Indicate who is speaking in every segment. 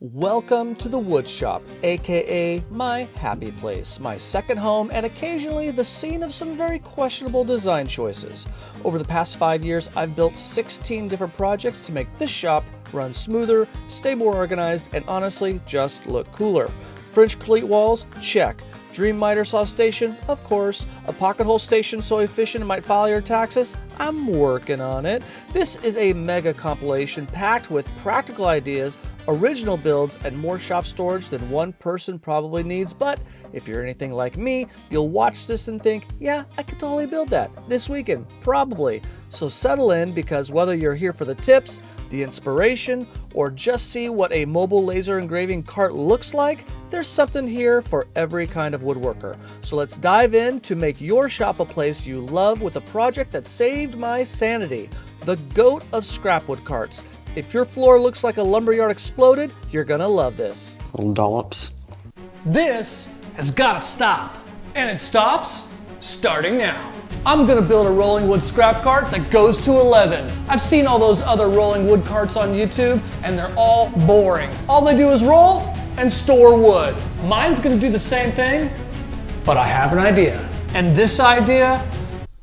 Speaker 1: Welcome to the wood shop, aka my happy place, my second home, and occasionally the scene of some very questionable design choices. Over the past 5 years, I've built 16 different projects to make this shop run smoother, stay more organized, and honestly, just look cooler. French cleat walls? Check. Dream miter saw station? Of course. A pocket hole station so efficient it might file your taxes? I'm working on it. This is a mega compilation packed with practical ideas, original builds, and more shop storage than one person probably needs, but if you're anything like me, you'll watch this and think, yeah, I could totally build that this weekend, probably. So settle in, because whether you're here for the tips, the inspiration, or just see what a mobile laser engraving cart looks like, there's something here for every kind of woodworker. So let's dive in to make your shop a place you love with a project that saved my sanity, the GOAT of scrapwood carts. If your floor looks like a lumberyard exploded, you're gonna love this.
Speaker 2: Little dollops.
Speaker 3: This has gotta stop. And it stops starting now. I'm gonna build a rolling wood scrap cart that goes to 11. I've seen all those other rolling wood carts on YouTube, and they're all boring. All they do is roll and store wood. Mine's gonna do the same thing, but I have an idea. And this idea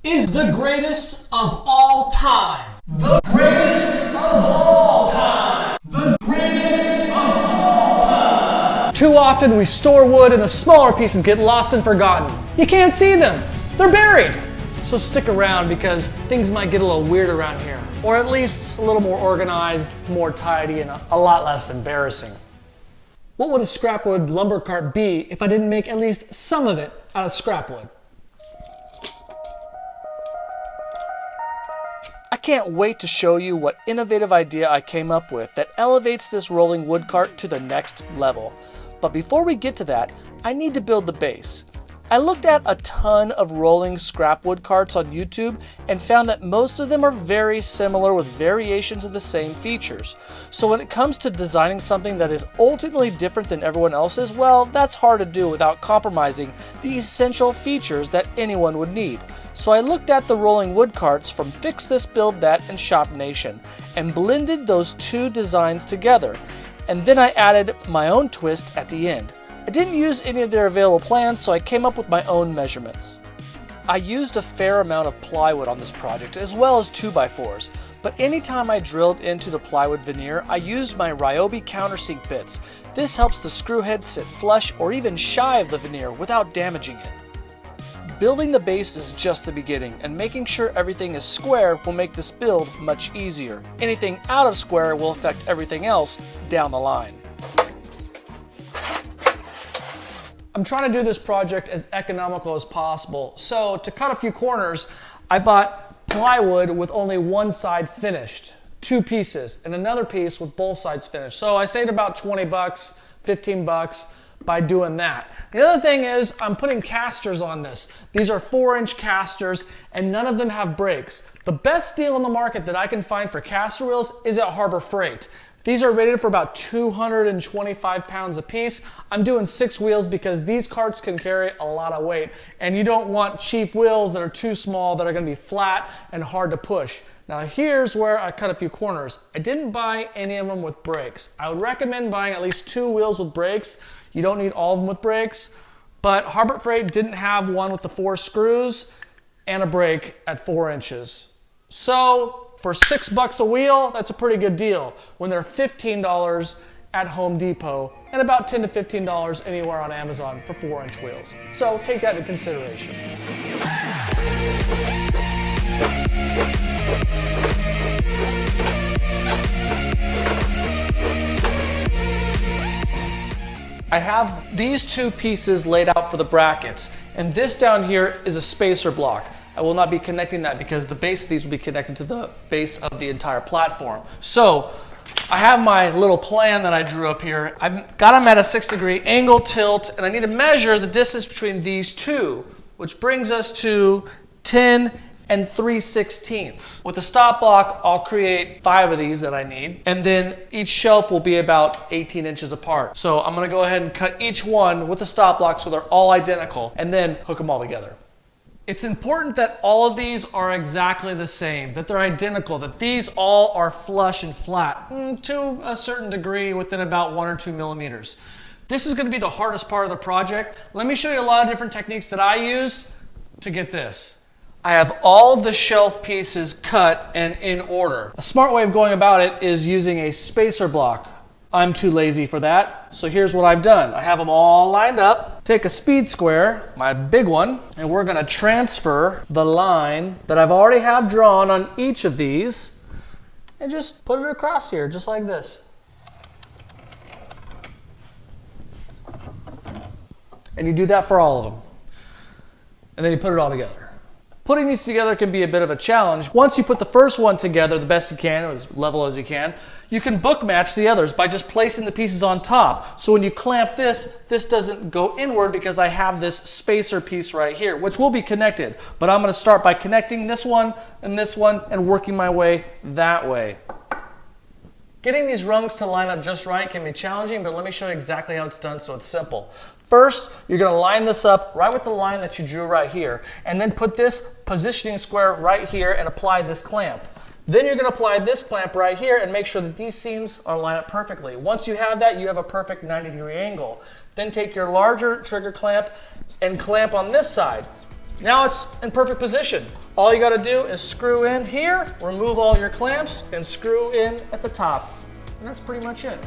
Speaker 3: is the greatest of all time. The greatest of all time. The greatest of all time. Too often we store wood and the smaller pieces get lost and forgotten. You can't see them. They're buried. So stick around, because things might get a little weird around here. Or at least a little more organized, more tidy, and a lot less embarrassing. What would a scrapwood lumber cart be if I didn't make at least some of it out of scrapwood?
Speaker 1: I can't wait to show you what innovative idea I came up with that elevates this rolling wood cart to the next level. But before we get to that, I need to build the base. I looked at a ton of rolling scrap wood carts on YouTube and found that most of them are very similar with variations of the same features. So when it comes to designing something that is ultimately different than everyone else's, well, that's hard to do without compromising the essential features that anyone would need. So I looked at the rolling wood carts from Fix This, Build That, and Shop Nation and blended those two designs together. And then I added my own twist at the end. I didn't use any of their available plans, so I came up with my own measurements. I used a fair amount of plywood on this project, as well as 2x4s, but anytime I drilled into the plywood veneer, I used my Ryobi countersink bits. This helps the screw head sit flush or even shy of the veneer without damaging it. Building the base is just the beginning, and making sure everything is square will make this build much easier. Anything out of square will affect everything else down the line.
Speaker 3: I'm trying to do this project as economical as possible. So to cut a few corners, I bought plywood with only one side finished, 2 pieces, and another piece with both sides finished. So I saved about 20 bucks, 15 bucks by doing that. The other thing is I'm putting casters on this. These are 4-inch casters, and none of them have brakes. The best deal on the market that I can find for caster wheels is at Harbor Freight. These are rated for about 225 pounds a piece. I'm doing 6 wheels because these carts can carry a lot of weight, and you don't want cheap wheels that are too small that are going to be flat and hard to push. Now here's where I cut a few corners. I didn't buy any of them with brakes. I would recommend buying at least 2 wheels with brakes. You don't need all of them with brakes, but Harbor Freight didn't have one with the 4 screws and a brake at 4 inches. So for 6 bucks a wheel, that's a pretty good deal, when they're $15 at Home Depot and about $10 to $15 anywhere on Amazon for 4-inch wheels. So take that into consideration. I have these 2 pieces laid out for the brackets, and this down here is a spacer block. I will not be connecting that because the base of these will be connected to the base of the entire platform. So I have my little plan that I drew up here. I've got them at a 6-degree angle tilt, and I need to measure the distance between these 2, which brings us to 10 and 3/16. With a stop block, I'll create 5 of these that I need, and then each shelf will be about 18 inches apart. So I'm gonna go ahead and cut each one with a stop block so they're all identical, and then hook them all together. It's important that all of these are exactly the same, that they're identical, that these all are flush and flat to a certain degree within about 1 or 2 millimeters. This is going to be the hardest part of the project. Let me show you a lot of different techniques that I use to get this. I have all the shelf pieces cut and in order. A smart way of going about it is using a spacer block. I'm too lazy for that, so here's what I've done. I have them all lined up. Take a speed square, my big one, and we're going to transfer the line that I've already have drawn on each of these and just put it across here, just like this. And you do that for all of them. And then you put it all together. Putting these together can be a bit of a challenge. Once you put the first one together the best you can, or as level as you can book match the others by just placing the pieces on top. So when you clamp this, this doesn't go inward because I have this spacer piece right here, which will be connected. But I'm going to start by connecting this one and working my way that way. Getting these rungs to line up just right can be challenging, but let me show you exactly how it's done so it's simple. First, you're going to line this up right with the line that you drew right here, and then put this positioning square right here and apply this clamp. Then you're going to apply this clamp right here and make sure that these seams are lined up perfectly. Once you have that, you have a perfect 90-degree angle. Then take your larger trigger clamp and clamp on this side. Now it's in perfect position. All you got to do is screw in here, remove all your clamps, and screw in at the top. And that's pretty much it.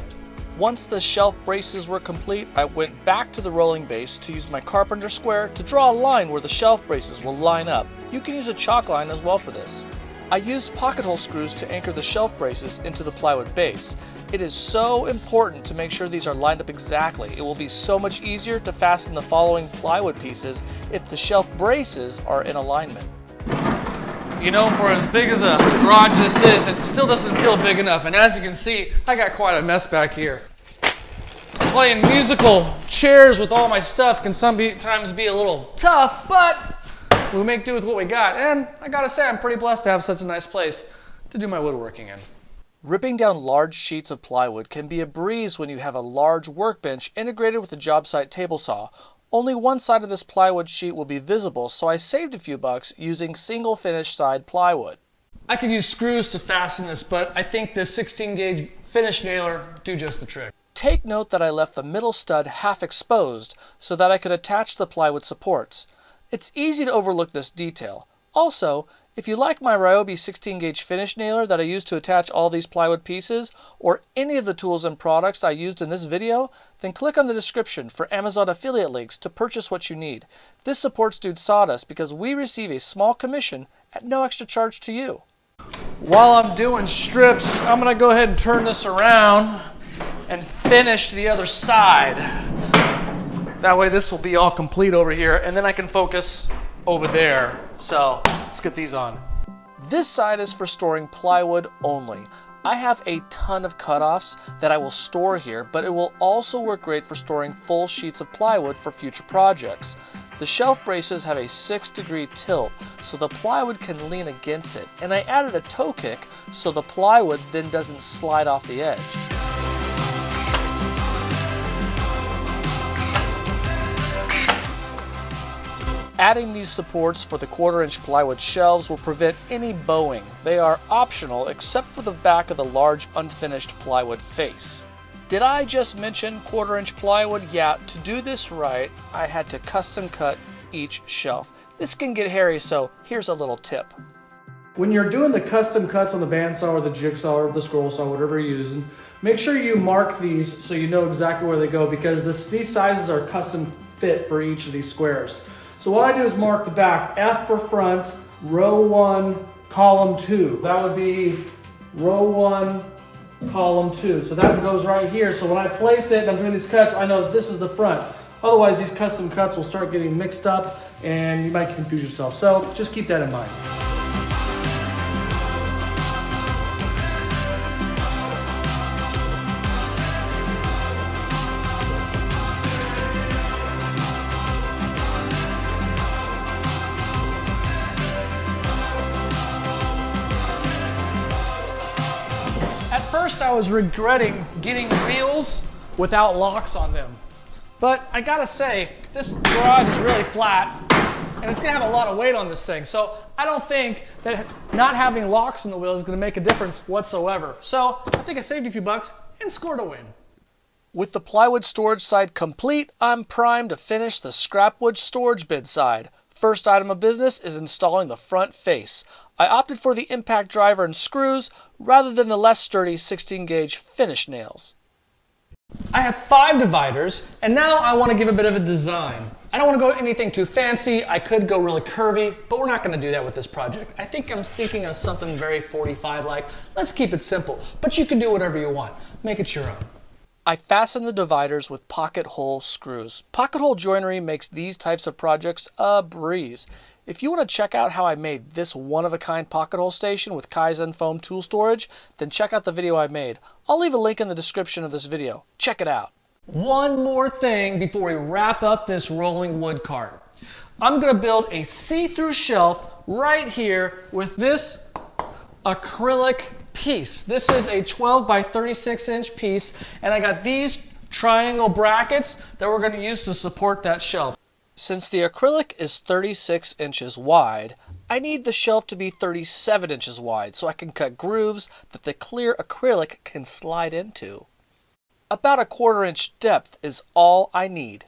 Speaker 1: Once the shelf braces were complete, I went back to the rolling base to use my carpenter square to draw a line where the shelf braces will line up. You can use a chalk line as well for this. I used pocket hole screws to anchor the shelf braces into the plywood base. It is so important to make sure these are lined up exactly. It will be so much easier to fasten the following plywood pieces if the shelf braces are in alignment.
Speaker 3: You know, for as big as a garage this is, it still doesn't feel big enough. And as you can see, I got quite a mess back here. Playing musical chairs with all my stuff can sometimes be a little tough, but we make do with what we got. And I gotta say, I'm pretty blessed to have such a nice place to do my woodworking in.
Speaker 1: Ripping down large sheets of plywood can be a breeze when you have a large workbench integrated with a job site table saw. Only one side of this plywood sheet will be visible, so I saved a few bucks using single finish side plywood.
Speaker 3: I could use screws to fasten this, but I think this 16 gauge finish nailer do just the trick.
Speaker 1: Take note that I left the middle stud half exposed so that I could attach the plywood supports. It's easy to overlook this detail. Also, if you like my Ryobi 16 gauge finish nailer that I used to attach all these plywood pieces, or any of the tools and products I used in this video, then click on the description for Amazon affiliate links to purchase what you need. This supports Dude Sawdust because we receive a small commission at no extra charge to you.
Speaker 3: While I'm doing strips, I'm gonna go ahead and turn this around and finish the other side. That way this will be all complete over here, and then I can focus over there. So let's get these on.
Speaker 1: This side is for storing plywood only. I have a ton of cutoffs that I will store here, but it will also work great for storing full sheets of plywood for future projects. The shelf braces have a 6-degree tilt, so the plywood can lean against it, and I added a toe kick so the plywood then doesn't slide off the edge. Adding these supports for the 1/4-inch plywood shelves will prevent any bowing. They are optional except for the back of the large unfinished plywood face. Did I just mention 1/4-inch plywood? Yeah, to do this right, I had to custom cut each shelf. This can get hairy, so here's a little tip.
Speaker 3: When you're doing the custom cuts on the bandsaw or the jigsaw or the scroll saw, whatever you're using, make sure you mark these so you know exactly where they go, because these sizes are custom fit for each of these squares. So what I do is mark the back, F for front, row 1, column 2. That would be row 1, column 2. So that goes right here. So when I place it and I'm doing these cuts, I know this is the front. Otherwise, these custom cuts will start getting mixed up and you might confuse yourself. So just keep that in mind. I was regretting getting wheels without locks on them. But I gotta say, this garage is really flat. and it's gonna have a lot of weight on this thing. So I don't think that not having locks in the wheel is gonna make a difference whatsoever. So I think I saved you a few bucks and scored a win.
Speaker 1: With the plywood storage side complete, I'm primed to finish the scrapwood storage bin side. First item of business is installing the front face. I opted for the impact driver and screws rather than the less sturdy 16 gauge finish nails.
Speaker 3: I have 5 dividers, and now I want to give a bit of a design. I don't want to go anything too fancy. I could go really curvy, but we're not going to do that with this project. I think I'm thinking of something very 45-like. Let's keep it simple, but you can do whatever you want. Make it your own.
Speaker 1: I fasten the dividers with pocket hole screws. Pocket hole joinery makes these types of projects a breeze. If you want to check out how I made this one-of-a-kind pocket hole station with Kaizen foam tool storage, then check out the video I made. I'll leave a link in the description of this video. Check it out.
Speaker 3: One more thing before we wrap up this rolling wood cart. I'm going to build a see-through shelf right here with this acrylic piece. This is a 12 by 36 inch piece, and I got these triangle brackets that we're going to use to support that shelf.
Speaker 1: Since the acrylic is 36 inches wide, I need the shelf to be 37 inches wide so I can cut grooves that the clear acrylic can slide into. About a 1/4 inch depth is all I need.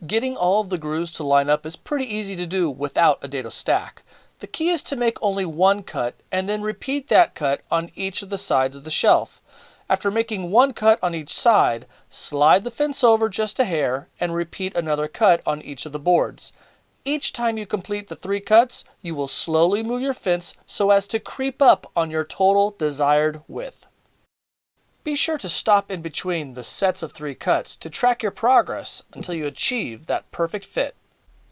Speaker 1: Getting all of the grooves to line up is pretty easy to do without a dado stack. The key is to make only one cut and then repeat that cut on each of the sides of the shelf. After making one cut on each side, slide the fence over just a hair and repeat another cut on each of the boards. Each time you complete the 3 cuts, you will slowly move your fence so as to creep up on your total desired width. Be sure to stop in between the sets of 3 cuts to track your progress until you achieve that perfect fit.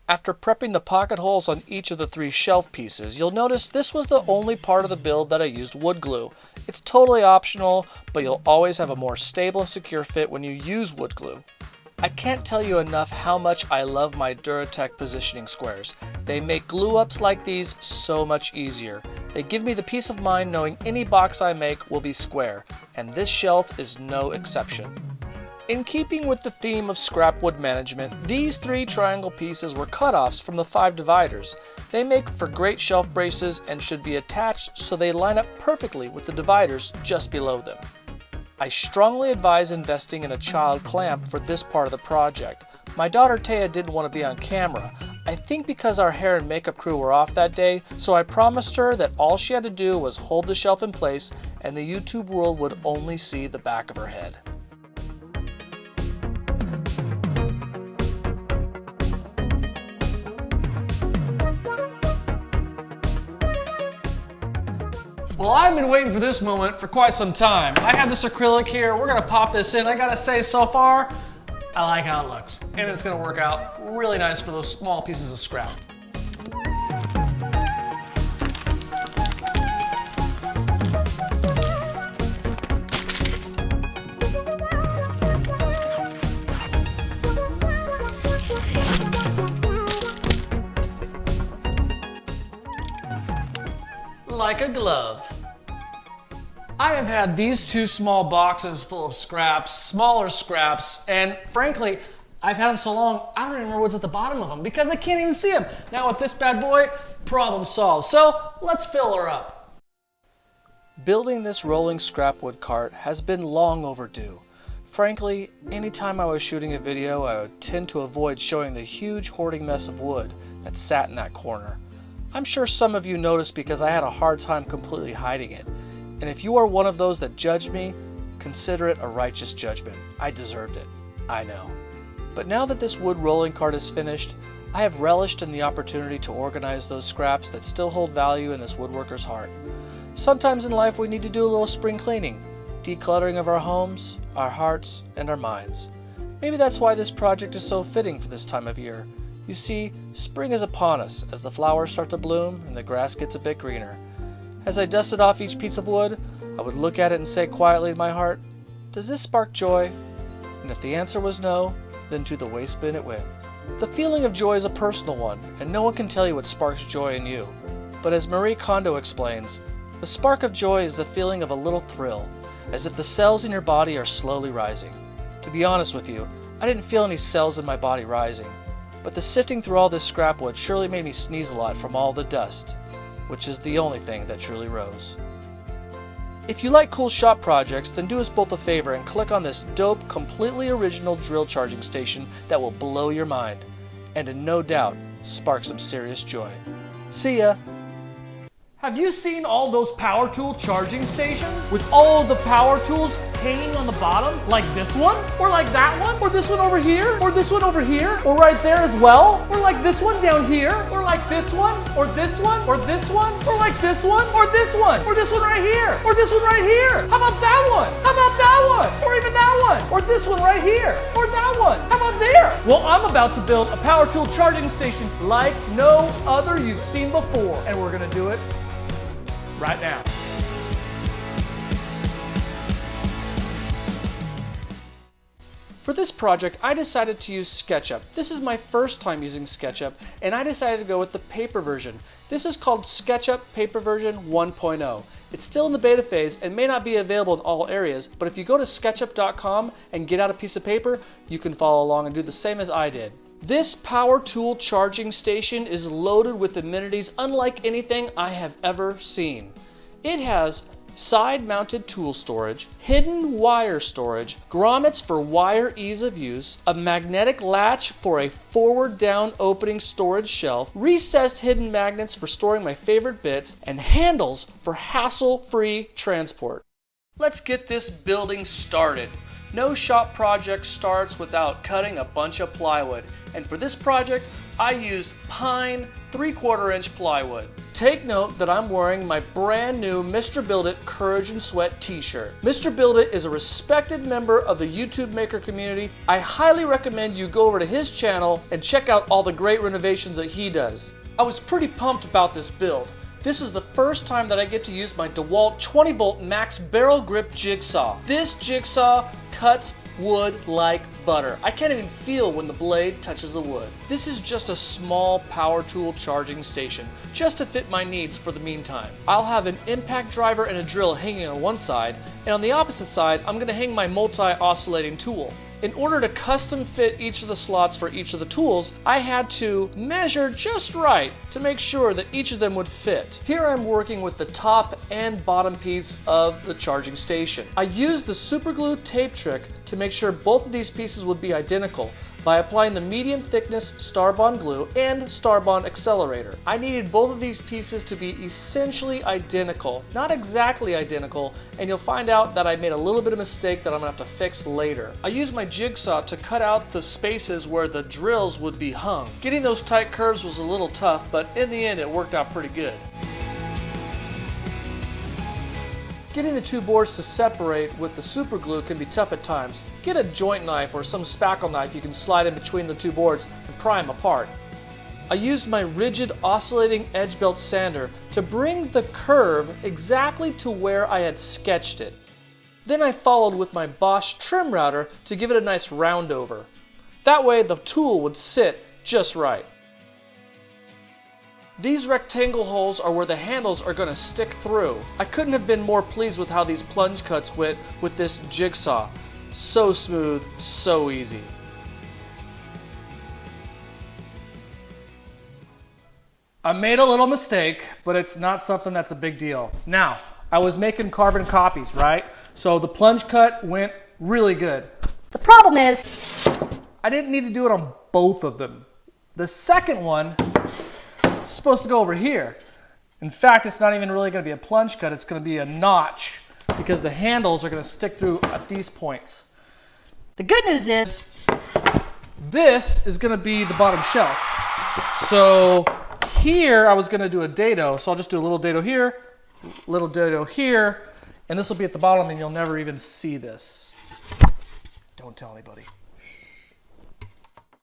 Speaker 1: After prepping the pocket holes on each of the 3 shelf pieces, you'll notice this was the only part of the build that I used wood glue. It's totally optional, but you'll always have a more stable and secure fit when you use wood glue. I can't tell you enough how much I love my Duratech positioning squares. They make glue ups like these so much easier. They give me the peace of mind knowing any box I make will be square, and this shelf is no exception. In keeping with the theme of scrap wood management, these 3 triangle pieces were cutoffs from the 5 dividers. They make for great shelf braces and should be attached so they line up perfectly with the dividers just below them. I strongly advise investing in a child clamp for this part of the project. My daughter Taya didn't want to be on camera. I think because our hair and makeup crew were off that day, so I promised her that all she had to do was hold the shelf in place and the YouTube world would only see the back of her head.
Speaker 3: Well, I've been waiting for this moment for quite some time. I have this acrylic here. We're gonna pop this in. I gotta say, so far, I like how it looks. And it's gonna work out really nice for those small pieces of scrap. Like a glove. I have had these 2 small boxes full of scraps, smaller scraps, and frankly, I've had them so long, I don't even remember what's at the bottom of them because I can't even see them. Now with this bad boy, problem solved. So let's fill her up.
Speaker 1: Building this rolling scrap wood cart has been long overdue. Frankly, anytime I was shooting a video, I would tend to avoid showing the huge hoarding mess of wood that sat in that corner. I'm sure some of you noticed because I had a hard time completely hiding it. And if you are one of those that judged me, consider it a righteous judgment. I deserved it. I know. But now that this wood rolling cart is finished, I have relished in the opportunity to organize those scraps that still hold value in this woodworker's heart. Sometimes in life we need to do a little spring cleaning, decluttering of our homes, our hearts, and our minds. Maybe that's why this project is so fitting for this time of year. You see, spring is upon us as the flowers start to bloom and the grass gets a bit greener. As I dusted off each piece of wood, I would look at it and say quietly in my heart, does this spark joy? And if the answer was no, then to the waste bin it went. The feeling of joy is a personal one, and no one can tell you what sparks joy in you. But as Marie Kondo explains, the spark of joy is the feeling of a little thrill, as if the cells in your body are slowly rising. To be honest with you, I didn't feel any cells in my body rising. but the sifting through all this scrap wood surely made me sneeze a lot from all the dust, which is the only thing that truly rose. If you like cool shop projects, then do us both a favor and click on this dope, completely original drill charging station that will blow your mind, and no doubt spark some serious joy. See ya!
Speaker 3: Have you seen all those power tool charging stations with all of the power tools hanging on the bottom, like this one, or like that one, or this one over here, or this one over here, or right there as well, or like this one down here, or like this one, or this one, or this one, or like this one, or this one, or this one right here, or this one right here. How about that one? How about that one? Or even that one, or this one right here, or that one. How about there? Well, I'm about to build a power tool charging station like no other you've seen before, and we're gonna do it right now.
Speaker 1: For this project, I decided to use SketchUp. This is my first time using SketchUp, and I decided to go with the paper version. This is called SketchUp Paper Version 1.0. It's still in the beta phase and may not be available in all areas, but if you go to sketchup.com and get out a piece of paper, you can follow along and do the same as I did. This power tool charging station is loaded with amenities unlike anything I have ever seen. It has side-mounted tool storage, hidden wire storage, grommets for wire ease of use, a magnetic latch for a forward-down opening storage shelf, recessed hidden magnets for storing my favorite bits, and handles for hassle-free transport. Let's get this building started. No shop project starts without cutting a bunch of plywood, and for this project I used pine 3/4 inch plywood. Take note that I'm wearing my brand new Mr. Build It Courage and Sweat t-shirt. Mr. Build It is a respected member of the YouTube maker community. I highly recommend you go over to his channel and check out all the great renovations that he does. I was pretty pumped about this build. This is the first time that I get to use my DeWalt 20 volt max barrel grip jigsaw. This jigsaw cuts wood like butter. I can't even feel when the blade touches the wood. This is just a small power tool charging station, just to fit my needs for the meantime. I'll have an impact driver and a drill hanging on one side, and on the opposite side, I'm going to hang my multi-oscillating tool. In order to custom fit each of the slots for each of the tools, I had to measure just right to make sure that each of them would fit. Here I'm working with the top and bottom piece of the charging station. I used the super glue tape trick to make sure both of these pieces would be identical by applying the medium thickness Starbond glue and Starbond accelerator. I needed both of these pieces to be essentially identical, not exactly identical, and you'll find out that I made a little bit of mistake that I'm gonna have to fix later. I used my jigsaw to cut out the spaces where the drills would be hung. Getting those tight curves was a little tough, but in the end it worked out pretty good. Getting the two boards to separate with the super glue can be tough at times. Get a joint knife or some spackle knife you can slide in between the two boards and pry them apart. I used my rigid oscillating edge belt sander to bring the curve exactly to where I had sketched it. Then I followed with my Bosch trim router to give it a nice round over. That way the tool would sit just right. These rectangle holes are where the handles are going to stick through. I couldn't have been more pleased with how these plunge cuts went with this jigsaw. So smooth, so easy. I made a little mistake, but it's not something that's a big deal. Now, I was making carbon copies, right? So the plunge cut went really good.
Speaker 2: The problem is,
Speaker 1: I didn't need to do it on both of them. The second one, it's supposed to go over here. In fact, it's not even really going to be a plunge cut, it's going to be a notch because the handles are going to stick through at these points.
Speaker 2: the good news is,
Speaker 1: This is going to be the bottom shelf. So here I was going to do a dado, so I'll just do a little dado here, little dado here, and this will be at the bottom and you'll never even see this. Don't tell anybody.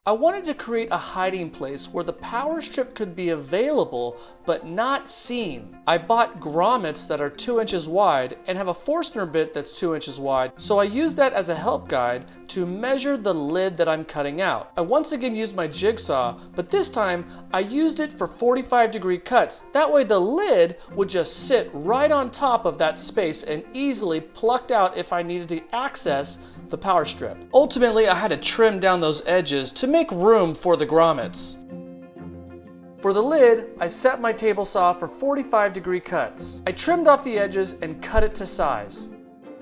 Speaker 1: I wanted to create a hiding place where the power strip could be available but not seen. I bought grommets that are 2 inches wide and have a Forstner bit that's 2 inches wide, so I used that as a help guide to measure the lid that I'm cutting out. I once again used my jigsaw, but this time I used it for 45-degree cuts. That way the lid would just sit right on top of that space and easily plucked out if I needed to access the power strip. Ultimately, I had to trim down those edges to make room for the grommets. For the lid, I set my table saw for 45-degree cuts. I trimmed off the edges and cut it to size.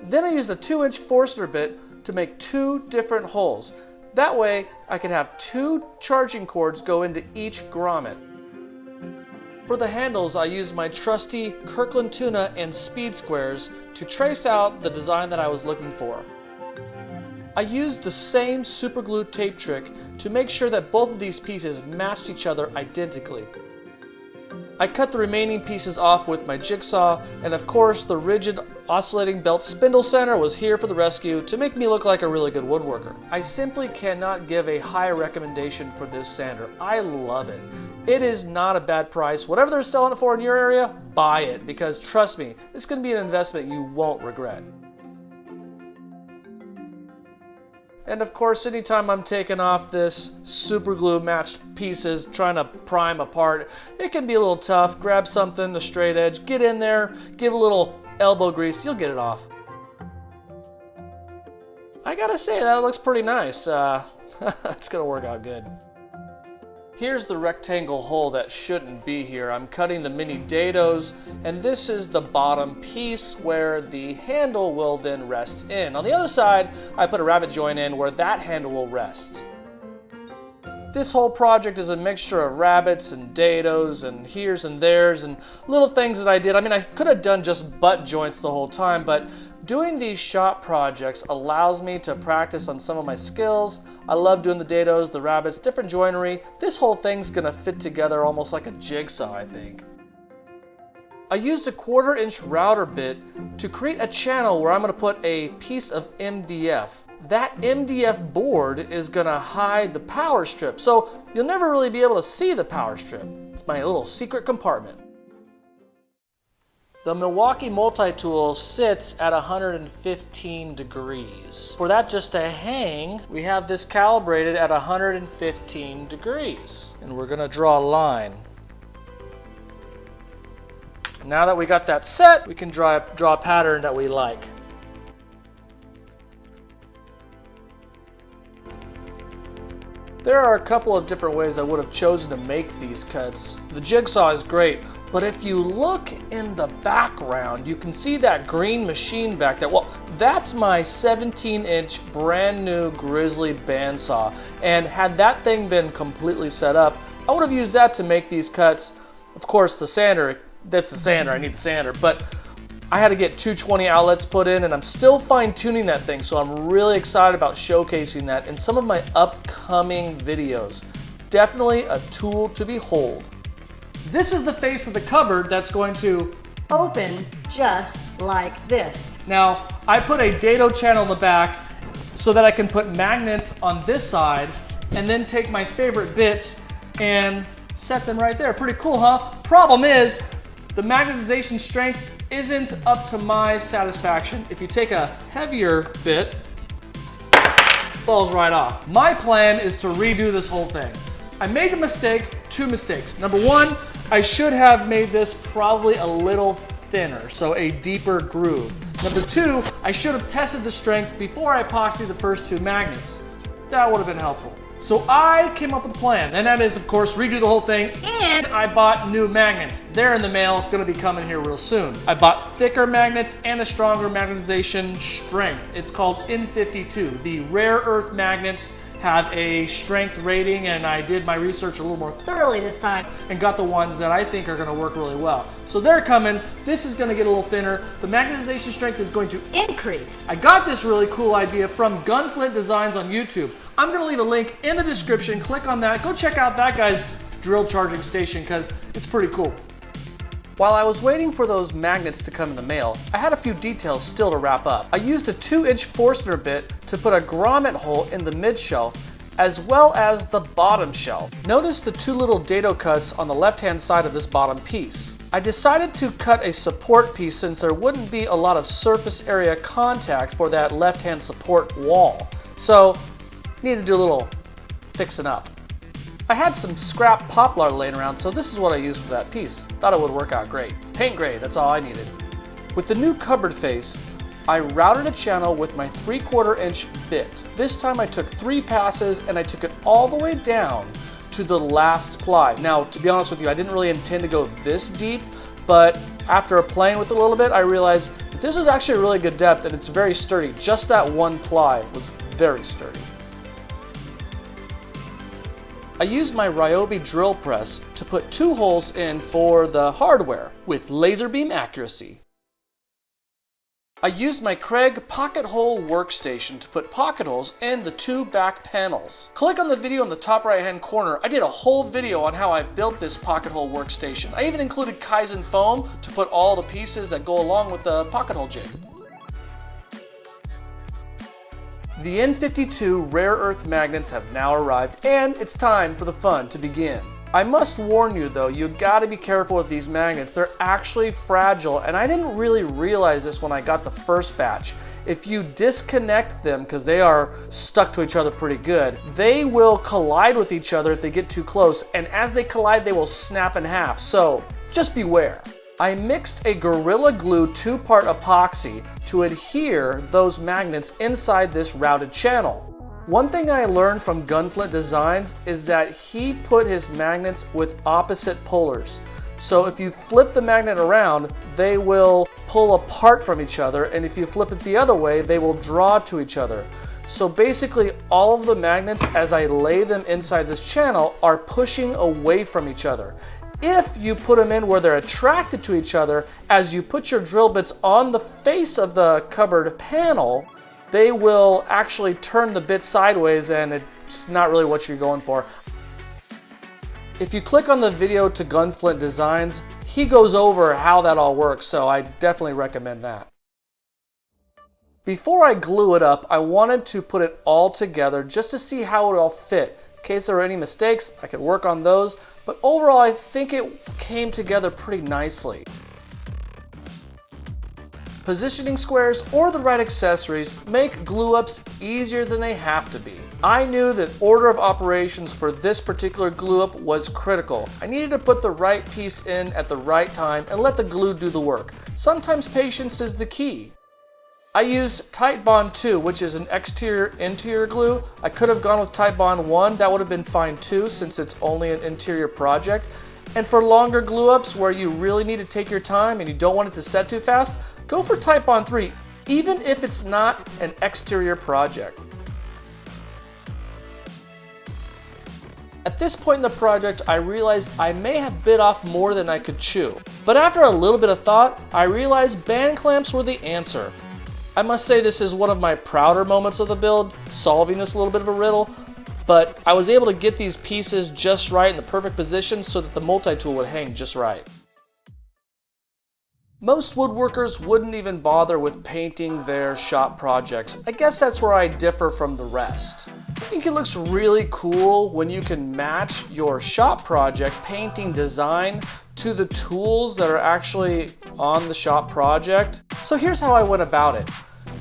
Speaker 1: Then I used a 2-inch Forstner bit to make 2 different holes. That way, I could have 2 charging cords go into each grommet. For the handles, I used my trusty Kirkland tuna and speed squares to trace out the design that I was looking for. I used the same super glue tape trick to make sure that both of these pieces matched each other identically. I cut the remaining pieces off with my jigsaw, and of course the rigid oscillating belt spindle center was here for the rescue to make me look like a really good woodworker. I simply cannot give a high recommendation for this sander. I love it. It is not a bad price. Whatever they're selling it for in your area, buy it, because trust me, it's going to be an investment you won't regret. And of course, anytime I'm taking off this super glue matched pieces, trying to prime apart, it can be a little tough. Grab something, a straight edge, get in there, give a little elbow grease, you'll get it off. I gotta say, that looks pretty nice. It's gonna work out good. Here's the rectangle hole that shouldn't be here. I'm cutting the mini dados, and this is the bottom piece where the handle will then rest in. On the other side, I put a rabbet joint in where that handle will rest. This whole project is a mixture of rabbets and dados and here's and there's and little things that I did. I mean, I could have done just butt joints the whole time, but doing these shop projects allows me to practice on some of my skills. I love doing the dados, the rabbets, different joinery. This whole thing's gonna fit together almost like a jigsaw, I think. I used a 1/4-inch router bit to create a channel where I'm gonna put a piece of MDF. That MDF board is gonna hide the power strip, so you'll never really be able to see the power strip. It's my little secret compartment. The Milwaukee multi-tool sits at 115 degrees. For that just to hang, we have this calibrated at 115 degrees. And we're gonna draw a line. Now that we got that set, we can draw a pattern that we like. There are a couple of different ways I would have chosen to make these cuts. The jigsaw is great, but if you look in the background, you can see that green machine back there. Well, that's my 17-inch brand new Grizzly bandsaw. And had that thing been completely set up, I would have used that to make these cuts. Of course, the sander, that's the sander, I need the sander, but I had to get 220 outlets put in, and I'm still fine-tuning that thing, so I'm really excited about showcasing that in some of my upcoming videos. Definitely a tool to behold. This is the face of the cupboard that's going to
Speaker 2: Open just like this.
Speaker 1: Now, I put a dado channel in the back so that I can put magnets on this side and then take my favorite bits and set them right there. Pretty cool, huh? Problem is, the magnetization strength isn't up to my satisfaction. If you take a heavier bit, it falls right off. My plan is to redo this whole thing. I made a mistake, 2 mistakes. Number 1, I should have made this probably a little thinner, so a deeper groove. Number 2, I should have tested the strength before I epoxied the first 2 magnets. That would have been helpful. So I came up with a plan, and that is, of course, redo the whole thing, and I bought new magnets. They're in the mail, gonna be coming here real soon. I bought thicker magnets and a stronger magnetization strength. It's called N52. The rare earth magnets have a strength rating, and I did my research a little more
Speaker 2: Thoroughly this time.
Speaker 1: and got the ones that I think are gonna work really well. So they're coming. This is gonna get a little thinner. The magnetization strength is going to
Speaker 2: Increase.
Speaker 1: I got this really cool idea from Gunflint Designs on YouTube. I'm gonna leave a link in the description. Click on that. Go check out that guy's drill charging station because it's pretty cool. While I was waiting for those magnets to come in the mail, I had a few details still to wrap up. I used a 2-inch Forstner bit to put a grommet hole in the mid shelf as well as the bottom shelf. Notice the 2 little dado cuts on the left-hand side of this bottom piece. I decided to cut a support piece since there wouldn't be a lot of surface area contact for that left-hand support wall. So, needed to do a little fixing up. I had some scrap poplar laying around, so this is what I used for that piece. Thought it would work out great. Paint grade, that's all I needed. With the new cupboard face, I routed a channel with my 3/4 inch bit. This time I took 3 passes and I took it all the way down to the last ply. Now, to be honest with you, I didn't really intend to go this deep, but after playing with it a little bit, I realized that this is actually a really good depth and it's very sturdy. Just that one ply was very sturdy. I used my Ryobi drill press to put 2 holes in for the hardware with laser beam accuracy. I used my Kreg pocket hole workstation to put pocket holes in the 2 back panels. Click on the video in the top right hand corner. I did a whole video on how I built this pocket hole workstation. I even included Kaizen foam to put all the pieces that go along with the pocket hole jig. The N52 rare earth magnets have now arrived and it's time for the fun to begin. I must warn you though, you gotta be careful with these magnets. They're actually fragile and I didn't really realize this when I got the first batch. If you disconnect them, because they are stuck to each other pretty good, they will collide with each other if they get too close, and as they collide they will snap in half, so just beware. I mixed a Gorilla Glue 2-part epoxy to adhere those magnets inside this routed channel. One thing I learned from Gunflint Designs is that he put his magnets with opposite polars. So if you flip the magnet around, they will pull apart from each other, and if you flip it the other way, they will draw to each other. So basically all of the magnets, as I lay them inside this channel, are pushing away from each other. If you put them in where they're attracted to each other, as you put your drill bits on the face of the cupboard panel, they will actually turn the bit sideways and it's not really what you're going for. If you click on the video to Gunflint Designs, he goes over how that all works, so I definitely recommend that. Before I glue it up, I wanted to put it all together just to see how it all fit. In case there were any mistakes, I could work on those, but overall I think it came together pretty nicely. Positioning squares or the right accessories make glue ups easier than they have to be. I knew that order of operations for this particular glue up was critical. I needed to put the right piece in at the right time and let the glue do the work. Sometimes patience is the key. I used Titebond 2, which is an exterior-interior glue. I could have gone with Titebond 1, that would have been fine too since it's only an interior project. And for longer glue ups where you really need to take your time and you don't want it to set too fast, go for Titebond 3, even if it's not an exterior project. At this point in the project, I realized I may have bit off more than I could chew. But after a little bit of thought, I realized band clamps were the answer. I must say this is one of my prouder moments of the build, solving this little bit of a riddle, but I was able to get these pieces just right in the perfect position so that the multi-tool would hang just right. Most woodworkers wouldn't even bother with painting their shop projects. I guess that's where I differ from the rest. I think it looks really cool when you can match your shop project painting design to the tools that are actually on the shop project. So here's how I went about it.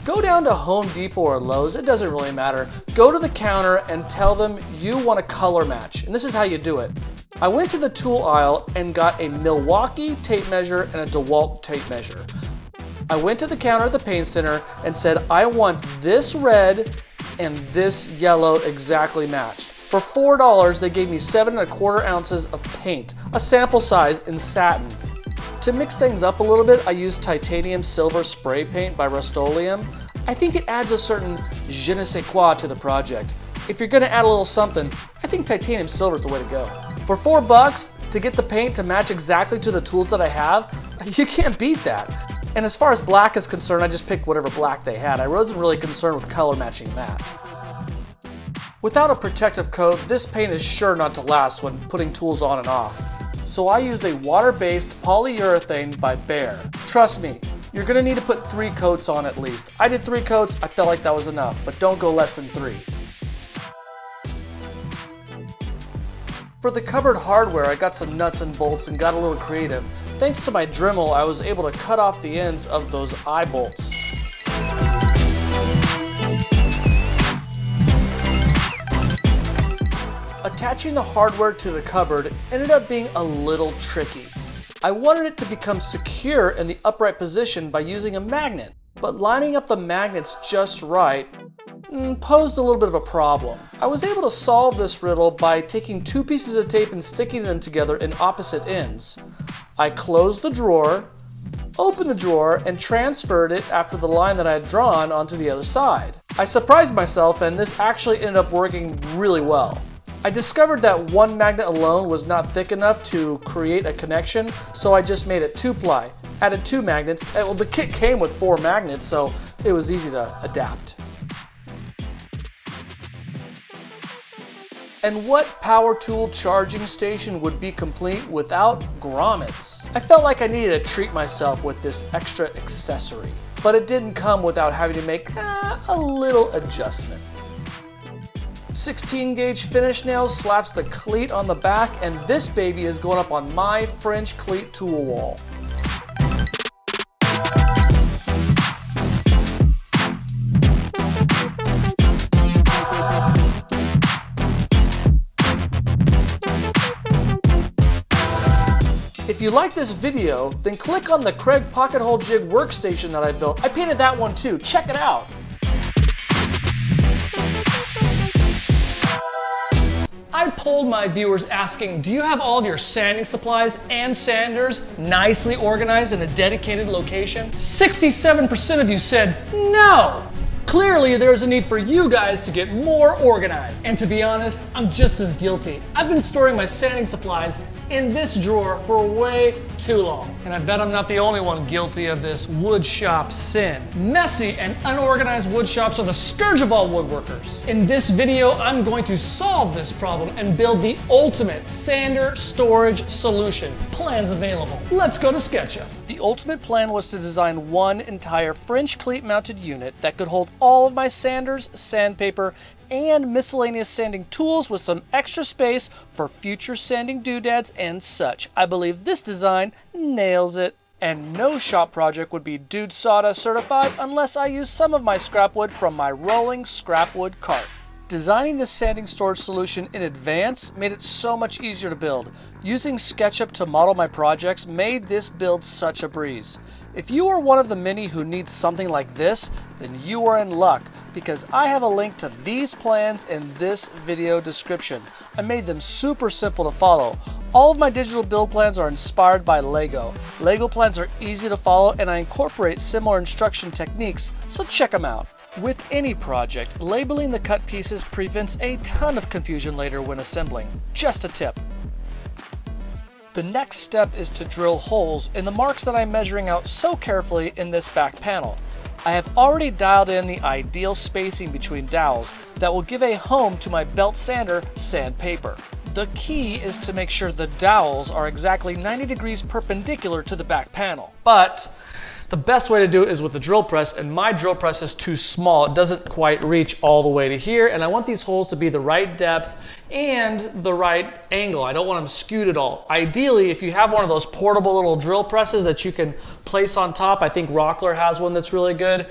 Speaker 1: Go down to Home Depot or Lowe's, it doesn't really matter. Go to the counter and tell them you want a color match, and this is how you do it. I went to the tool aisle and got a Milwaukee tape measure and a DeWalt tape measure. I went to the counter at the paint center and said, I want this red and this yellow exactly matched. For $4, they gave me 7 1/4 ounces of paint, a sample size in satin. To mix things up a little bit, I used titanium silver spray paint by Rust-Oleum. I think it adds a certain je ne sais quoi to the project. If you're gonna add a little something, I think titanium silver is the way to go. For $4 to get the paint to match exactly to the tools that I have, you can't beat that. And as far as black is concerned, I just picked whatever black they had. I wasn't really concerned with color matching that. Without a protective coat, this paint is sure not to last when putting tools on and off. So I used a water-based polyurethane by Behr. Trust me, you're gonna need to put 3 coats on at least. I did 3 coats, I felt like that was enough, but don't go less than 3. For the cupboard hardware, I got some nuts and bolts and got a little creative. Thanks to my Dremel, I was able to cut off the ends of those eye bolts. Attaching the hardware to the cupboard ended up being a little tricky. I wanted it to become secure in the upright position by using a magnet. But lining up the magnets just right posed a little bit of a problem. I was able to solve this riddle by taking 2 pieces of tape and sticking them together in opposite ends. I closed the drawer, opened the drawer, and transferred it after the line that I had drawn onto the other side. I surprised myself, and this actually ended up working really well. I discovered that one magnet alone was not thick enough to create a connection, so I just made it 2-ply. Added 2 magnets. Well, the kit came with 4 magnets, so it was easy to adapt. And what power tool charging station would be complete without grommets? I felt like I needed to treat myself with this extra accessory, but it didn't come without having to make a little adjustment. 16 gauge finish nails slaps the cleat on the back, and this baby is going up on my French cleat tool wall. If you like this video, then click on the Kreg pocket hole jig workstation that I built. I painted that one too. Check it out.
Speaker 3: I polled my viewers asking, do you have all of your sanding supplies and sanders nicely organized in a dedicated location? 67% of you said no. Clearly, there is a need for you guys to get more organized. And to be honest, I'm just as guilty. I've been storing my sanding supplies in this drawer for way too long. And I bet I'm not the only one guilty of this wood shop sin. Messy and unorganized wood shops are the scourge of all woodworkers. In this video, I'm going to solve this problem and build the ultimate sander storage solution. Plans available. Let's go to SketchUp.
Speaker 1: The ultimate plan was to design one entire French cleat mounted unit that could hold all of my sanders, sandpaper, and miscellaneous sanding tools with some extra space for future sanding doodads and such. I believe this design nails it. And no shop project would be Dude Sawdust certified unless I use some of my scrap wood from my rolling scrap wood cart. Designing this sanding storage solution in advance made it so much easier to build. Using SketchUp to model my projects made this build such a breeze. If you are one of the many who needs something like this, then you are in luck, because I have a link to these plans in this video description. I made them super simple to follow. All of my digital build plans are inspired by Lego. Lego plans are easy to follow, and I incorporate similar instruction techniques, so check them out. With any project, labeling the cut pieces prevents a ton of confusion later when assembling. Just a tip. The next step is to drill holes in the marks that I'm measuring out so carefully in this back panel. I have already dialed in the ideal spacing between dowels that will give a home to my belt sander sandpaper. The key is to make sure the dowels are exactly 90 degrees perpendicular to the back panel. But the best way to do it is with the drill press, and my drill press is too small. It doesn't quite reach all the way to here, and I want these holes to be the right depth and the right angle. I don't want them skewed at all. Ideally, if you have one of those portable little drill presses that you can place on top, I think Rockler has one that's really good,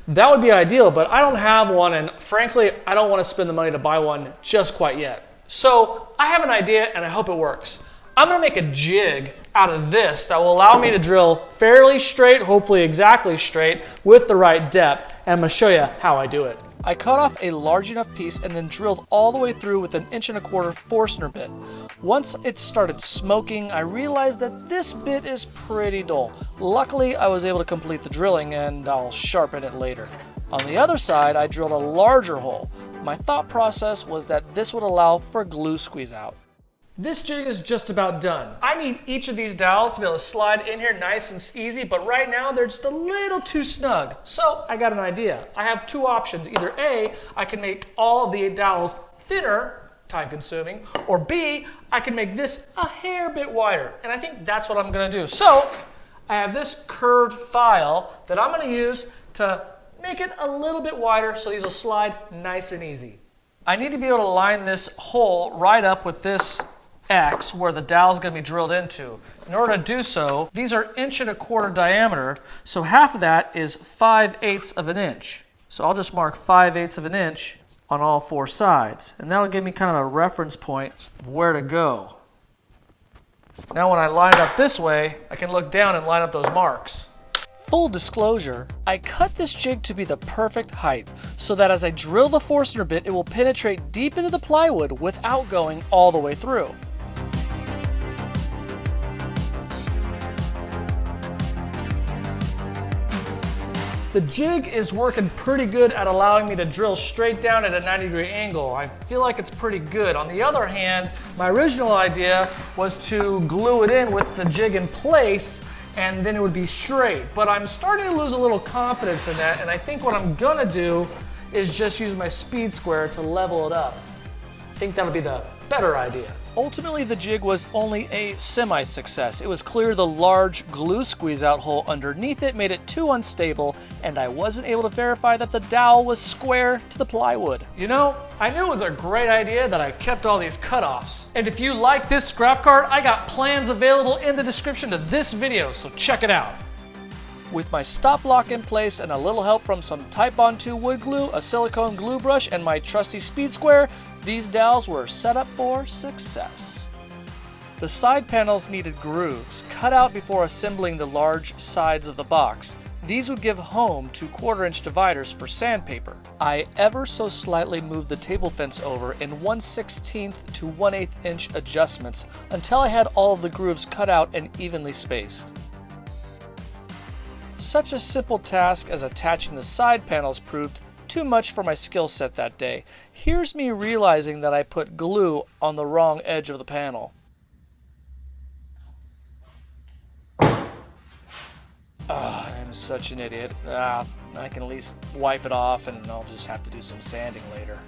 Speaker 1: that would be ideal, but I don't have one, and frankly, I don't want to spend the money to buy one just quite yet. So I have an idea, and I hope it works. I'm going to make a jig out of this that will allow me to drill fairly straight, hopefully exactly straight, with the right depth, and I'm going to show you how I do it. I cut off a large enough piece and then drilled all the way through with an 1¼ inch Forstner bit. Once it started smoking, I realized that this bit is pretty dull. Luckily, I was able to complete the drilling, and I'll sharpen it later. On the other side, I drilled a larger hole. My thought process was that this would allow for glue squeeze out. This jig is just about done. I need each of these dowels to be able to slide in here nice and easy, but right now they're just a little too snug. So I got an idea. I have 2 options. Either A, I can make all of the dowels thinner, time consuming, or B, I can make this a hair bit wider. And I think that's what I'm gonna do. So I have this curved file that I'm gonna use to make it a little bit wider so these will slide nice and easy. I need to be able to line this hole right up with this X where the dowel is going to be drilled into. In order to do so, these are 1¼ inch diameter, so half of that is 5/8 of an inch. So I'll just mark 5/8 of an inch on all 4 sides, and that'll give me kind of a reference point of where to go. Now when I line it up this way, I can look down and line up those marks. Full disclosure, I cut this jig to be the perfect height so that as I drill the Forstner bit, it will penetrate deep into the plywood without going all the way through.
Speaker 3: The jig is working pretty good at allowing me to drill straight down at a 90-degree angle. I feel like it's pretty good. On the other hand, my original idea was to glue it in with the jig in place and then it would be straight. But I'm starting to lose a little confidence in that, and I think what I'm gonna do is just use my speed square to level it up. I think that'll be the better idea.
Speaker 1: Ultimately, the jig was only a semi-success. It was clear the large glue squeeze-out hole underneath it made it too unstable, and I wasn't able to verify that the dowel was square to the plywood.
Speaker 3: You know, I knew it was a great idea that I kept all these cutoffs. And if you like this scrap cart, I got plans available in the description to this video, so check it out.
Speaker 1: With my stop block in place and a little help from some Titebond 2 wood glue, a silicone glue brush, and my trusty speed square, these dowels were set up for success. The side panels needed grooves, cut out before assembling the large sides of the box. These would give home to 1/4-inch dividers for sandpaper. I ever so slightly moved the table fence over in 1/16 to 1/8 inch adjustments until I had all of the grooves cut out and evenly spaced. Such a simple task as attaching the side panels proved too much for my skill set that day. Here's me realizing that I put glue on the wrong edge of the panel. I'm such an idiot. I can at least wipe it off and I'll just have to do some sanding later.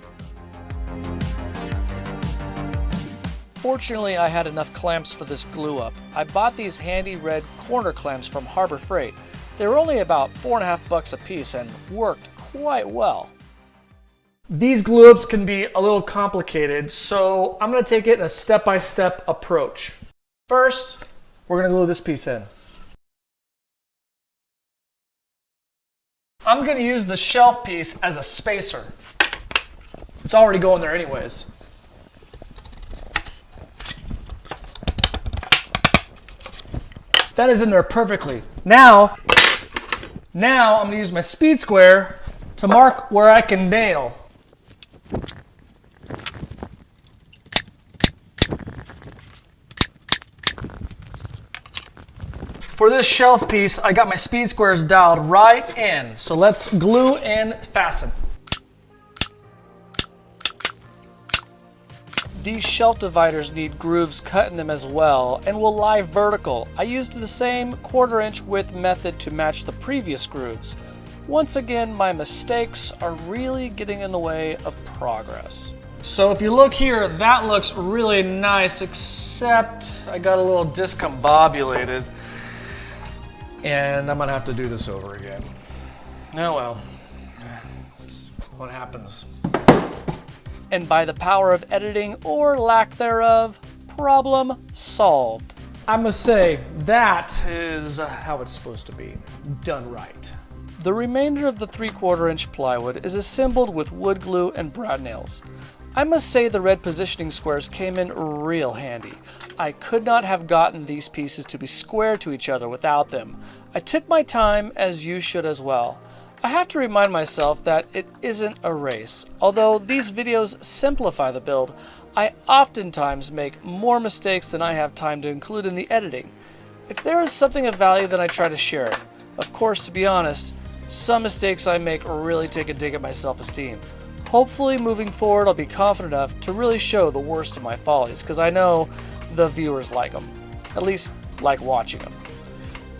Speaker 1: Fortunately, I had enough clamps for this glue up. I bought these handy red corner clamps from Harbor Freight. They were only about $4.50 a piece and worked quite well.
Speaker 3: These glue ups can be a little complicated, so I'm going to take it in a step-by-step approach. First, we're going to glue this piece in. I'm going to use the shelf piece as a spacer. It's already going there anyways. That is in there perfectly. Now I'm going to use my speed square to mark where I can nail. For this shelf piece, I got my speed squares dialed right in. So let's glue and fasten.
Speaker 1: These shelf dividers need grooves cut in them as well and will lie vertical. I used the same 1/4-inch width method to match the previous grooves. Once again, my mistakes are really getting in the way of progress.
Speaker 3: So if you look here, that looks really nice, except I got a little discombobulated. And I'm gonna have to do this over again. Oh well, it's what happens.
Speaker 1: And by the power of editing or lack thereof, problem solved.
Speaker 3: I must say, that is how it's supposed to be, done right.
Speaker 1: The remainder of the 3/4-inch plywood is assembled with wood glue and brad nails. I must say the red positioning squares came in real handy. I could not have gotten these pieces to be square to each other without them. I took my time, as you should as well. I have to remind myself that it isn't a race. Although these videos simplify the build, I oftentimes make more mistakes than I have time to include in the editing. If there is something of value, then I try to share it. Of course, to be honest, some mistakes I make really take a dig at my self-esteem. Hopefully, moving forward, I'll be confident enough to really show the worst of my follies, because I know the viewers like them. At least, like watching them.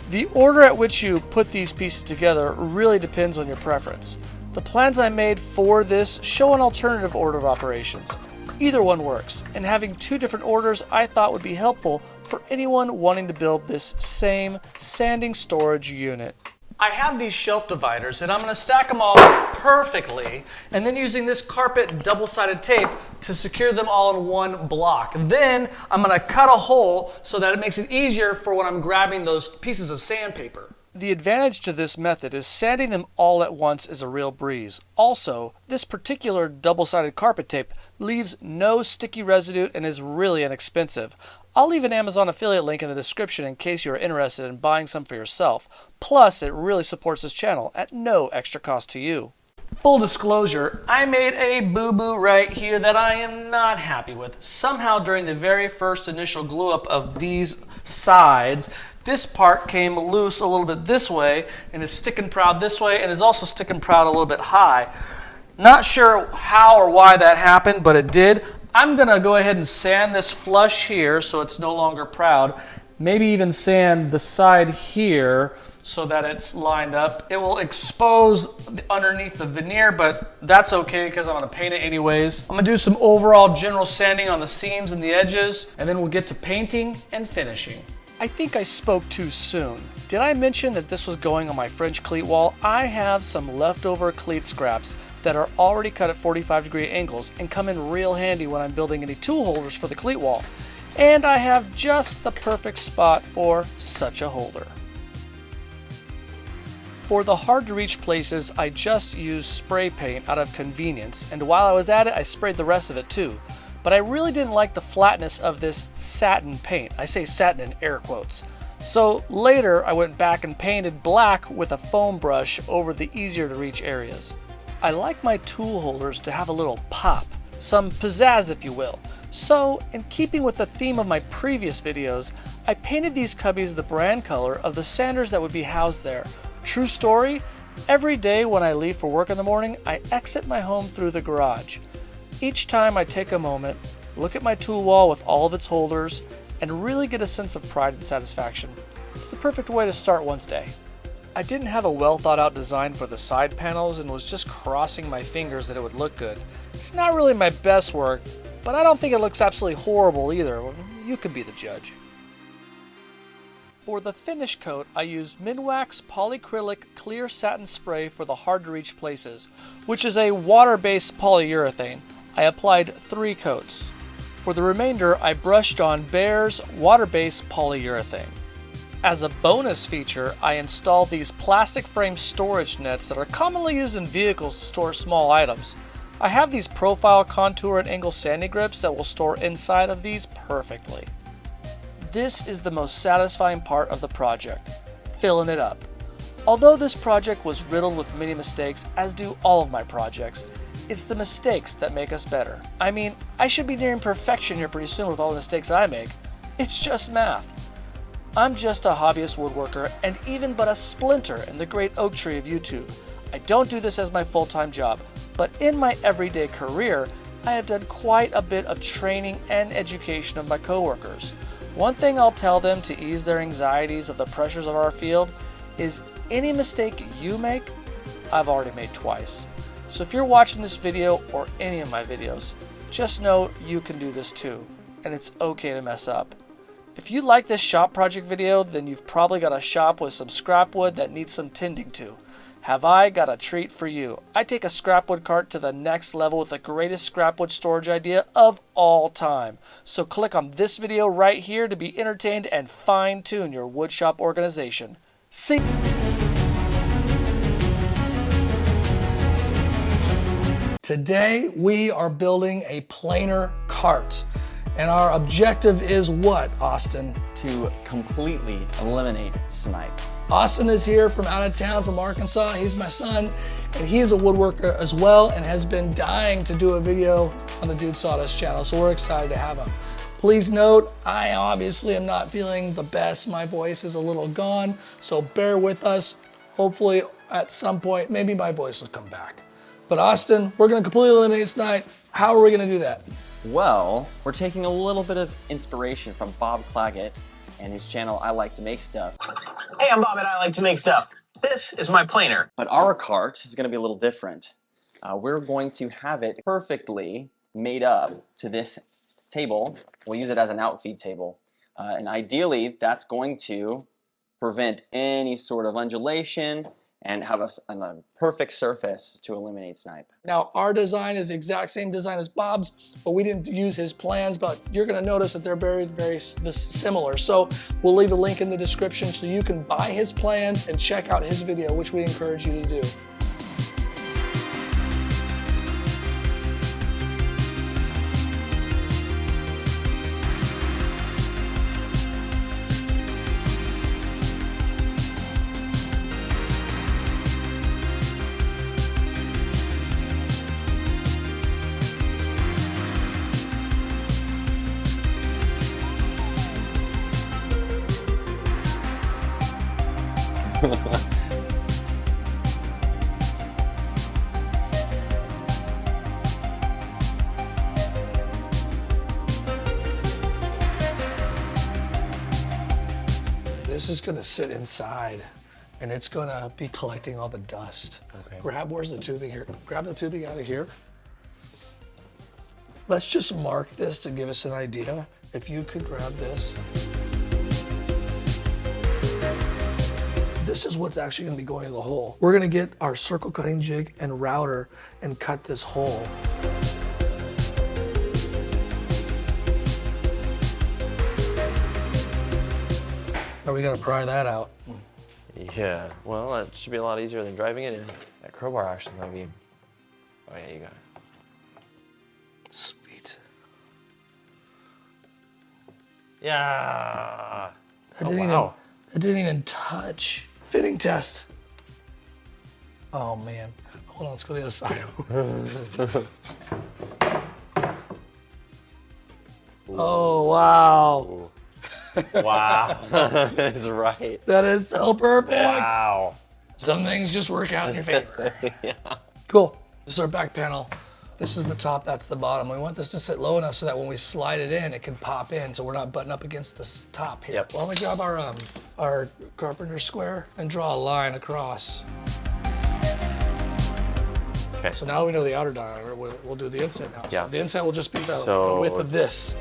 Speaker 1: The order at which you put these pieces together really depends on your preference. The plans I made for this show an alternative order of operations. Either one works, and having two different orders I thought would be helpful for anyone wanting to build this same sanding storage unit.
Speaker 3: I have these shelf dividers and I'm going to stack them all perfectly and then using this carpet double-sided tape to secure them all in one block. Then I'm going to cut a hole so that it makes it easier for when I'm grabbing those pieces of sandpaper.
Speaker 1: The advantage to this method is sanding them all at once is a real breeze. Also, this particular double-sided carpet tape leaves no sticky residue and is really inexpensive. I'll leave an Amazon affiliate link in the description in case you are interested in buying some for yourself. Plus, it really supports this channel at no extra cost to you. Full disclosure, I made a boo-boo right here that I am not happy with. Somehow during the very first initial glue up of these sides, this part came loose a little bit this way and is sticking proud this way and is also sticking proud a little bit high. Not sure how or why that happened, but it did. I'm gonna go ahead and sand this flush here so it's no longer proud. Maybe even sand the side here so that it's lined up. It will expose underneath the veneer, but that's okay because I'm gonna paint it anyways. I'm gonna do some overall general sanding on the seams and the edges, and then we'll get to painting and finishing. I think I spoke too soon. Did I mention that this was going on my French cleat wall? I have some leftover cleat scraps that are already cut at 45-degree angles and come in real handy when I'm building any tool holders for the cleat wall. And I have just the perfect spot for such a holder. For the hard to reach places, I just used spray paint out of convenience, and while I was at it, I sprayed the rest of it too. But I really didn't like the flatness of this satin paint. I say satin in air quotes. So later, I went back and painted black with a foam brush over the easier to reach areas. I like my tool holders to have a little pop, some pizzazz if you will. So, in keeping with the theme of my previous videos, I painted these cubbies the brand color of the sanders that would be housed there. True story, every day when I leave for work in the morning, I exit my home through the garage. Each time I take a moment, look at my tool wall with all of its holders, and really get a sense of pride and satisfaction. It's the perfect way to start one's day. I didn't have a well thought out design for the side panels and was just crossing my fingers that it would look good. It's not really my best work, but I don't think it looks absolutely horrible either. You can be the judge. For the finish coat, I used Minwax Polycrylic Clear Satin Spray for the hard to reach places, which is a water-based polyurethane. I applied 3 coats. For the remainder, I brushed on Behr's water-based polyurethane. As a bonus feature, I installed these plastic frame storage nets that are commonly used in vehicles to store small items. I have these profile, contour, and angle sanding grips that will store inside of these perfectly. This is the most satisfying part of the project, filling it up. Although this project was riddled with many mistakes, as do all of my projects, it's the mistakes that make us better. I mean, I should be nearing perfection here pretty soon with all the mistakes I make. It's just math. I'm just a hobbyist woodworker and even but a splinter in the great oak tree of YouTube. I don't do this as my full-time job, but in my everyday career, I have done quite a bit of training and education of my coworkers. One thing I'll tell them to ease their anxieties of the pressures of our field is any mistake you make, I've already made twice. So if you're watching this video or any of my videos, just know you can do this too, and it's okay to mess up. If you like this shop project video, then you've probably got a shop with some scrap wood that needs some tending to. Have I got a treat for you? I take a scrap wood cart to the next level with the greatest scrap wood storage idea of all time. So click on this video right here to be entertained and fine-tune your woodshop organization. See? Today we are building a planer cart. And our objective is what, Austin?
Speaker 4: To completely eliminate snipe.
Speaker 1: Austin is here from out of town, from Arkansas. He's my son, and he's a woodworker as well and has been dying to do a video on the Dude Sawdust channel, so we're excited to have him. Please note, I obviously am not feeling the best. My voice is a little gone, so bear with us. Hopefully at some point, maybe my voice will come back. But Austin, we're gonna completely eliminate snipe. How are we gonna do that?
Speaker 4: Well, we're taking a little bit of inspiration from Bob Claggett and his channel, I Like to Make Stuff.
Speaker 5: Hey, I'm Bob and I like to make stuff. This is my planer.
Speaker 4: But our cart is going to be a little different. We're going to have it perfectly made up to this table. We'll use it as an outfeed table. And ideally, that's going to prevent any sort of undulation and have a perfect surface to eliminate snipe.
Speaker 1: Now, our design is the exact same design as Bob's, but we didn't use his plans, but you're gonna notice that they're very similar. So we'll leave a link in the description so you can buy his plans and check out his video, which we encourage you to do. This is gonna sit inside and it's gonna be collecting all the dust.
Speaker 6: Okay.
Speaker 1: Where's the tubing here? Grab the tubing out of here. Let's just mark this to give us an idea. If you could grab this. This is what's actually gonna be going in the hole. We're gonna get our circle cutting jig and router and cut this hole. Now we gotta pry that out.
Speaker 6: Yeah, well, that should be a lot easier than driving it in. That crowbar actually might be. Oh, yeah, you got it.
Speaker 1: Sweet.
Speaker 6: Yeah.
Speaker 1: It didn't even touch. Fitting test. Oh man. Hold on, let's go to the other side. Oh wow.
Speaker 6: Wow. That's right.
Speaker 1: That is so perfect.
Speaker 6: Wow.
Speaker 1: Some things just work out in your favor.
Speaker 6: Yeah.
Speaker 1: Cool. This is our back panel. This is the top, that's the bottom. We want this to sit low enough so that when we slide it in, it can pop in so we're not butting up against this top here.
Speaker 6: Yep.
Speaker 1: Why don't we grab our carpenter square and draw a line across.
Speaker 6: Okay.
Speaker 1: So now we know the outer diameter, we'll do the inset now.
Speaker 6: Yeah.
Speaker 1: So the inset will just be the width of this.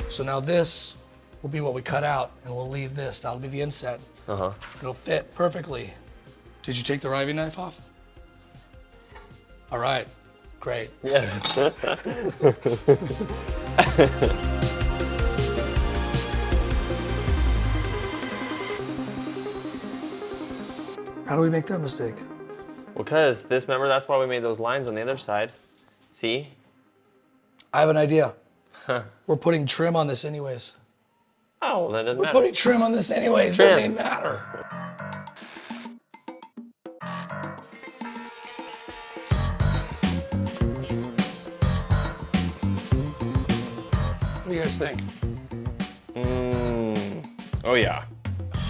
Speaker 1: So now this will be what we cut out and we'll leave this. That'll be the inset.
Speaker 6: Uh-huh.
Speaker 1: It'll fit perfectly. Did you take the riving knife off? All right, great.
Speaker 6: Yes.
Speaker 1: How do we make that mistake?
Speaker 6: Because remember, that's why we made those lines on the other side. See?
Speaker 1: I have an idea. We're putting trim on this anyways.
Speaker 6: Oh, that doesn't
Speaker 1: We're
Speaker 6: matter.
Speaker 1: putting trim on this anyways,
Speaker 6: Trim.
Speaker 1: doesn't even matter. What do you guys think?
Speaker 6: Oh, yeah.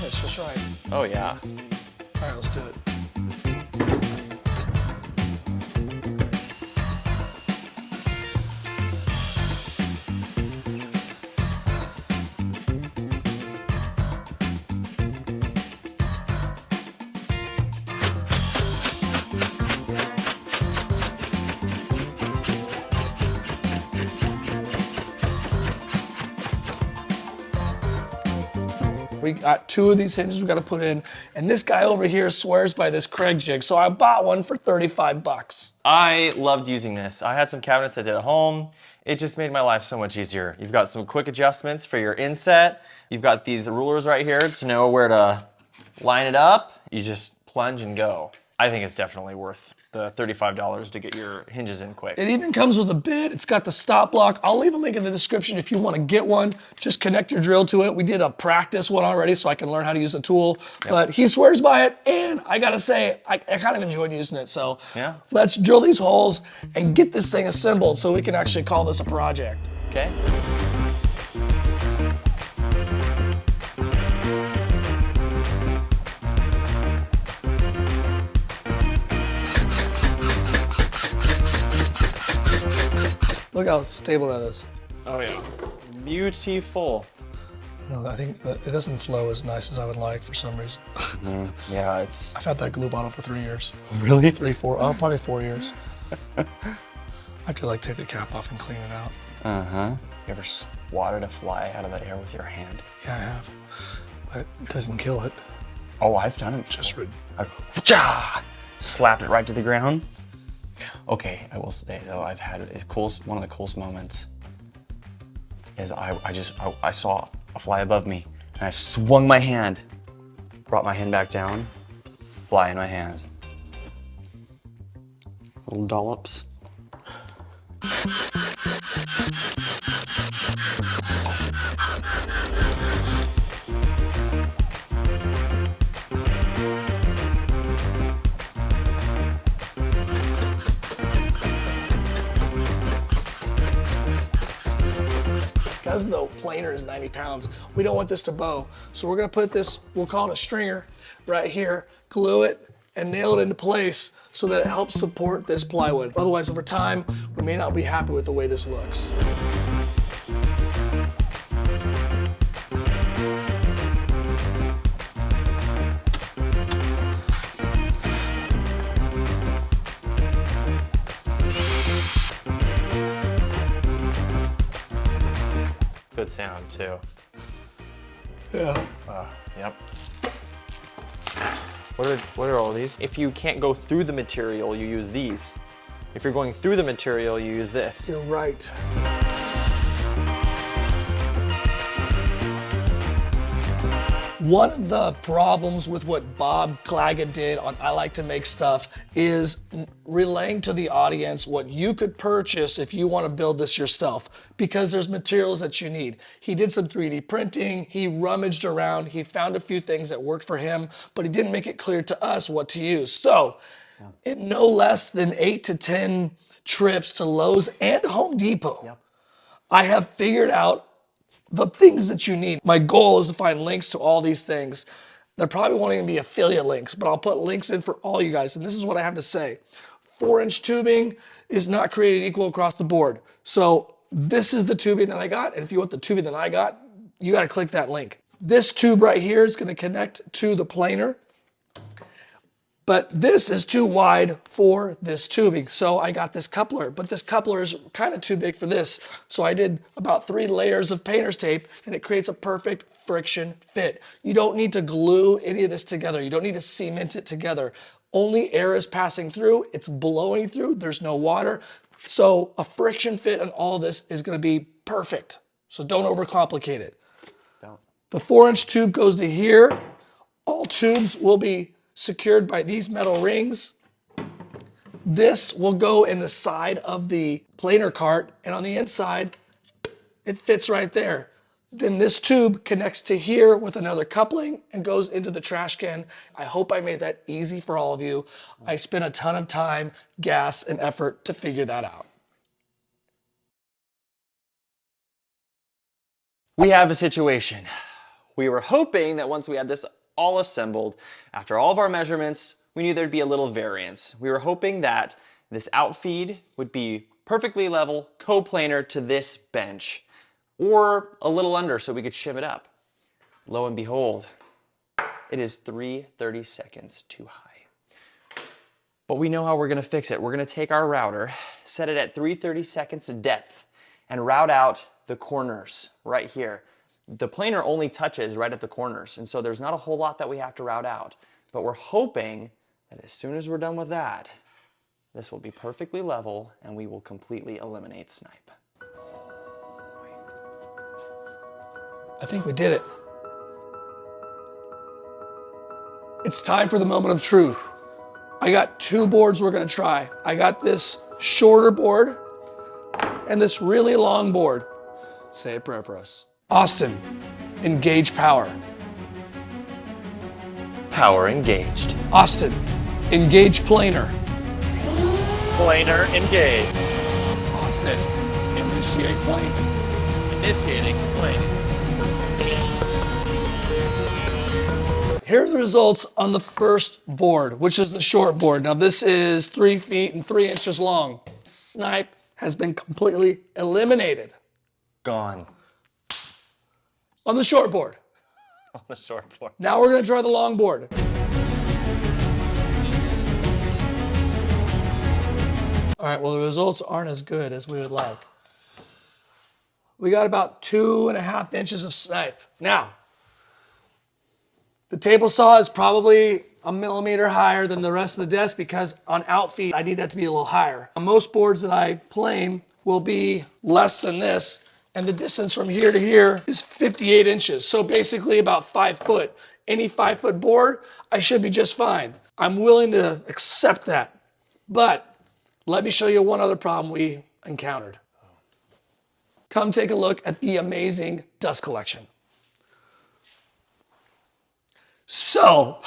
Speaker 1: That's just right.
Speaker 6: Oh, yeah.
Speaker 1: All right, let's do it. We got 2 of these hinges we got to put in, and this guy over here swears by this Kreg jig, so I bought one for 35 bucks.
Speaker 6: I loved using this. I had some cabinets I did at home. It just made my life so much easier. You've got some quick adjustments for your inset. You've got these rulers right here to know where to line it up. You just plunge and go. I think it's definitely worth the $35 to get your hinges in quick.
Speaker 1: It even comes with a bit. It's got the stop block. I'll leave a link in the description if you want to get one. Just connect your drill to it. We did a practice one already so I can learn how to use the tool. Yep. But he swears by it, and I gotta say, I kind of enjoyed using it. So
Speaker 6: yeah.
Speaker 1: Let's drill these holes and get this thing assembled so we can actually call this a project.
Speaker 6: Okay.
Speaker 1: Look how stable that is.
Speaker 6: Oh yeah, beautiful.
Speaker 1: No, I think it doesn't flow as nice as I would like for some reason.
Speaker 6: Yeah, it's...
Speaker 1: I've had that glue bottle for 3 years.
Speaker 6: Really?
Speaker 1: 3, 4, probably 4 years. I have to like take the cap off and clean it out.
Speaker 6: Uh-huh. You ever swatted a fly out of the air with your hand?
Speaker 1: Yeah, I have. But it doesn't kill it.
Speaker 4: Oh, I've done it.
Speaker 1: Just
Speaker 4: Slapped it right to the ground. Okay, I will say though, I've had one of the coolest moments is I saw a fly above me and I swung my hand, brought my hand back down, fly in my hand. Little dollops.
Speaker 1: Because the planer is 90 pounds, we don't want this to bow. So we're gonna put this, we'll call it a stringer, right here, glue it, and nail it into place so that it helps support this plywood. Otherwise, over time, we may not be happy with the way this looks.
Speaker 6: Good sound too.
Speaker 1: Yeah.
Speaker 6: Yep. What are all these? If you can't go through the material, you use these. If you're going through the material, you use this.
Speaker 1: You're right. One of the problems with what Bob Claggett did on I Like to Make Stuff is relaying to the audience what you could purchase if you want to build this yourself, because there's materials that you need. He did some 3D printing, he rummaged around, he found a few things that worked for him, but he didn't make it clear to us what to use. So, in no less than 8 to 10 trips to Lowe's and Home Depot, I have figured out the things that you need. My goal is to find links to all these things. They're probably won't even be affiliate links, but I'll put links in for all you guys. And this is what I have to say. 4-inch tubing is not created equal across the board. So this is the tubing that I got. And if you want the tubing that I got, you got to click that link. This tube right here is going to connect to the planer. But this is too wide for this tubing. So I got this coupler, but this coupler is kind of too big for this. So I did about 3 layers of painter's tape and it creates a perfect friction fit. You don't need to glue any of this together. You don't need to cement it together. Only air is passing through, it's blowing through, there's no water. So a friction fit on all this is gonna be perfect. So don't overcomplicate it. The 4-inch tube goes to here. All tubes will be secured by these metal rings. This will go in the side of the planer cart, and on the inside, it fits right there. Then this tube connects to here with another coupling and goes into the trash can. I hope I made that easy for all of you. I spent a ton of time, gas, and effort to figure that out.
Speaker 4: We have a situation. We were hoping that once we had this all assembled, after all of our measurements, we knew there'd be a little variance. We were hoping that this outfeed would be perfectly level, coplanar to this bench, or a little under so we could shim it up. Lo and behold, it is 3/32 too high. But we know how we're gonna fix it. We're gonna take our router, set it at 3/32 depth, and route out the corners right here. The planer only touches right at the corners, and so there's not a whole lot that we have to route out. But we're hoping that as soon as we're done with that, this will be perfectly level and we will completely eliminate snipe.
Speaker 1: I think we did it. It's time for the moment of truth. I got 2 boards we're gonna try. I got this shorter board and this really long board. Say a prayer for us. Austin, engage power.
Speaker 6: Power engaged.
Speaker 1: Austin, engage planer.
Speaker 6: Planer engaged.
Speaker 1: Austin, initiate plane.
Speaker 6: Initiating plane.
Speaker 1: Here are the results on the first board, which is the short board. Now this is 3 feet and 3 inches long. Snipe has been completely eliminated.
Speaker 6: Gone.
Speaker 1: On the short board.
Speaker 6: On the short board.
Speaker 1: Now we're gonna try the long board. All right, well the results aren't as good as we would like. We got about 2.5 inches of snipe. Now, The table saw is probably a millimeter higher than the rest of the desk because on outfeed, I need that to be a little higher. Most boards that I plane will be less than this, and the distance from here to here is 58 inches. So basically about 5 foot. Any 5 foot board, I should be just fine. I'm willing to accept that. But let me show you one other problem we encountered. Come take a look at the amazing dust collection. So,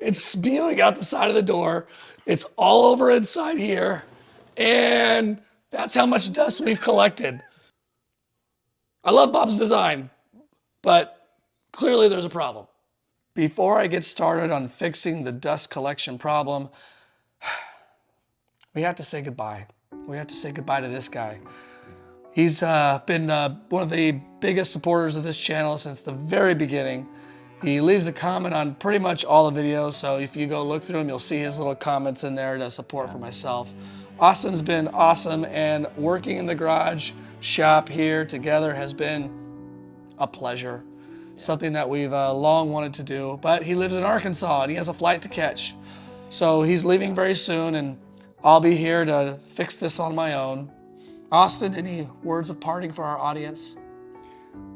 Speaker 1: it's spewing out the side of the door. It's all over inside here. And that's how much dust we've collected. I love Bob's design, but clearly there's a problem. Before I get started on fixing the dust collection problem, we have to say goodbye. We have to say goodbye to this guy. He's been one of the biggest supporters of this channel since the very beginning. He leaves a comment on pretty much all the videos, so if you go look through them, you'll see his little comments in there to support for myself. Austin's been awesome, and working in the garage shop here together has been a pleasure. Something that we've long wanted to do, but he lives in Arkansas and he has a flight to catch. So he's leaving very soon, and I'll be here to fix this on my own. Austin, any words of parting for our audience?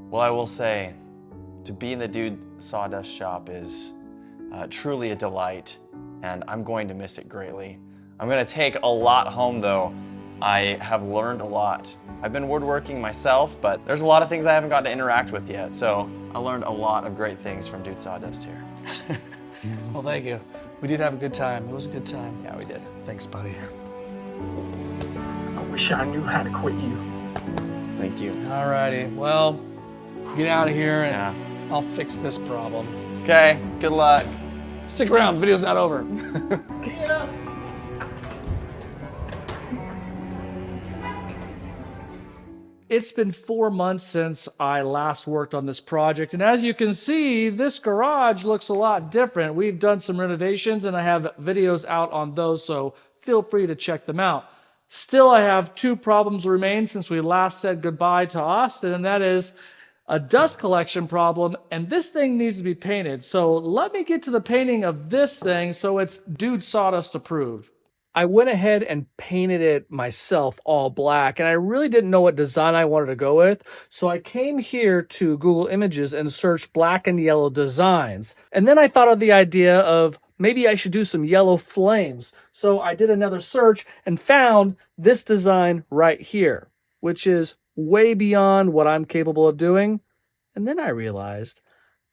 Speaker 6: Well, I will say, to be in the Dude Sawdust shop is truly a delight, and I'm going to miss it greatly. I'm going to take a lot home, though. I have learned a lot. I've been woodworking myself, but there's a lot of things I haven't gotten to interact with yet, so I learned a lot of great things from Dude Sawdust here.
Speaker 1: Well, thank you. We did have a good time. It was a good time.
Speaker 6: Yeah, we did.
Speaker 1: Thanks, buddy.
Speaker 5: I wish I knew how to quit you.
Speaker 6: Thank you.
Speaker 1: All righty. Well, get out of here and
Speaker 6: Yeah.
Speaker 1: I'll fix this problem.
Speaker 6: Okay, good luck.
Speaker 1: Stick around. The video's not over. It's been 4 months since I last worked on this project, and as you can see, this garage looks a lot different. We've done some renovations, and I have videos out on those, so feel free to check them out. Still, I have 2 problems remain since we last said goodbye to Austin, and that is a dust collection problem, and this thing needs to be painted. So let me get to the painting of this thing so it's Dude Sawdust approved. I went ahead and painted it myself all black, and I really didn't know what design I wanted to go with, so I came here to Google Images and searched black and yellow designs. And then I thought of the idea of maybe I should do some yellow flames. So I did another search and found this design right here, which is way beyond what I'm capable of doing. And then I realized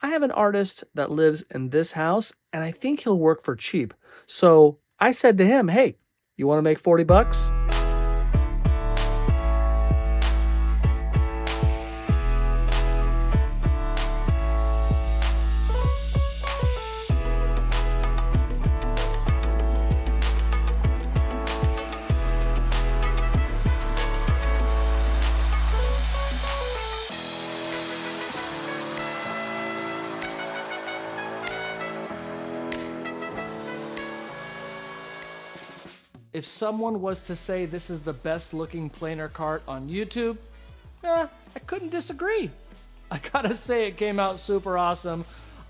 Speaker 1: I have an artist that lives in this house, and I think he'll work for cheap. So I said to him, hey, you want to make 40 bucks? If someone was to say this is the best looking planer cart on YouTube, I couldn't disagree. I gotta say it came out super awesome.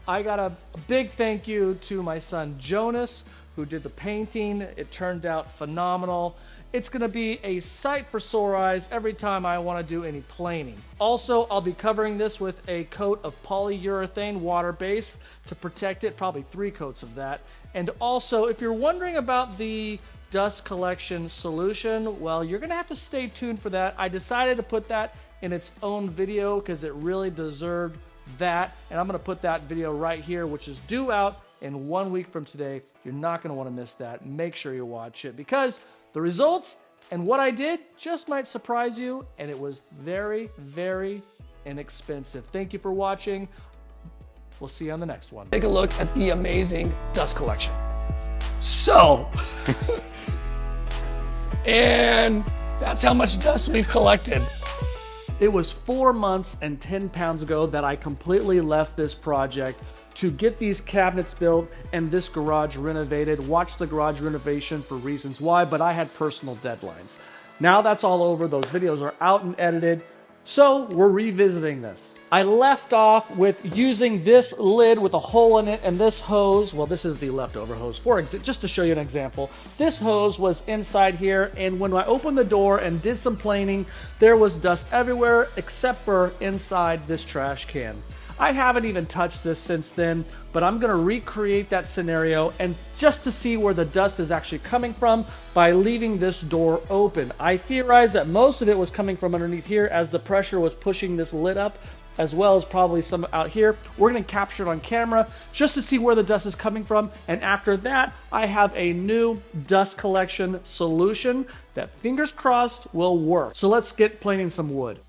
Speaker 1: I got a big thank you to my son Jonas, who did the painting. It turned out phenomenal. It's gonna be a sight for sore eyes every time I wanna do any planing. Also, I'll be covering this with a coat of polyurethane water-based to protect it, probably 3 coats of that. And also, if you're wondering about the dust collection solution, well, you're gonna have to stay tuned for that. I decided to put that in its own video because it really deserved that, and I'm gonna put that video right here, which is due out in 1 week from today. You're not gonna wanna miss that. Make sure you watch it because the results and what I did just might surprise you, and it was very, very inexpensive. Thank you for watching. We'll see you on the next one. Take a look at the amazing dust collection. So, and that's how much dust we've collected. It was 4 months and 10 pounds ago that I completely left this project to get these cabinets built and this garage renovated. Watch the garage renovation for reasons why, but I had personal deadlines. Now that's all over. Those videos are out and edited. So we're revisiting this. I left off with using this lid with a hole in it and this hose. Well, this is the leftover hose just to show you an example. This hose was inside here, and when I opened the door and did some planing, there was dust everywhere except for inside this trash can. I haven't even touched this since then, but I'm gonna recreate that scenario and just to see where the dust is actually coming from by leaving this door open. I theorize that most of it was coming from underneath here as the pressure was pushing this lid up, as well as probably some out here. We're gonna capture it on camera just to see where the dust is coming from. And after that, I have a new dust collection solution that, fingers crossed, will work. So let's get planing some wood.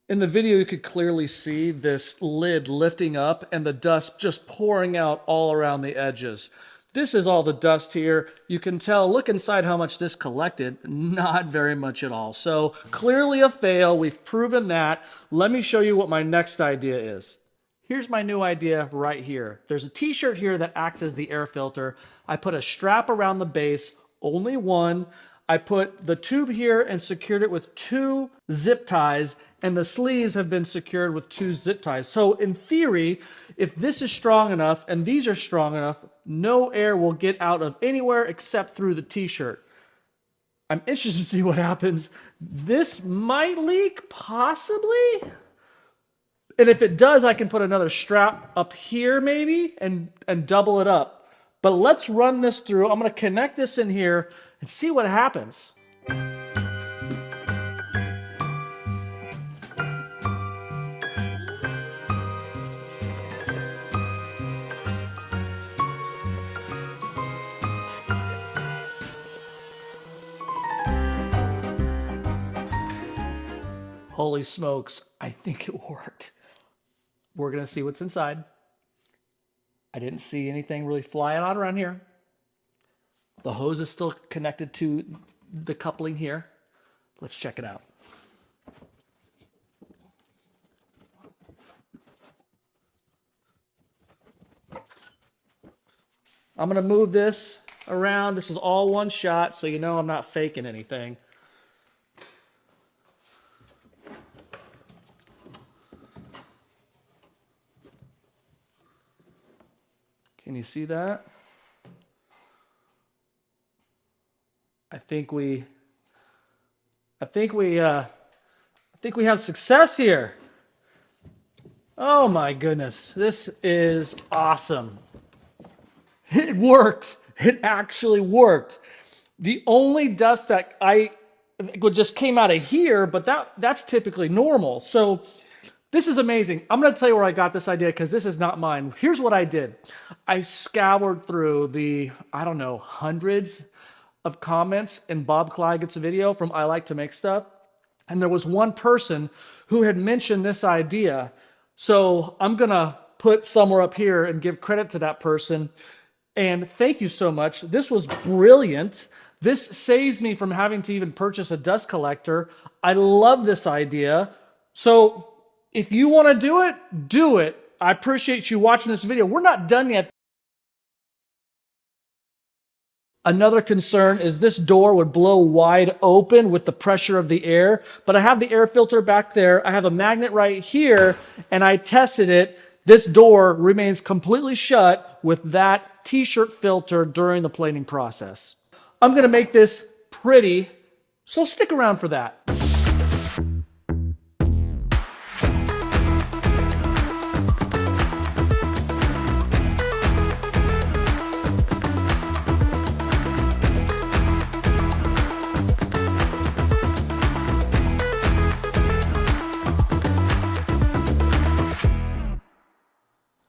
Speaker 1: In the video, you could clearly see this lid lifting up and the dust just pouring out all around the edges. This is all the dust here. You can tell, look inside how much this collected. Not very much at all. So clearly a fail. We've proven that. Let me show you what my next idea is. Here's my new idea right here. There's a t-shirt here that acts as the air filter. I put a strap around the base, only one. I put the tube here and secured it with 2 zip ties, and the sleeves have been secured with 2 zip ties. So in theory, if this is strong enough and these are strong enough, no air will get out of anywhere except through the t-shirt. I'm interested to see what happens. This might leak, possibly. And if it does, I can put another strap up here maybe and double it up. But let's run this through. I'm gonna connect this in here and see what happens. Holy smokes, I think it worked. We're gonna see what's inside. I didn't see anything really flying out around here. The hose is still connected to the coupling here. Let's check it out. I'm gonna move this around. This is all one shot, so you know I'm not faking anything. Can you see that? I think we have success here. Oh my goodness, this is awesome. It worked. It actually worked. The only dust that just came out of here, but that's typically normal. So this is amazing. I'm going to tell you where I got this idea because this is not mine. Here's what I did. I scoured through the, I don't know, hundreds of comments in Bob Clygett's video from I Like to Make Stuff. And there was one person who had mentioned this idea. So I'm going to put somewhere up here and give credit to that person. And thank you so much. This was brilliant. This saves me from having to even purchase a dust collector. I love this idea. So if you want to do it, do it. I appreciate you watching this video. We're not done yet. Another concern is this door would blow wide open with the pressure of the air, but I have the air filter back there. I have a magnet right here, and I tested it. This door remains completely shut with that t-shirt filter during the planing process. I'm going to make this pretty, so stick around for that.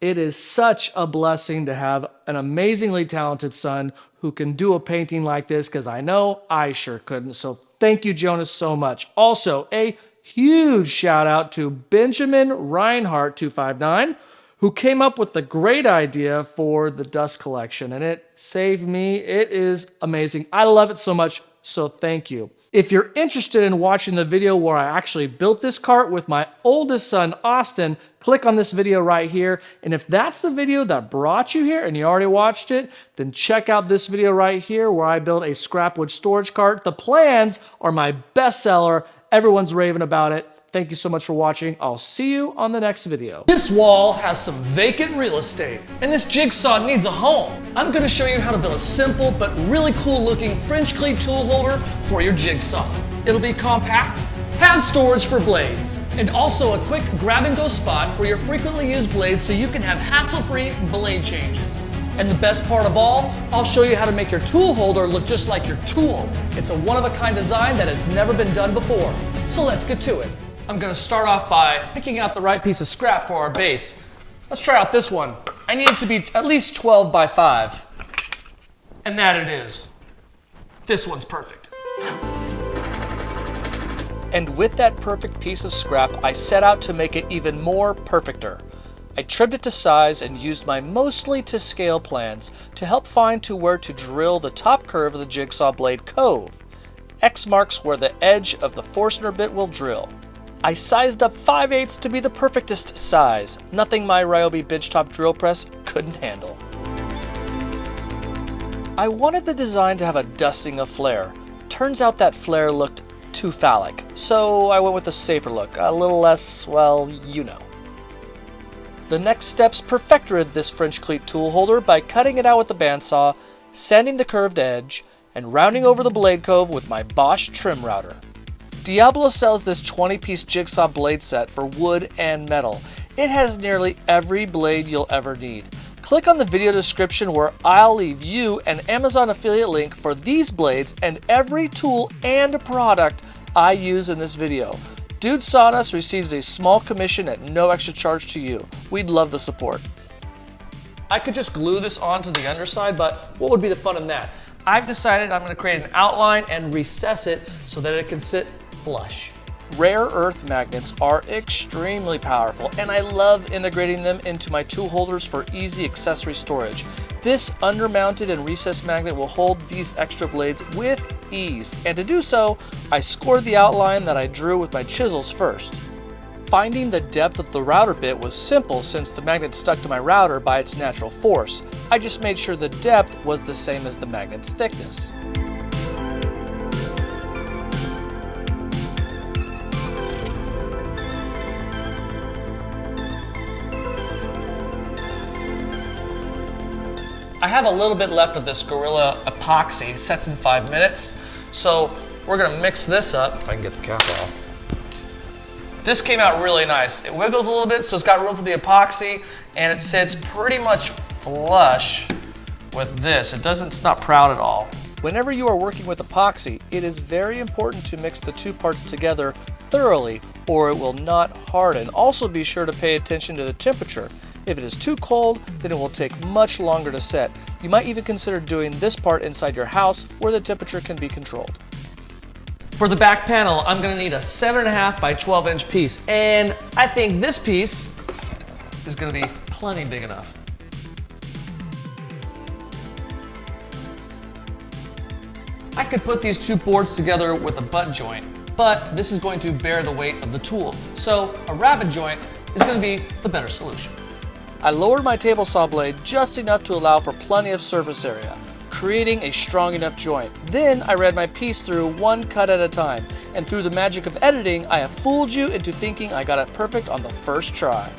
Speaker 1: It is such a blessing to have an amazingly talented son who can do a painting like this, because I know I sure couldn't. So thank you, Jonas, so much. Also, a huge shout out to Benjamin Reinhardt 259, who came up with the great idea for the dust collection, and it saved me. It is amazing. I love it so much, so thank you. If you're interested in watching the video where I actually built this cart with my oldest son, Austin, click on this video right here. And if that's the video that brought you here and you already watched it, then check out this video right here where I built a scrapwood storage cart. The plans are my bestseller. Everyone's raving about it. Thank you so much for watching. I'll see you on the next video.
Speaker 3: This wall has some vacant real estate, and this jigsaw needs a home. I'm going to show you how to build a simple but really cool looking French cleat tool holder for your jigsaw. It'll be compact, have storage for blades, and also a quick grab and go spot for your frequently used blades so you can have hassle-free blade changes. And the best part of all, I'll show you how to make your tool holder look just like your tool. It's a one-of-a-kind design that has never been done before. So let's get to it. I'm going to start off by picking out the right piece of scrap for our base. Let's try out this one. I need it to be at least 12 by 5. And that it is. This one's perfect.
Speaker 1: And with that perfect piece of scrap, I set out to make it even more perfecter. I trimmed it to size and used my mostly to scale plans to help find to where to drill the top curve of the jigsaw blade cove. X marks where the edge of the Forstner bit will drill. I sized up 5/8 to be the perfectest size, nothing my Ryobi benchtop drill press couldn't handle. I wanted the design to have a dusting of flare. Turns out that flare looked too phallic, so I went with a safer look, a little less, well, you know. The next steps perfected this French cleat tool holder by cutting it out with a bandsaw, sanding the curved edge, and rounding over the blade cove with my Bosch trim router. Diablo sells this 20-piece jigsaw blade set for wood and metal. It has nearly every blade you'll ever need. Click on the video description where I'll leave you an Amazon affiliate link for these blades and every tool and product I use in this video. Dude Sawdust receives a small commission at no extra charge to you. We'd love the support.
Speaker 3: I could just glue this onto the underside, but what would be the fun in that? I've decided I'm going to create an outline and recess it so that it can sit flush.
Speaker 1: Rare earth magnets are extremely powerful, and I love integrating them into my tool holders for easy accessory storage. This undermounted and recessed magnet will hold these extra blades with ease, and to do so, I scored the outline that I drew with my chisels first. Finding the depth of the router bit was simple since the magnet stuck to my router by its natural force. I just made sure the depth was the same as the magnet's thickness.
Speaker 3: I have a little bit left of this Gorilla epoxy. It sets in 5 minutes. So we're gonna mix this up, if I can get the cap off. This came out really nice. It wiggles a little bit, so it's got room for the epoxy, and it sits pretty much flush with this. It's not proud at all.
Speaker 1: Whenever you are working with epoxy, it is very important to mix the two parts together thoroughly or it will not harden. Also be sure to pay attention to the temperature. If it is too cold, then it will take much longer to set. You might even consider doing this part inside your house where the temperature can be controlled.
Speaker 3: For the back panel, I'm gonna need a 7.5 by 12 inch piece, and I think this piece is gonna be plenty big enough. I could put these two boards together with a butt joint, but this is going to bear the weight of the tool. So a rabbet joint is gonna be the better solution.
Speaker 1: I lowered my table saw blade just enough to allow for plenty of surface area, creating a strong enough joint. Then I read my piece through one cut at a time, and through the magic of editing, I have fooled you into thinking I got it perfect on the first try.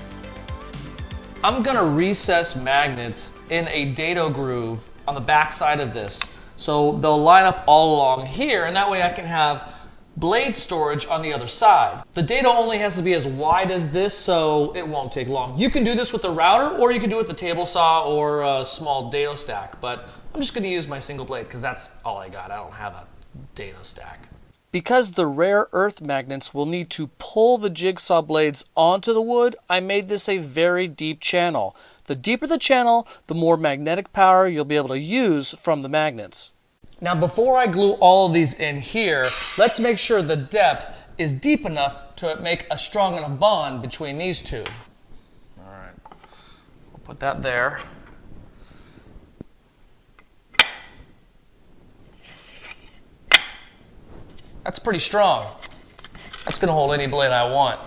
Speaker 3: I'm gonna recess magnets in a dado groove on the back side of this. So they'll line up all along here, and that way I can have blade storage on the other side. The dado only has to be as wide as this, so it won't take long. You can do this with the router, or you can do it with the table saw or a small dado stack, but I'm just gonna use my single blade because that's all I got. I don't have a dado stack.
Speaker 1: Because the rare earth magnets will need to pull the jigsaw blades onto the wood, I made this a very deep channel. The deeper the channel, the more magnetic power you'll be able to use from the magnets.
Speaker 3: Now before I glue all of these in here, let's make sure the depth is deep enough to make a strong enough bond between these two. All right, we'll put that there. That's pretty strong. That's gonna hold any blade I want.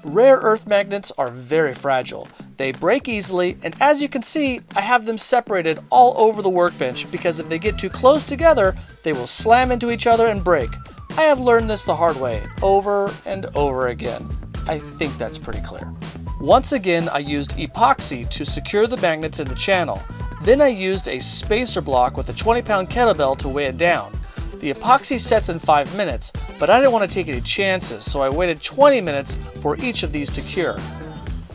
Speaker 1: Rare earth magnets are very fragile. They break easily, and as you can see, I have them separated all over the workbench because if they get too close together, they will slam into each other and break. I have learned this the hard way, over and over again. I think that's pretty clear. Once again, I used epoxy to secure the magnets in the channel. Then I used a spacer block with a 20-pound kettlebell to weigh it down. The epoxy sets in 5 minutes, but I didn't want to take any chances, so I waited 20 minutes for each of these to cure.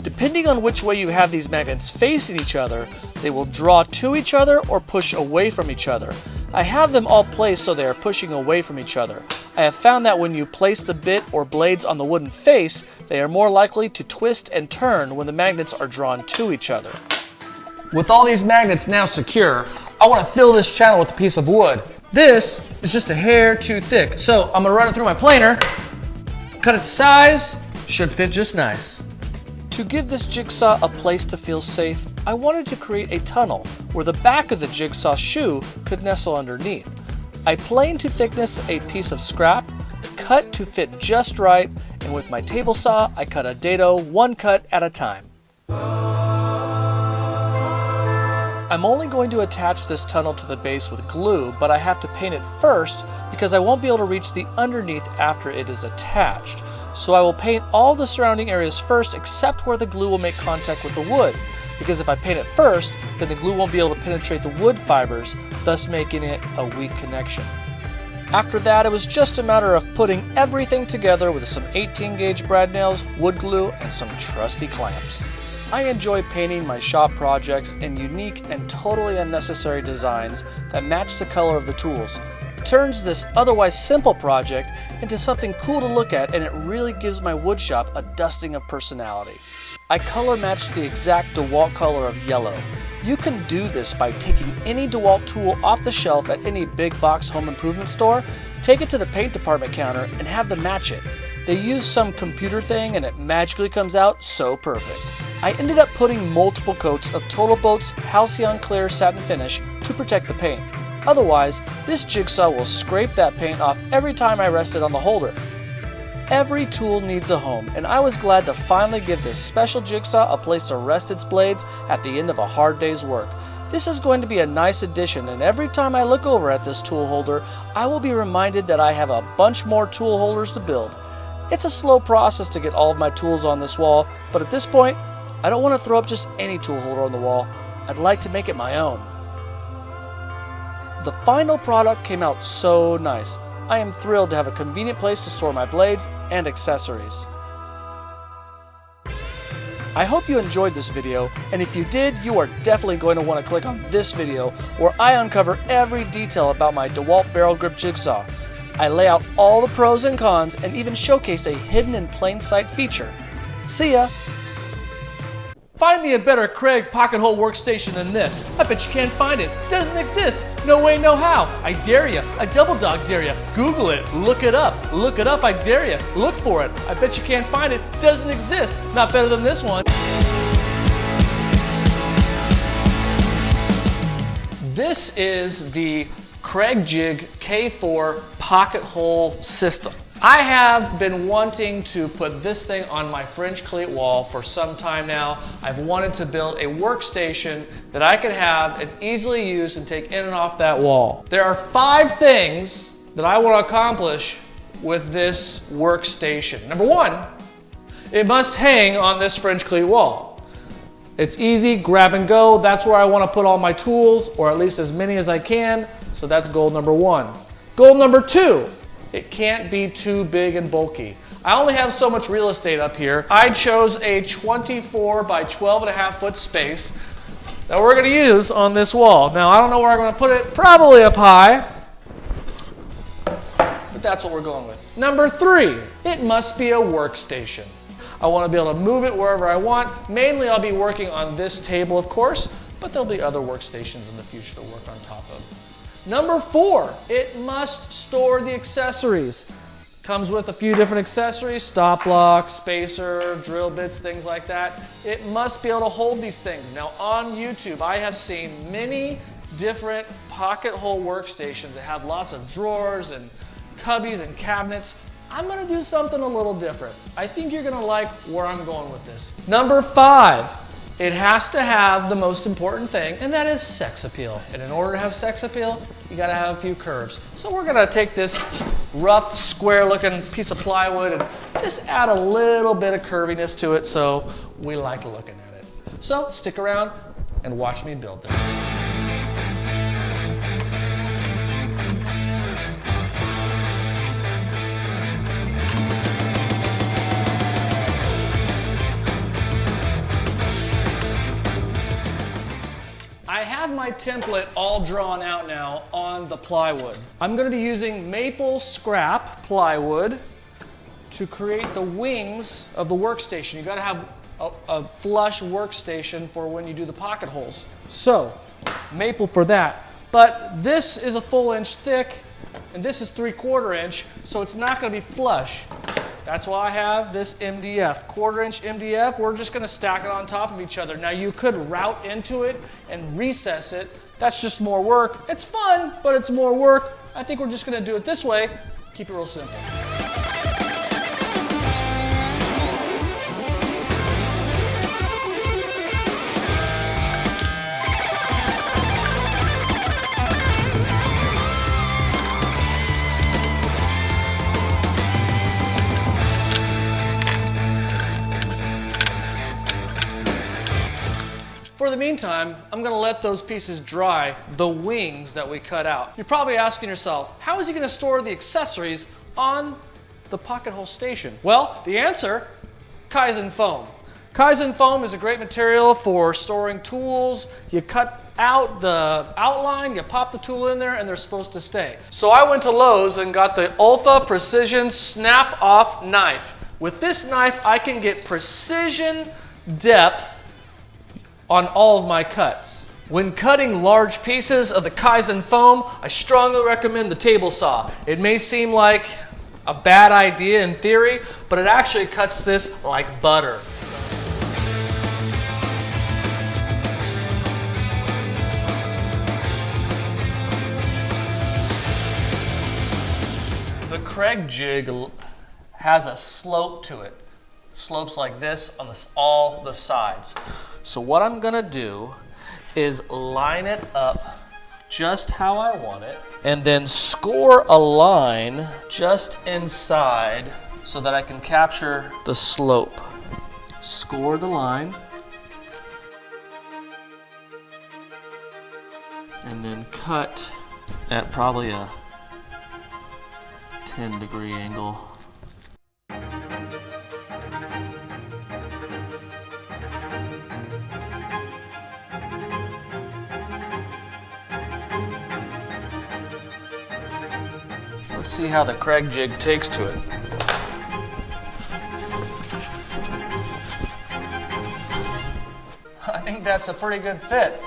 Speaker 1: Depending on which way you have these magnets facing each other, they will draw to each other or push away from each other. I have them all placed so they are pushing away from each other. I have found that when you place the bit or blades on the wooden face, they are more likely to twist and turn when the magnets are drawn to each other.
Speaker 3: With all these magnets now secure, I want to fill this channel with a piece of wood. This is just a hair too thick, so I'm going to run it through my planer, cut it to size, should fit just nice.
Speaker 1: To give this jigsaw a place to feel safe, I wanted to create a tunnel where the back of the jigsaw shoe could nestle underneath. I planed to thickness a piece of scrap, cut to fit just right, and with my table saw, I cut a dado one cut at a time. I'm only going to attach this tunnel to the base with glue, but I have to paint it first because I won't be able to reach the underneath after it is attached. So I will paint all the surrounding areas first except where the glue will make contact with the wood, because if I paint it first, then the glue won't be able to penetrate the wood fibers, thus making it a weak connection. After that, it was just a matter of putting everything together with some 18-gauge brad nails, wood glue, and some trusty clamps. I enjoy painting my shop projects in unique and totally unnecessary designs that match the color of the tools. It turns this otherwise simple project into something cool to look at, and it really gives my wood shop a dusting of personality. I color matched the exact DeWalt color of yellow. You can do this by taking any DeWalt tool off the shelf at any big box home improvement store, take it to the paint department counter, and have them match it. They use some computer thing and it magically comes out so perfect. I ended up putting multiple coats of Total Boat's Halcyon Clear Satin Finish to protect the paint. Otherwise, this jigsaw will scrape that paint off every time I rest it on the holder. Every tool needs a home, and I was glad to finally give this special jigsaw a place to rest its blades at the end of a hard day's work. This is going to be a nice addition, and every time I look over at this tool holder, I will be reminded that I have a bunch more tool holders to build. It's a slow process to get all of my tools on this wall, but at this point, I don't want to throw up just any tool holder on the wall. I'd like to make it my own. The final product came out so nice. I am thrilled to have a convenient place to store my blades and accessories. I hope you enjoyed this video, and if you did, you are definitely going to want to click on this video where I uncover every detail about my DeWalt barrel grip jigsaw. I lay out all the pros and cons and even showcase a hidden in plain sight feature. See ya!
Speaker 3: Find me a better Kreg pocket hole workstation than this. I bet you can't find it. Doesn't exist. No way, no how. I dare you. I double dog dare you. Google it. Look it up. Look it up. I dare you. Look for it. I bet you can't find it. Doesn't exist. Not better than this one. This is the Kreg Jig K4 pocket hole system. I have been wanting to put this thing on my French cleat wall for some time now. I've wanted to build a workstation that I can have and easily use and take in and off that wall. There are 5 things that I want to accomplish with this workstation. Number 1, it must hang on this French cleat wall. It's easy, grab and go. That's where I want to put all my tools, or at least as many as I can. So that's goal number 1. Goal number 2. It can't be too big and bulky. I only have so much real estate up here. I chose a 24 by 12.5 foot space that we're gonna use on this wall. Now, I don't know where I'm gonna put it, probably up high. but that's what we're going with. Number 3, it must be a workstation. I want to be able to move it wherever I want. Mainly I'll be working on this table, of course, but there'll be other workstations in the future to work on top of. Number 4, it must store the accessories. Comes with a few different accessories, stop lock, spacer, drill bits, things like that. It must be able to hold these things. Now on YouTube, I have seen many different pocket hole workstations that have lots of drawers and cubbies and cabinets. I'm gonna do something a little different. I think you're gonna like where I'm going with this. Number 5, it has to have the most important thing, and that is sex appeal. And in order to have sex appeal, you gotta have a few curves. So we're gonna take this rough, square looking piece of plywood and just add a little bit of curviness to it so we like looking at it. So stick around and watch me build this. I have my template all drawn out now on the plywood. I'm going to be using maple scrap plywood to create the wings of the workstation. You got to have a flush workstation for when you do the pocket holes. So, maple for that. But this is a full inch thick and this is 3/4 inch, so it's not going to be flush. That's why I have this MDF, 1/4 inch MDF. We're just gonna stack it on top of each other. Now you could route into it and recess it. That's just more work. It's fun, but it's more work. I think we're just gonna do it this way. Keep it real simple. For the meantime, I'm gonna let those pieces dry, the wings that we cut out. You're probably asking yourself, how is he gonna store the accessories on the pocket hole station? Well, the answer, Kaizen foam. Kaizen foam is a great material for storing tools. You cut out the outline, you pop the tool in there, and they're supposed to stay. So I went to Lowe's and got the Ulfa Precision Snap-Off Knife. With this knife, I can get precision depth on all of my cuts. When cutting large pieces of the Kaizen foam, I strongly recommend the table saw. It may seem like a bad idea in theory, but it actually cuts this like butter. The Kreg jig has a slope to it. Slopes like this on all the sides. So what I'm gonna do is line it up just how I want it and then score a line just inside so that I can capture the slope. Score the line and then cut at probably a 10-degree angle. Let's see how the Kreg jig takes to it. I think that's a pretty good fit.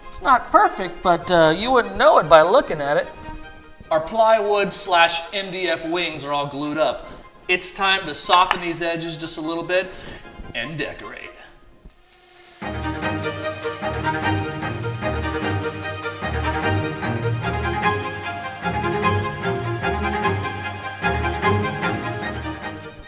Speaker 3: It's not perfect, but you wouldn't know it by looking at it. Our plywood / MDF wings are all glued up. It's time to soften these edges just a little bit and decorate.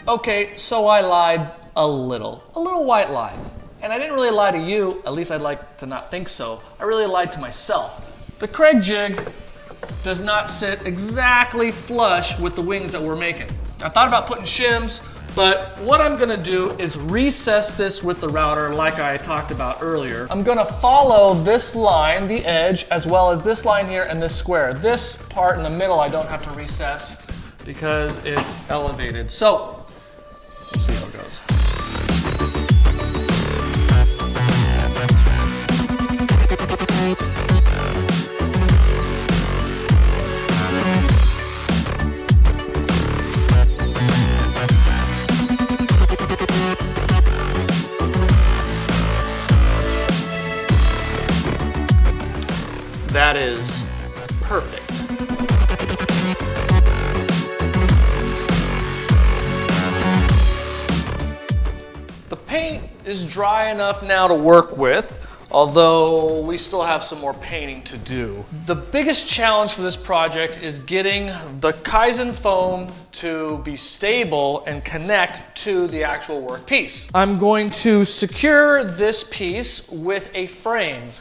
Speaker 3: Okay, so I lied a little white lie. And I didn't really lie to you, at least I'd like to not think so. I really lied to myself. The Kreg jig does not sit exactly flush with the wings that we're making. I thought about putting shims, but what I'm gonna do is recess this with the router like I talked about earlier. I'm gonna follow this line, the edge, as well as this line here and this square. This part in the middle I don't have to recess because it's elevated. So, let's see how it goes. that is perfect. The paint is dry enough now to work with, although we still have some more painting to do. The biggest challenge for this project is getting the Kaizen foam to be stable and connect to the actual work piece. I'm going to secure this piece with a frame.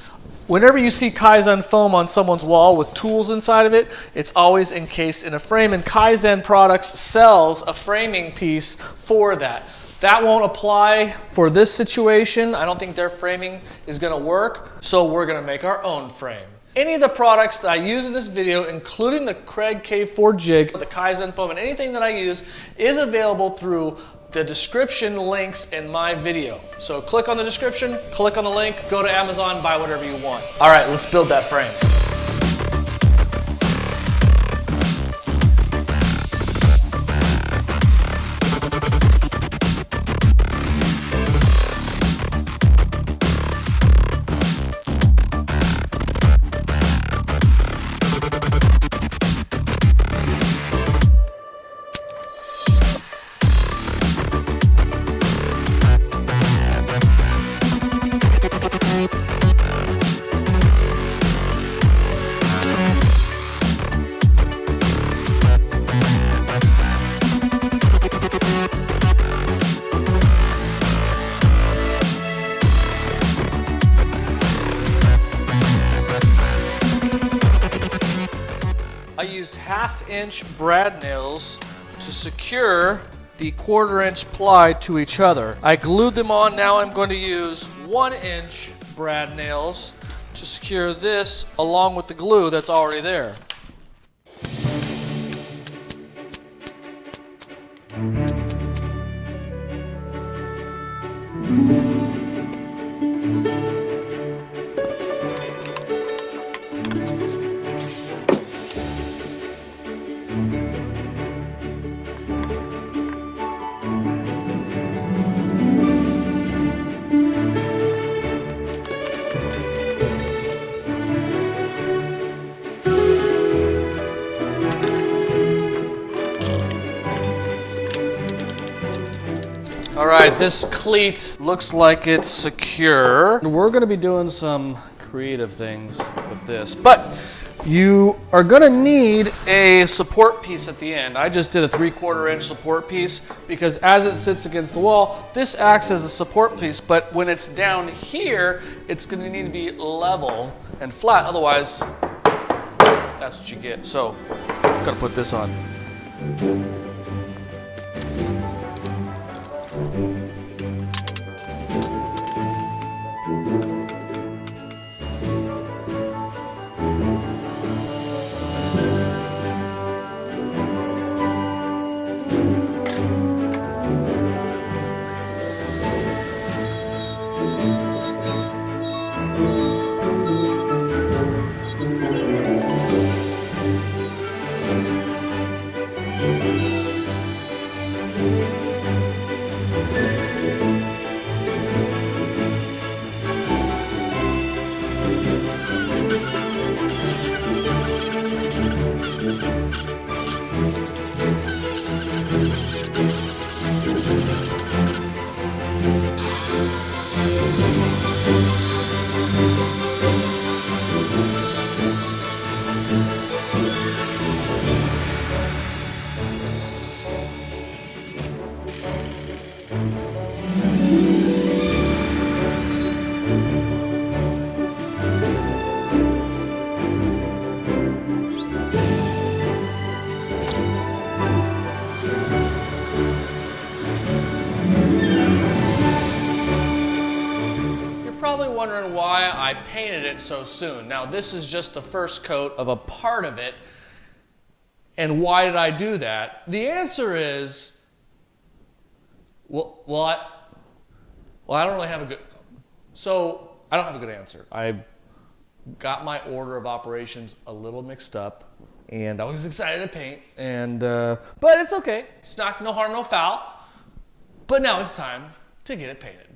Speaker 3: Whenever you see Kaizen foam on someone's wall with tools inside of it, it's always encased in a frame, and Kaizen Products sells a framing piece for that. That won't apply for this situation. I don't think their framing is gonna work, so we're gonna make our own frame. Any of the products that I use in this video, including the Kreg K4 jig, the Kaizen foam, and anything that I use is available through the description links in my video. So click on the description, click on the link, go to Amazon, buy whatever you want. All right, let's build that frame. I used 1/2-inch brad nails to secure the 1/4-inch ply to each other. I glued them on. Now I'm going to use 1-inch brad nails to secure this along with the glue that's already there. All right, this cleat looks like it's secure. We're gonna be doing some creative things with this, but you are gonna need a support piece at the end. I just did a 3/4-inch support piece because as it sits against the wall, this acts as a support piece, but when it's down here, it's gonna need to be level and flat, otherwise that's what you get. So, I'm gonna put this on. Wondering why I painted it so soon. Now this is just the first coat of a part of it, and why did I do that? The answer is, I don't really have a good, I don't have a good answer. I got my order of operations a little mixed up, and I was excited to paint, and but it's okay. It's no harm, no foul. But now it's time to get it painted.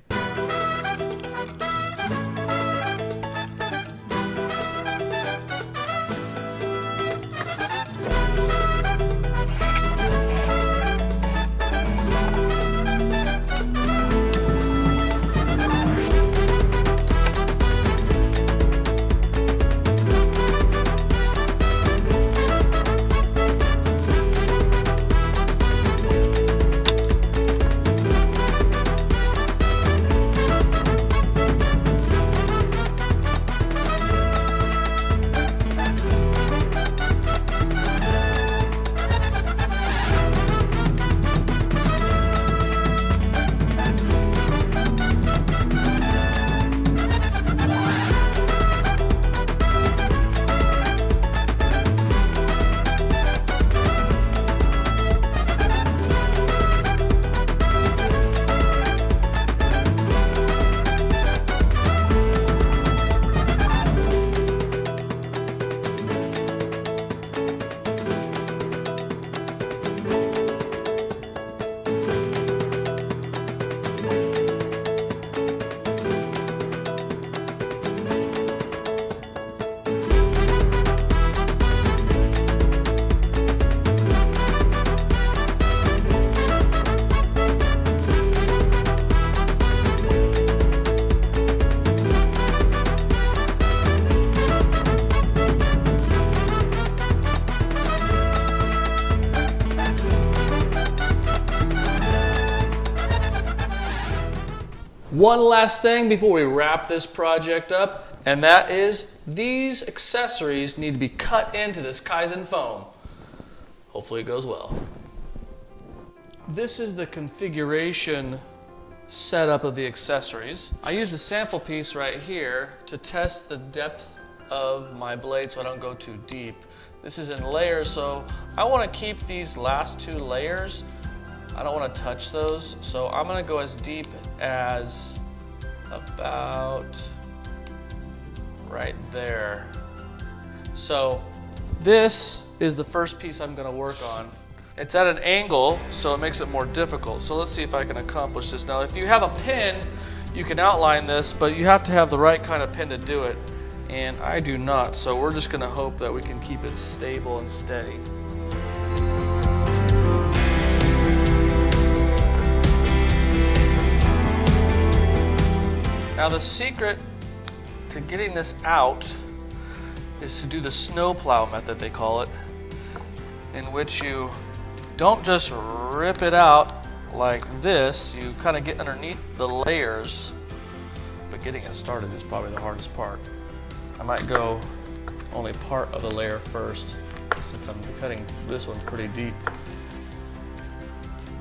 Speaker 3: one last thing before we wrap this project up, and that is these accessories need to be cut into this Kaizen foam. Hopefully it goes well. This is the configuration setup of the accessories. I used a sample piece right here to test the depth of my blade so I don't go too deep. This is in layers, so I want to keep these last 2 layers. I don't want to touch those, so I'm going to go as deep as about right there. So this is the first piece I'm going to work on. It's at an angle, so it makes it more difficult. So let's see if I can accomplish this. Now, if you have a pin, you can outline this, but you have to have the right kind of pin to do it. And I do not, so we're just going to hope that we can keep it stable and steady. Now the secret to getting this out is to do the snowplow method, they call it, in which you don't just rip it out like this, you kind of get underneath the layers, but getting it started is probably the hardest part. I might go only part of the layer first, since I'm cutting this one pretty deep.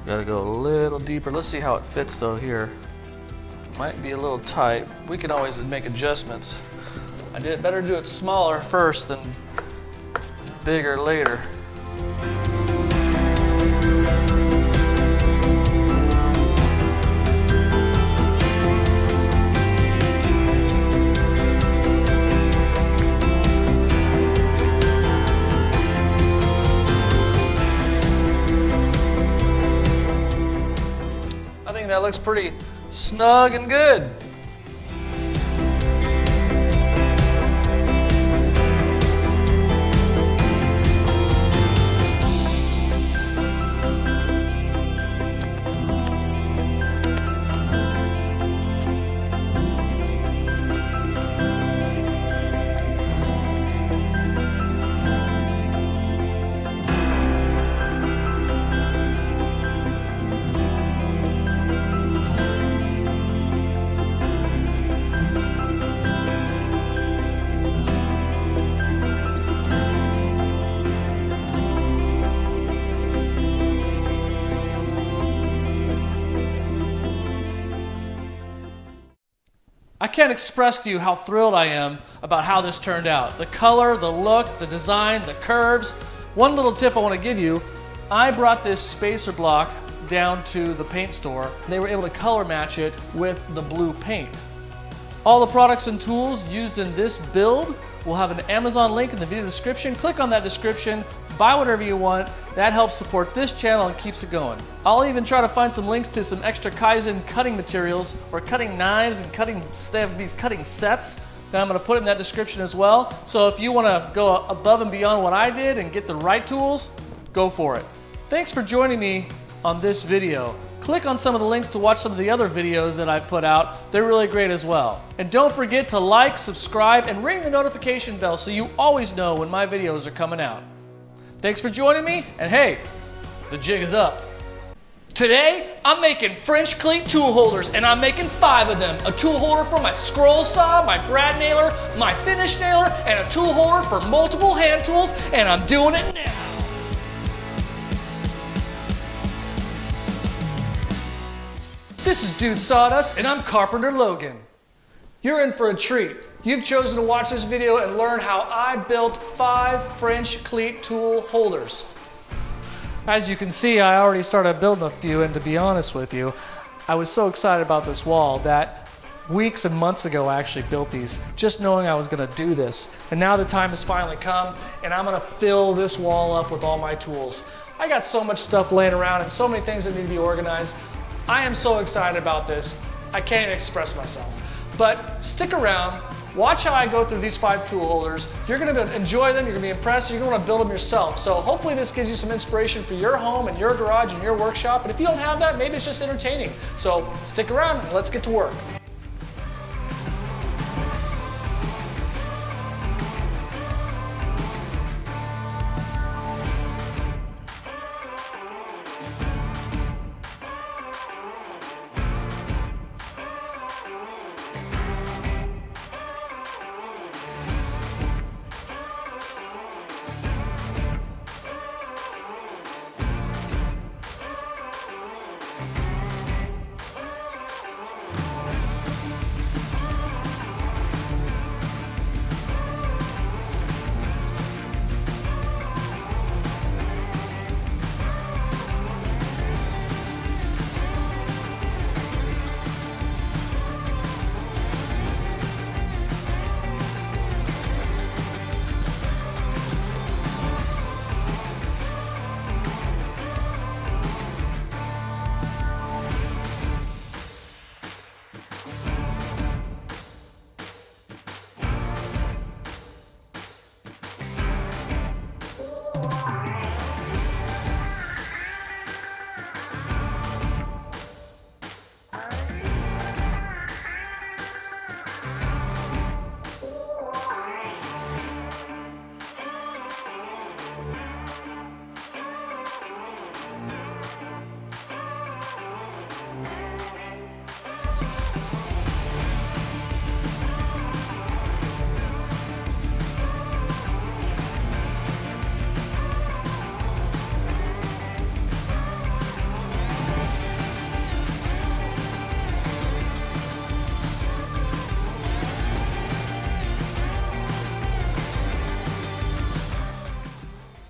Speaker 3: Gotta go a little deeper. Let's see how it fits though here. Might be a little tight. We can always make adjustments. I did better do it smaller first than bigger later. I think that looks pretty snug and good. I can't express to you how thrilled I am about how this turned out. The color, the look, the design, the curves. One little tip I want to give you, I brought this spacer block down to the paint store. They were able to color match it with the blue paint. All the products and tools used in this build will have an Amazon link in the video description. Click on that description, buy whatever you want. That helps support this channel and keeps it going. I'll even try to find some links to some extra Kaizen cutting materials or cutting knives and they have these cutting sets that I'm going to put in that description as well. So if you want to go above and beyond what I did and get the right tools, go for it. Thanks for joining me on this video. Click on some of the links to watch some of the other videos that I've put out. They're really great as well. And don't forget to like, subscribe, and ring the notification bell so you always know when my videos are coming out. Thanks for joining me, and hey, the jig is up. Today, I'm making French Cleat tool holders, and I'm making 5 of them. A tool holder for my scroll saw, my brad nailer, my finish nailer, and a tool holder for multiple hand tools, and I'm doing it now. This is Dude Sawdust, and I'm Carpenter Logan. You're in for a treat. You've chosen to watch this video and learn how I built 5 French Cleat tool holders. As you can see, I already started building a few, and to be honest with you, I was so excited about this wall that weeks and months ago I actually built these, just knowing I was going to do this. And now the time has finally come, and I'm going to fill this wall up with all my tools. I got so much stuff laying around and so many things that need to be organized. I am so excited about this, I can't even express myself. But stick around, watch how I go through these 5 tool holders. You're going to enjoy them, you're going to be impressed, you're going to want to build them yourself. So hopefully this gives you some inspiration for your home and your garage and your workshop. And if you don't have that, maybe it's just entertaining. So stick around and let's get to work.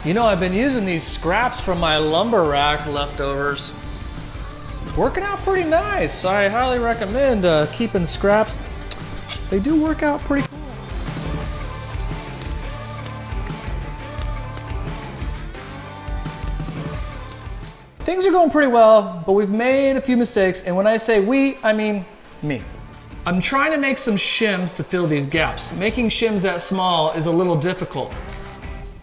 Speaker 3: You know, I've been using these scraps from my lumber rack leftovers. Working out pretty nice. I highly recommend keeping scraps. They do work out pretty cool. Things are going pretty well, but we've made a few mistakes, and when I say we, I mean me. I'm trying to make some shims to fill these gaps. Making shims that small is a little difficult,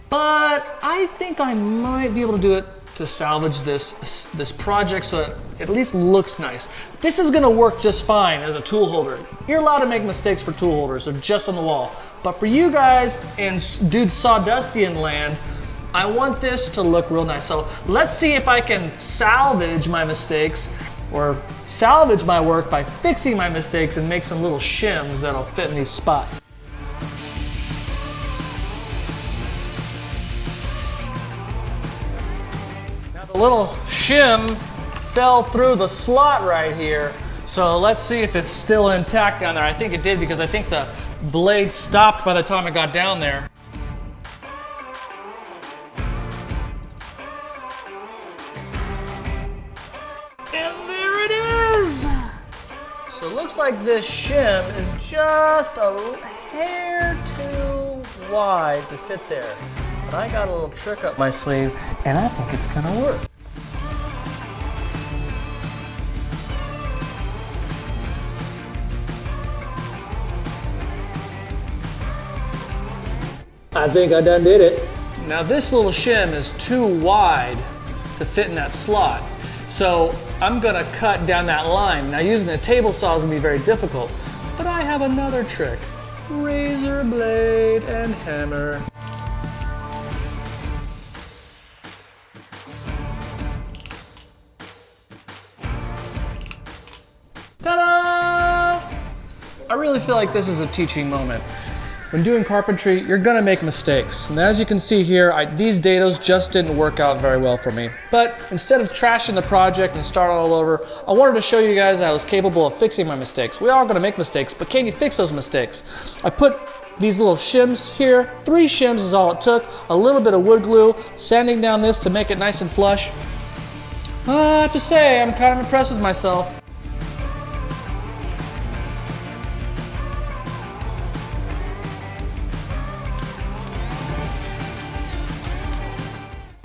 Speaker 3: but I think I might be able to do it to salvage this project so that it at least looks nice. This is gonna work just fine as a tool holder. You're allowed to make mistakes for tool holders, they're just on the wall. But for you guys in Dude Sawdustian land, I want this to look real nice. So let's see if I can salvage my mistakes or salvage my work by fixing my mistakes and make some little shims that'll fit in these spots. Now the little shim fell through the slot right here. So let's see if it's still intact down there. I think it did because I think the blade stopped by the time it got down there. And there it is! So it looks like this shim is just a hair too wide to fit there. But I got a little trick up my sleeve and I think it's gonna work. I think I done did it. Now this little shim is too wide to fit in that slot. So I'm gonna cut down that line. Now using a table saw is gonna be very difficult, but I have another trick. Razor blade and hammer. Ta-da! I really feel like this is a teaching moment. When doing carpentry, you're gonna make mistakes. And as you can see here, these dados just didn't work out very well for me. But instead of trashing the project and starting all over, I wanted to show you guys I was capable of fixing my mistakes. We are gonna make mistakes, but can you fix those mistakes? I put these little shims here. 3 shims is all it took. A little bit of wood glue, sanding down this to make it nice and flush. I have to say, I'm kind of impressed with myself.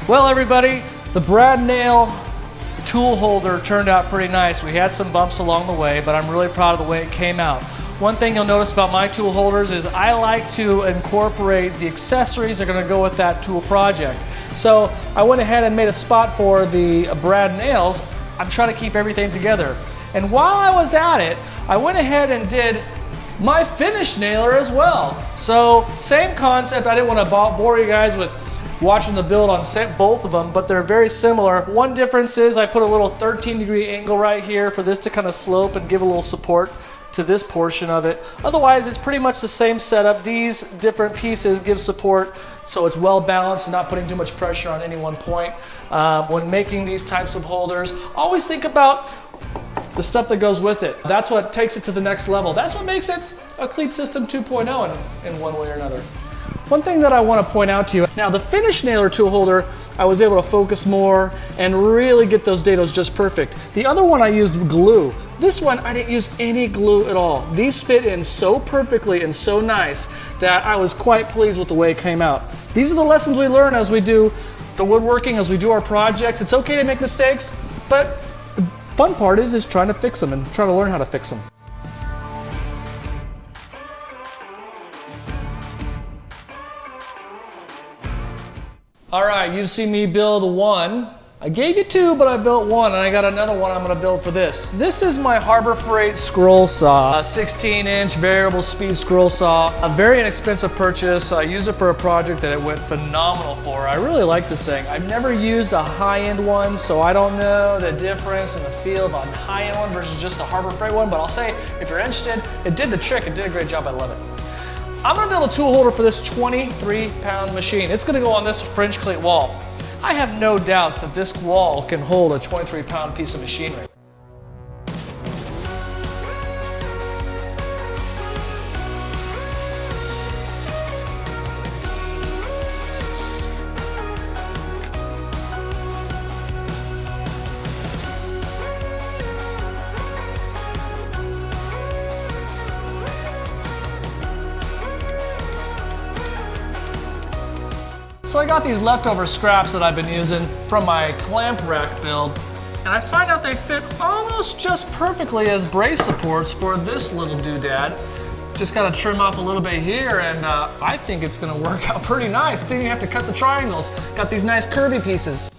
Speaker 3: Well, everybody, the brad nail tool holder turned out pretty nice. We had some bumps along the way, but I'm really proud of the way it came out. One thing you'll notice about my tool holders is I like to incorporate the accessories that are going to go with that tool project. So I went ahead and made a spot for the brad nails. I'm trying to keep everything together. And while I was at it, I went ahead and did my finish nailer as well. So same concept. I didn't want to bore you guys with watching the build on both of them, but they're very similar. One difference is I put a little 13-degree angle right here for this to kind of slope and give a little support to this portion of it. Otherwise, it's pretty much the same setup. These different pieces give support so it's well balanced and not putting too much pressure on any one point. When making these types of holders, always think about the stuff that goes with it. That's what takes it to the next level. That's what makes it a Cleat System 2.0 in one way or another. One thing that I want to point out to you, now the finish nailer tool holder, I was able to focus more and really get those dados just perfect. The other one I used glue. This one I didn't use any glue at all. These fit in so perfectly and so nice that I was quite pleased with the way it came out. These are the lessons we learn as we do the woodworking, as we do our projects. It's okay to make mistakes, but the fun part is trying to fix them and trying to learn how to fix them. All right, you've seen me build one. I gave you 2, but I built 1, and I got another one I'm gonna build for this. This is my Harbor Freight scroll saw, a 16-inch variable speed scroll saw. A very inexpensive purchase. I used it for a project that it went phenomenal for. I really like this thing. I've never used a high-end one, so I don't know the difference in the feel of a high-end one versus just a Harbor Freight one, but I'll say, if you're interested, it did the trick. It did a great job. I love it. I'm gonna build a tool holder for this 23-pound machine. It's gonna go on this French Cleat wall. I have no doubts that this wall can hold a 23-pound piece of machinery. So I got these leftover scraps that I've been using from my clamp rack build, and I find out they fit almost just perfectly as brace supports for this little doodad. Just gotta trim off a little bit here, and I think it's gonna work out pretty nice. Didn't even have to cut the triangles. Got these nice curvy pieces.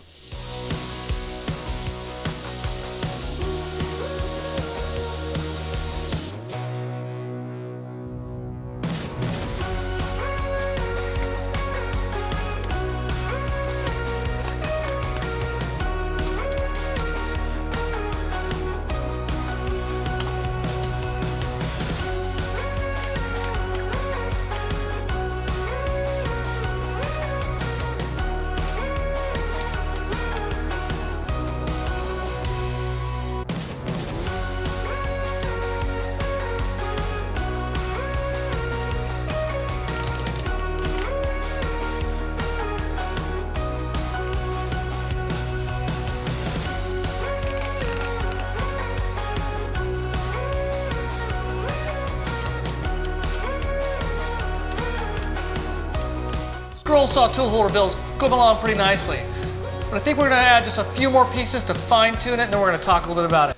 Speaker 3: Scroll saw tool holder build's going along pretty nicely. But I think we're gonna add just a few more pieces to fine tune it, and then we're gonna talk a little bit about it.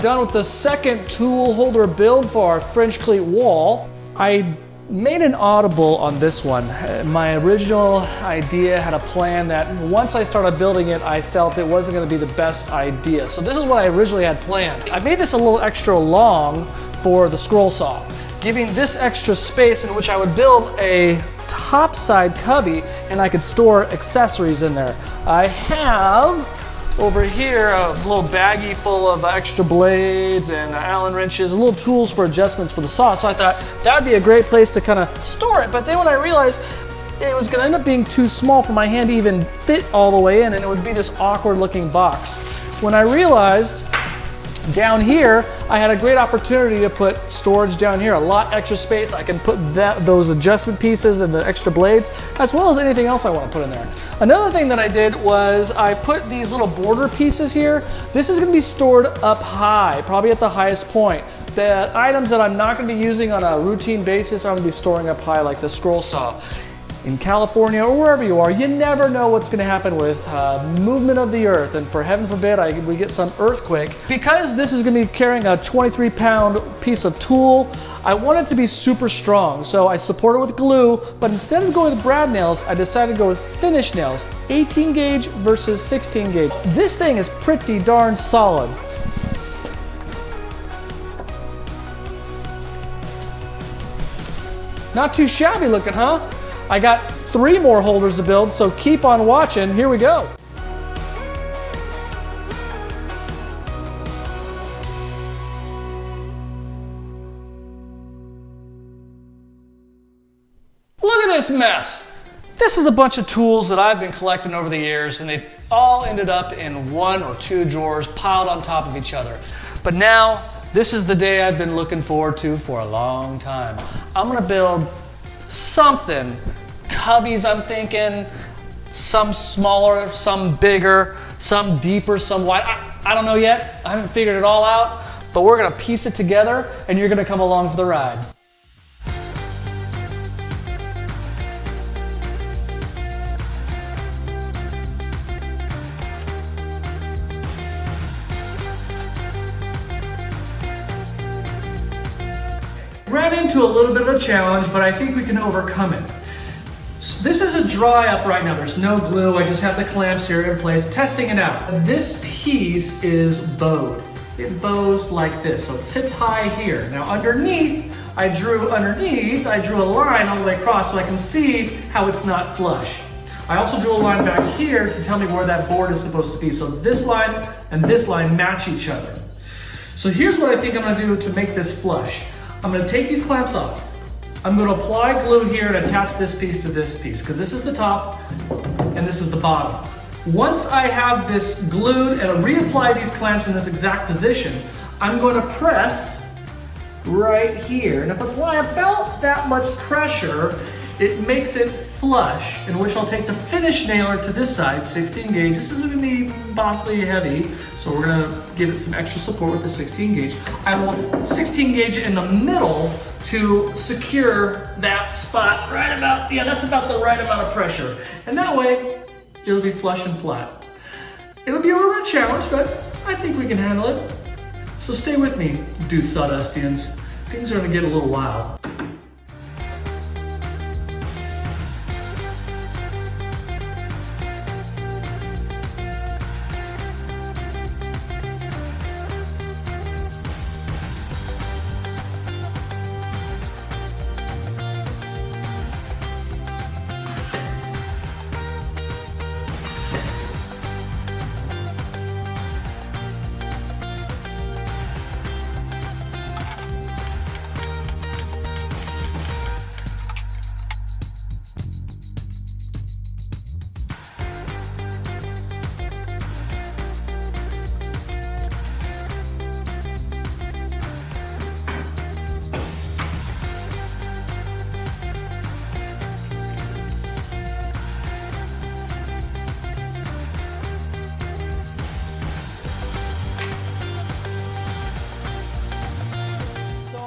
Speaker 3: Done with the second tool holder build for our French cleat wall. I made an audible on this one. My original idea had a plan that once I started building it, I felt it wasn't going to be the best idea. So this is what I originally had planned. I made this a little extra long for the scroll saw, giving this extra space in which I would build a top side cubby and I could store accessories in there. I have over here a little baggie full of extra blades and Allen wrenches, little tools for adjustments for the saw. So I thought that'd be a great place to kind of store it. But then when I realized it was gonna end up being too small for my hand to even fit all the way in, and it would be this awkward looking box. When I realized down here, I had a great opportunity to put storage down here, a lot extra space. I can put those adjustment pieces and the extra blades, as well as anything else I want to put in there. Another thing that I did was I put these little border pieces here. This is going to be stored up high, probably at the highest point. The items that I'm not going to be using on a routine basis, I'm going to be storing up high, like the scroll saw. In California or wherever you are, you never know what's going to happen with movement of the earth, and for heaven forbid we get some earthquake. Because this is going to be carrying a 23-pound piece of tool, I want it to be super strong, so I support it with glue, but instead of going with brad nails, I decided to go with finish nails, 18 gauge versus 16 gauge. This thing is pretty darn solid. Not too shabby looking, huh? I got 3 more holders to build, so keep on watching. Here we go. Look at this mess. This is a bunch of tools that I've been collecting over the years, and they've all ended up in 1 or 2 drawers piled on top of each other. But now, this is the day I've been looking forward to for a long time. I'm gonna build something. Cubbies, I'm thinking, some smaller, some bigger, some deeper, some wide. I don't know yet. I haven't figured it all out, but we're gonna piece it together and you're gonna come along for the ride. Ran into a little bit of a challenge, but I think we can overcome it. This is a dry up right now. There's no glue. I just have the clamps here in place, testing it out. This piece is bowed. It bows like this, so it sits high here. Now underneath, I drew a line all the way across so I can see how it's not flush. I also drew a line back here to tell me where that board is supposed to be. So this line and this line match each other. So here's what I think I'm gonna do to make this flush. I'm gonna take these clamps off. I'm gonna apply glue here and attach this piece to this piece, because this is the top and this is the bottom. Once I have this glued and reapply these clamps in this exact position, I'm going to press right here. And if I apply about that much pressure, it makes it
Speaker 1: flush, in which I'll take the finish nailer to this side, 16 gauge. This is gonna be possibly heavy, so we're gonna give it some extra support with the 16 gauge. I will 16 gauge it in the middle to secure that spot right about, yeah, that's about the right amount of pressure. And that way, it'll be flush and flat. It'll be a little bit of a challenge, but I think we can handle it. So stay with me, dude Sawdustians. Things are gonna get a little wild.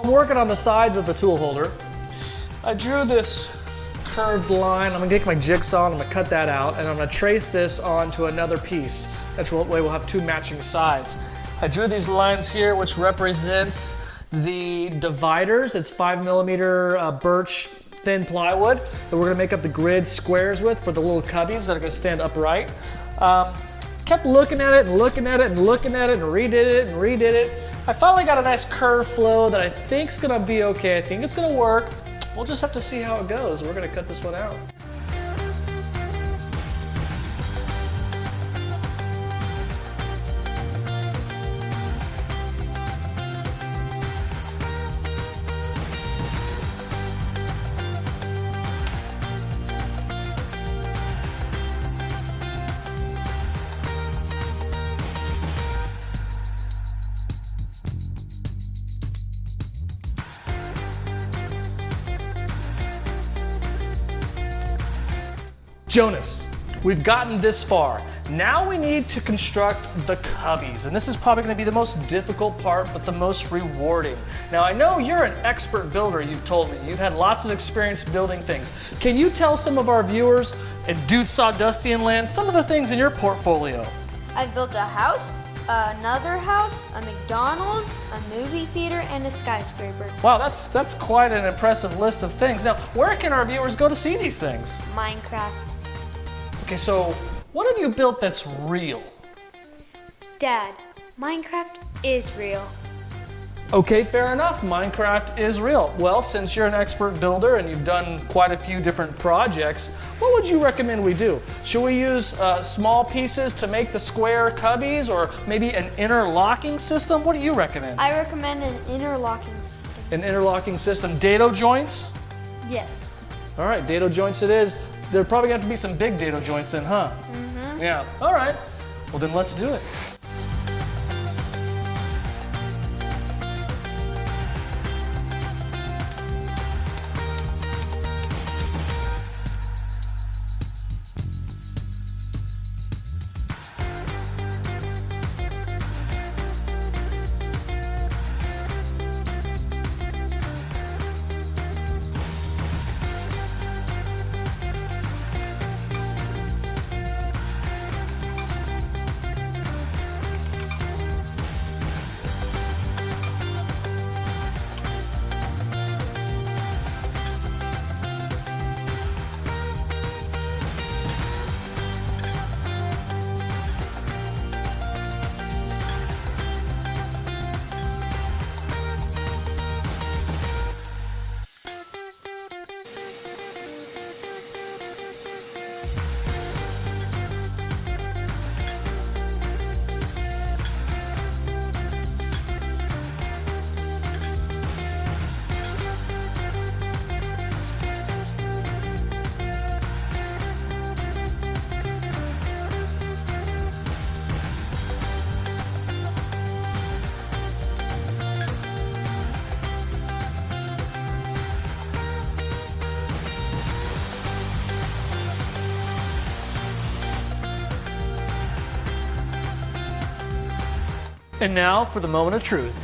Speaker 1: I'm working on the sides of the tool holder. I drew this curved line. I'm gonna take my jigsaw and I'm gonna cut that out, and I'm gonna trace this onto another piece. That's way we'll have two matching sides. I drew these lines here, which represents the dividers. It's 5mm birch thin plywood that we're gonna make up the grid squares with for the little cubbies that are gonna stand upright. Kept looking at it and looking at it and looking at it and redid it and redid it. I finally got a nice curve flow that I think's gonna be okay. I think it's gonna work. We'll just have to see how it goes. We're gonna cut this one out. Jonas, we've gotten this far. Now we need to construct the cubbies, and this is probably going to be the most difficult part, but the most rewarding. Now I know you're an expert builder, you've told me. You've had lots of experience building things. Can you tell some of our viewers in Dude Sawdustian land some of the things in your portfolio?
Speaker 7: I've built a house, another house, a McDonald's, a movie theater, and a skyscraper.
Speaker 1: Wow, that's quite an impressive list of things. Now, where can our viewers go to see these things?
Speaker 7: Minecraft.
Speaker 1: Okay, so what have you built that's real?
Speaker 7: Dad, Minecraft is real.
Speaker 1: Okay, fair enough. Minecraft is real. Well, since you're an expert builder and you've done quite a few different projects, what would you recommend we do? Should we use small pieces to make the square cubbies, or maybe an interlocking system? What do you recommend?
Speaker 7: I recommend an interlocking system.
Speaker 1: An interlocking system. Dado joints?
Speaker 7: Yes.
Speaker 1: All right, dado joints it is. There probably have to be some big dado joints in, huh? Mm-hmm. Yeah, all right. Well, then let's do it. And now for the moment of truth.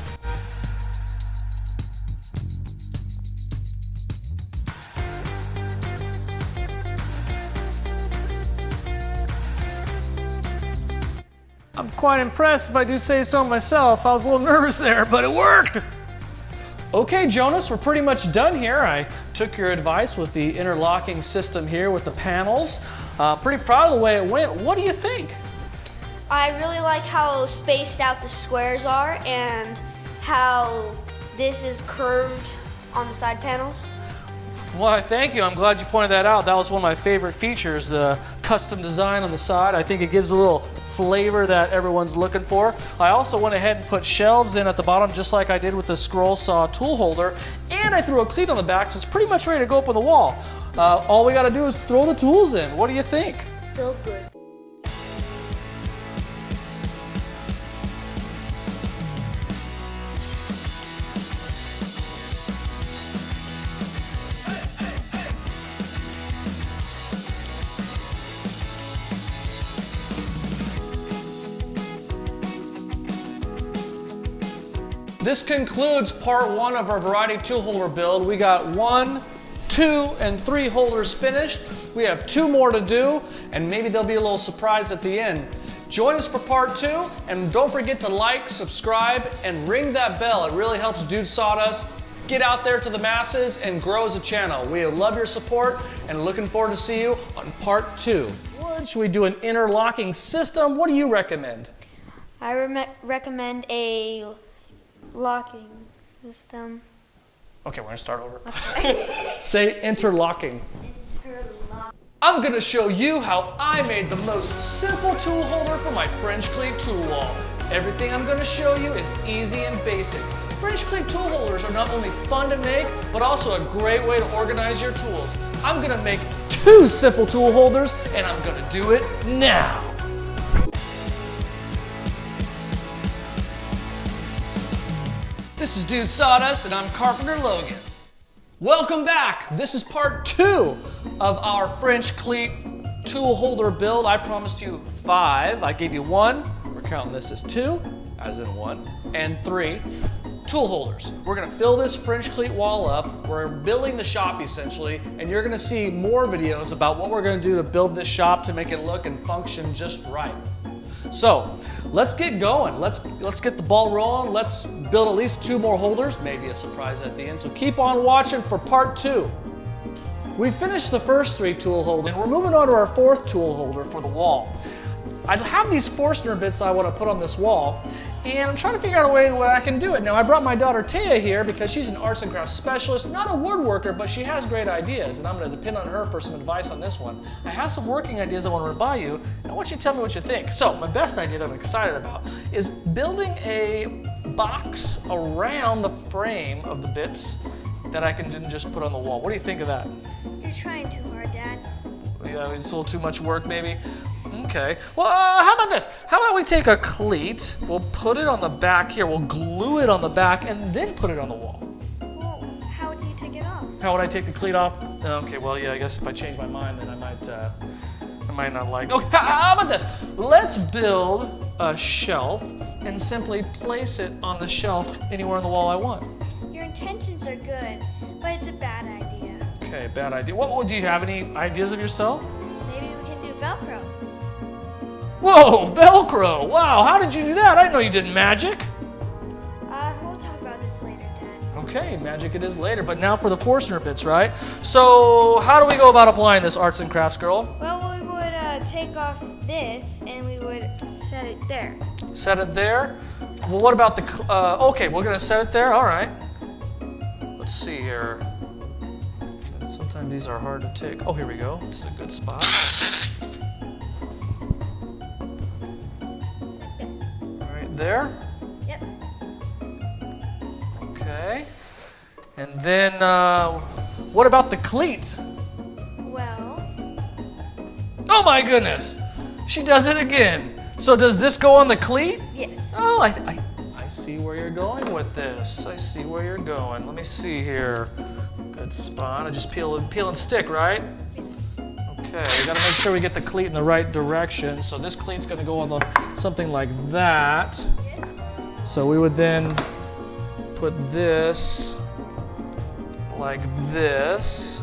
Speaker 1: I'm quite impressed if I do say so myself. I was a little nervous there, but it worked. Okay, Jonas, we're pretty much done here. I took your advice with the interlocking system here with the panels. Pretty proud of the way it went. What do you think?
Speaker 7: I really like how spaced out the squares are and how this is curved on the side panels.
Speaker 1: Well, thank you. I'm glad you pointed that out. That was one of my favorite features, the custom design on the side. I think it gives a little flavor that everyone's looking for. I also went ahead and put shelves in at the bottom just like I did with the scroll saw tool holder, and I threw a cleat on the back, so it's pretty much ready to go up on the wall. All we got to do is throw the tools in. What do you think?
Speaker 7: So good.
Speaker 3: This concludes part 1 of our variety tool holder build. We got 1, 2, and 3 holders finished. We have 2 more to do, and maybe there'll be a little surprise at the end. Join us for part 2, and don't forget to like, subscribe, and ring that bell. It really helps Dude Sawdust get out there to the masses and grow as a channel. We love your support, and looking forward to see you on part 2. Should we do an interlocking system? What do you recommend?
Speaker 7: I recommend a locking system.
Speaker 3: Okay, we're gonna start over.
Speaker 7: Okay.
Speaker 3: Say interlocking. I'm gonna show you how I made the most simple tool holder for my French cleat tool wall. Everything I'm gonna show you is easy and basic. French cleat tool holders are not only fun to make, but also a great way to organize your tools. I'm gonna make 2 simple tool holders, and I'm gonna do it now. This is Dude Sawdust, and I'm Carpenter Logan. Welcome back. This is part 2 of our French cleat tool holder build. I promised you 5. I gave you 1. We're counting this as 2, as in 1, and 3 tool holders. We're gonna fill this French cleat wall up. We're building the shop essentially, and you're gonna see more videos about what we're gonna do to build this shop to make it look and function just right. So let's get going. Let's get the ball rolling. Let's build at least 2 more holders, maybe a surprise at the end. So keep on watching for part 2. We finished the first 3 tool holders, and we're moving on to our 4th tool holder for the wall. I have these Forstner bits I want to put on this wall, and I'm trying to figure out a way where I can do it. Now, I brought my daughter Taya here because she's an arts and crafts specialist, not a woodworker, but she has great ideas, and I'm going to depend on her for some advice on this one. I have some working ideas I want to run by you, and I want you to tell me what you think. So, my best idea that I'm excited about is building a box around the frame of the bits that I can just put on the wall. What do you think of that?
Speaker 7: You're trying too hard, Dad.
Speaker 3: Yeah, it's a little too much work, maybe. Okay. Well, how about this? How about we take a cleat, we'll put it on the back here, we'll glue it on the back, and then put it on the wall.
Speaker 7: Well, how would you take it off?
Speaker 3: How would I take the cleat off? Okay, well, yeah, I guess if I change my mind, then I might not like. Okay, how about this? Let's build a shelf and simply place it on the shelf anywhere on the wall I want.
Speaker 7: Your intentions are good, but it's a bad idea.
Speaker 3: Okay, bad idea. What do you have any ideas of yourself?
Speaker 7: Maybe we can do Velcro.
Speaker 3: Whoa, Velcro! Wow, how did you do that? I didn't know you did magic.
Speaker 7: We'll talk about this later, Dad.
Speaker 3: Okay, magic it is later, but now for the Forstner bits, right? So, how do we go about applying this, arts and crafts girl?
Speaker 7: Well, we would take off this and we would set it there.
Speaker 3: Set it there? Well, what about the, okay, we're gonna set it there, all right. Let's see here. Sometimes these are hard to take. Oh, here we go, this is a good spot. Right there.
Speaker 7: Yep.
Speaker 3: Okay. And then, what about the cleat?
Speaker 7: Well.
Speaker 3: Oh my goodness! She does it again. So does this go on the cleat?
Speaker 7: Yes.
Speaker 3: Oh, I see where you're going with this. I see where you're going. Let me see here. Good spot. I just peel and stick, right?
Speaker 7: Yes.
Speaker 3: Okay, we gotta make sure we get the cleat in the right direction. So this cleat's gonna go on something like that.
Speaker 7: Yes.
Speaker 3: So we would then put this like this.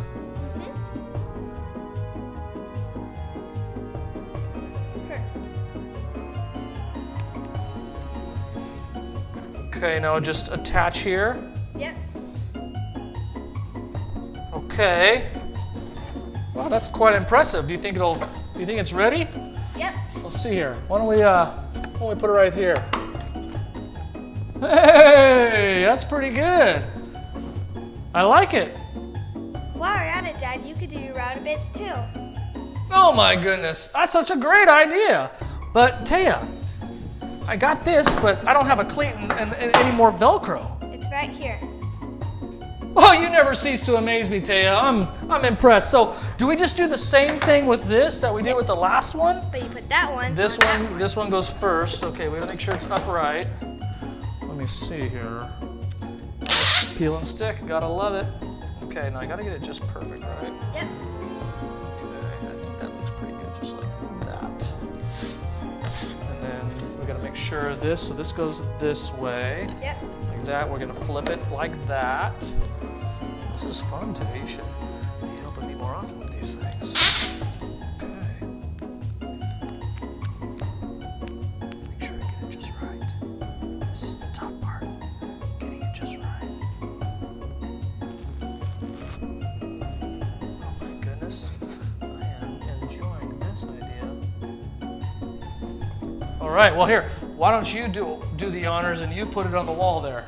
Speaker 3: Okay, now just attach here.
Speaker 7: Yep.
Speaker 3: Okay. Wow, that's quite impressive. Do you think it's ready?
Speaker 7: Yep.
Speaker 3: Let's see here. Why don't we put it right here? Hey, that's pretty good. I like it.
Speaker 7: While you're at it, Dad, you could do your router bits too.
Speaker 3: Oh my goodness, that's such a great idea. But Taya, I got this, but I don't have a cleat and any more Velcro.
Speaker 7: It's right here.
Speaker 3: Oh, you never cease to amaze me, Taya. I'm impressed. So, do we just do the same thing with this that we did with the last one?
Speaker 7: But you put that one.
Speaker 3: This
Speaker 7: on that
Speaker 3: one, this one goes first. Okay, we gotta make sure it's upright. Let me see here. Peel and stick, gotta love it. Okay, now I gotta get it just perfect, right?
Speaker 7: Yep.
Speaker 3: Okay, I think that looks pretty good, just like that. And then we gotta make sure so this goes this way.
Speaker 7: Yep.
Speaker 3: Like that, we're gonna flip it like that. This is fun today, you should be helping me more often with these things. Okay. Make sure I get it just right. This is the tough part, getting it just right. Oh my goodness, I am enjoying this idea. All right, well here, why don't you do the honors and you put it on the wall there.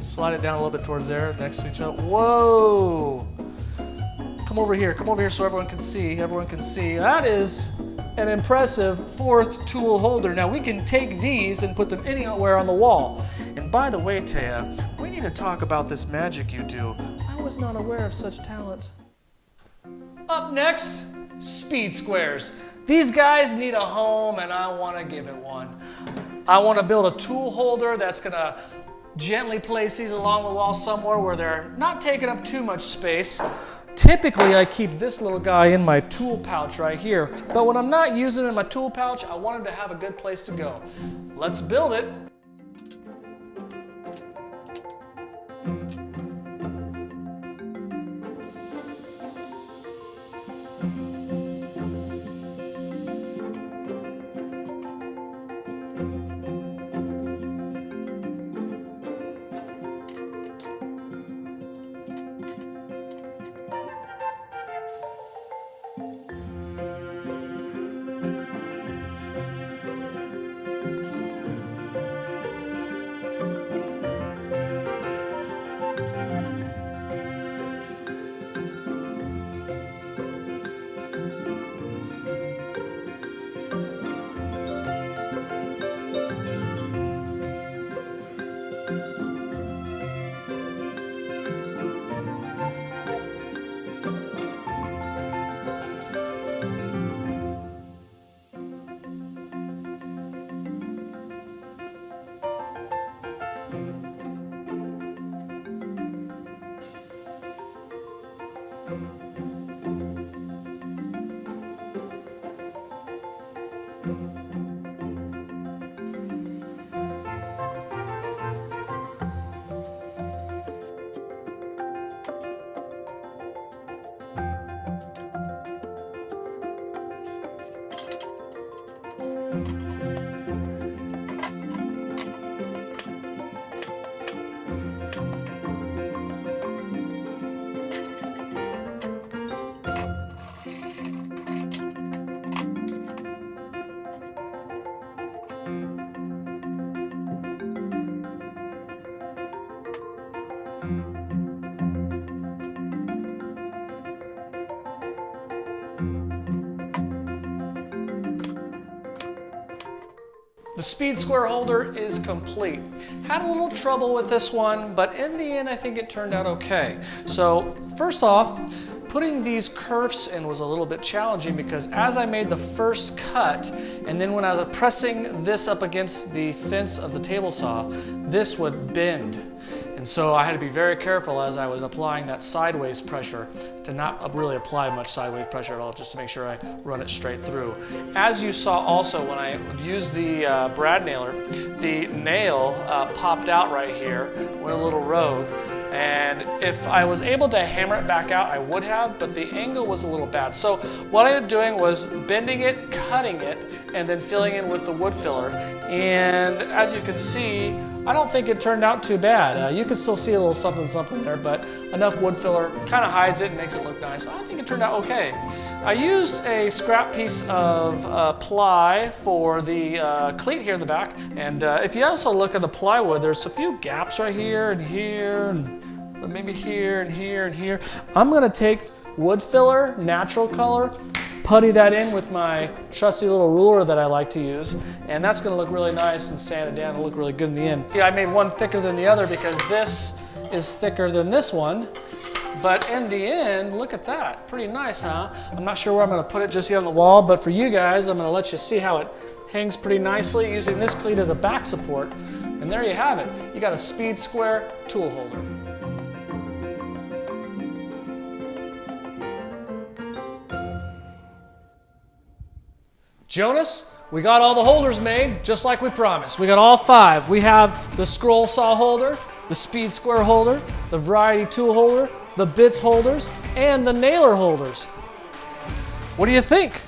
Speaker 3: Slide it down a little bit towards there, next to each other. Whoa! Come over here so everyone can see. Everyone can see. That is an impressive 4th tool holder. Now we can take these and put them anywhere on the wall. And by the way, Taya, we need to talk about this magic you do. I was not aware of such talent. Up next, speed squares. These guys need a home and I want to give it one. I want to build a tool holder that's going to gently place these along the wall somewhere where they're not taking up too much space. Typically, I keep this little guy in my tool pouch right here, but when I'm not using it in my tool pouch, I want him to have a good place to go. Let's build it. The speed square holder is complete. Had a little trouble with this one, but in the end I think it turned out okay. So first off, putting these kerfs in was a little bit challenging because as I made the first cut, and then when I was pressing this up against the fence of the table saw, this would bend. And so I had to be very careful as I was applying that sideways pressure to not really apply much sideways pressure at all, just to make sure I run it straight through. As you saw also when I used the brad nailer, the nail popped out right here, went a little rogue. And if I was able to hammer it back out, I would have, but the angle was a little bad. So what I ended up doing was bending it, cutting it, and then filling in with the wood filler. And as you can see, I don't think it turned out too bad. You can still see a little something there, but enough wood filler kind of hides it and makes it look nice. I think it turned out okay. I used a scrap piece of ply for the cleat here in the back. And if you also look at the plywood, there's a few gaps right here and here, and maybe here and here and here. I'm gonna take wood filler, natural color, putty that in with my trusty little ruler that I like to use, and that's gonna look really nice and sand it down and look really good in the end. Yeah, I made one thicker than the other because this is thicker than this one, but in the end, look at that, pretty nice, huh? I'm not sure where I'm gonna put it just yet on the wall, but for you guys, I'm gonna let you see how it hangs pretty nicely using this cleat as a back support, and there you have it. You got a speed square tool holder. Jonas, we got all the holders made, just like we promised. We got all 5. We have the scroll saw holder, the speed square holder, the variety tool holder, the bits holders, and the nailer holders. What do you think?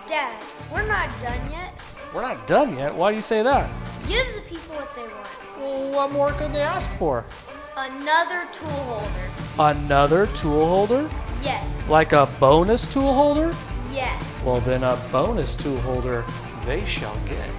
Speaker 7: Dad, we're not done yet.
Speaker 3: We're not done yet? Why do you say that?
Speaker 7: Give the people what they want.
Speaker 3: Well, what more could they ask for?
Speaker 7: Another tool holder.
Speaker 3: Another tool holder?
Speaker 7: Yes.
Speaker 3: Like a bonus tool holder?
Speaker 7: Yes.
Speaker 3: Well, then a bonus tool holder they shall get.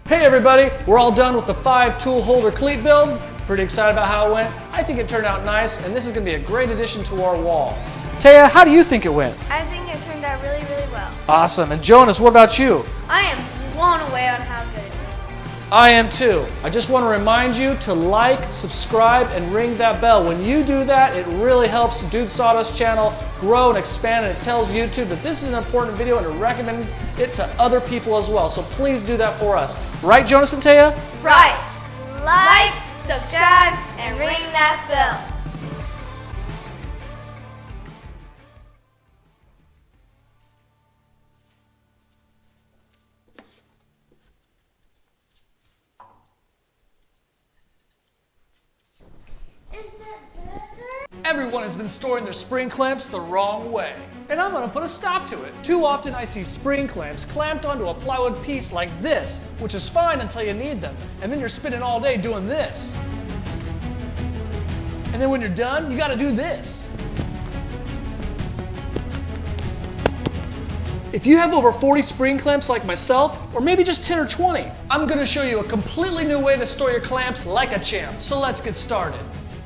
Speaker 3: Hey everybody, we're all done with the 5 tool holder cleat build. Pretty excited about how it went. I think it turned out nice, and this is gonna be a great addition to our wall. Taya, how do you think it went?
Speaker 7: I think it turned out really, really well.
Speaker 3: Awesome. And Jonas, what about you?
Speaker 7: I am blown away on how good it is.
Speaker 3: I am too. I just want to remind you to like, subscribe, and ring that bell. When you do that, it really helps Dude Sawdust channel grow and expand, and it tells YouTube that this is an important video and it recommends it to other people as well. So please do that for us. Right, Jonas and Taya?
Speaker 7: Right. Like, subscribe, and ring that bell.
Speaker 3: Everyone has been storing their spring clamps the wrong way, and I'm going to put a stop to it. Too often I see spring clamps clamped onto a plywood piece like this, which is fine until you need them, and then you're spending all day doing this. And then when you're done, you got to do this. If you have over 40 spring clamps like myself, or maybe just 10 or 20, I'm going to show you a completely new way to store your clamps like a champ. So let's get started.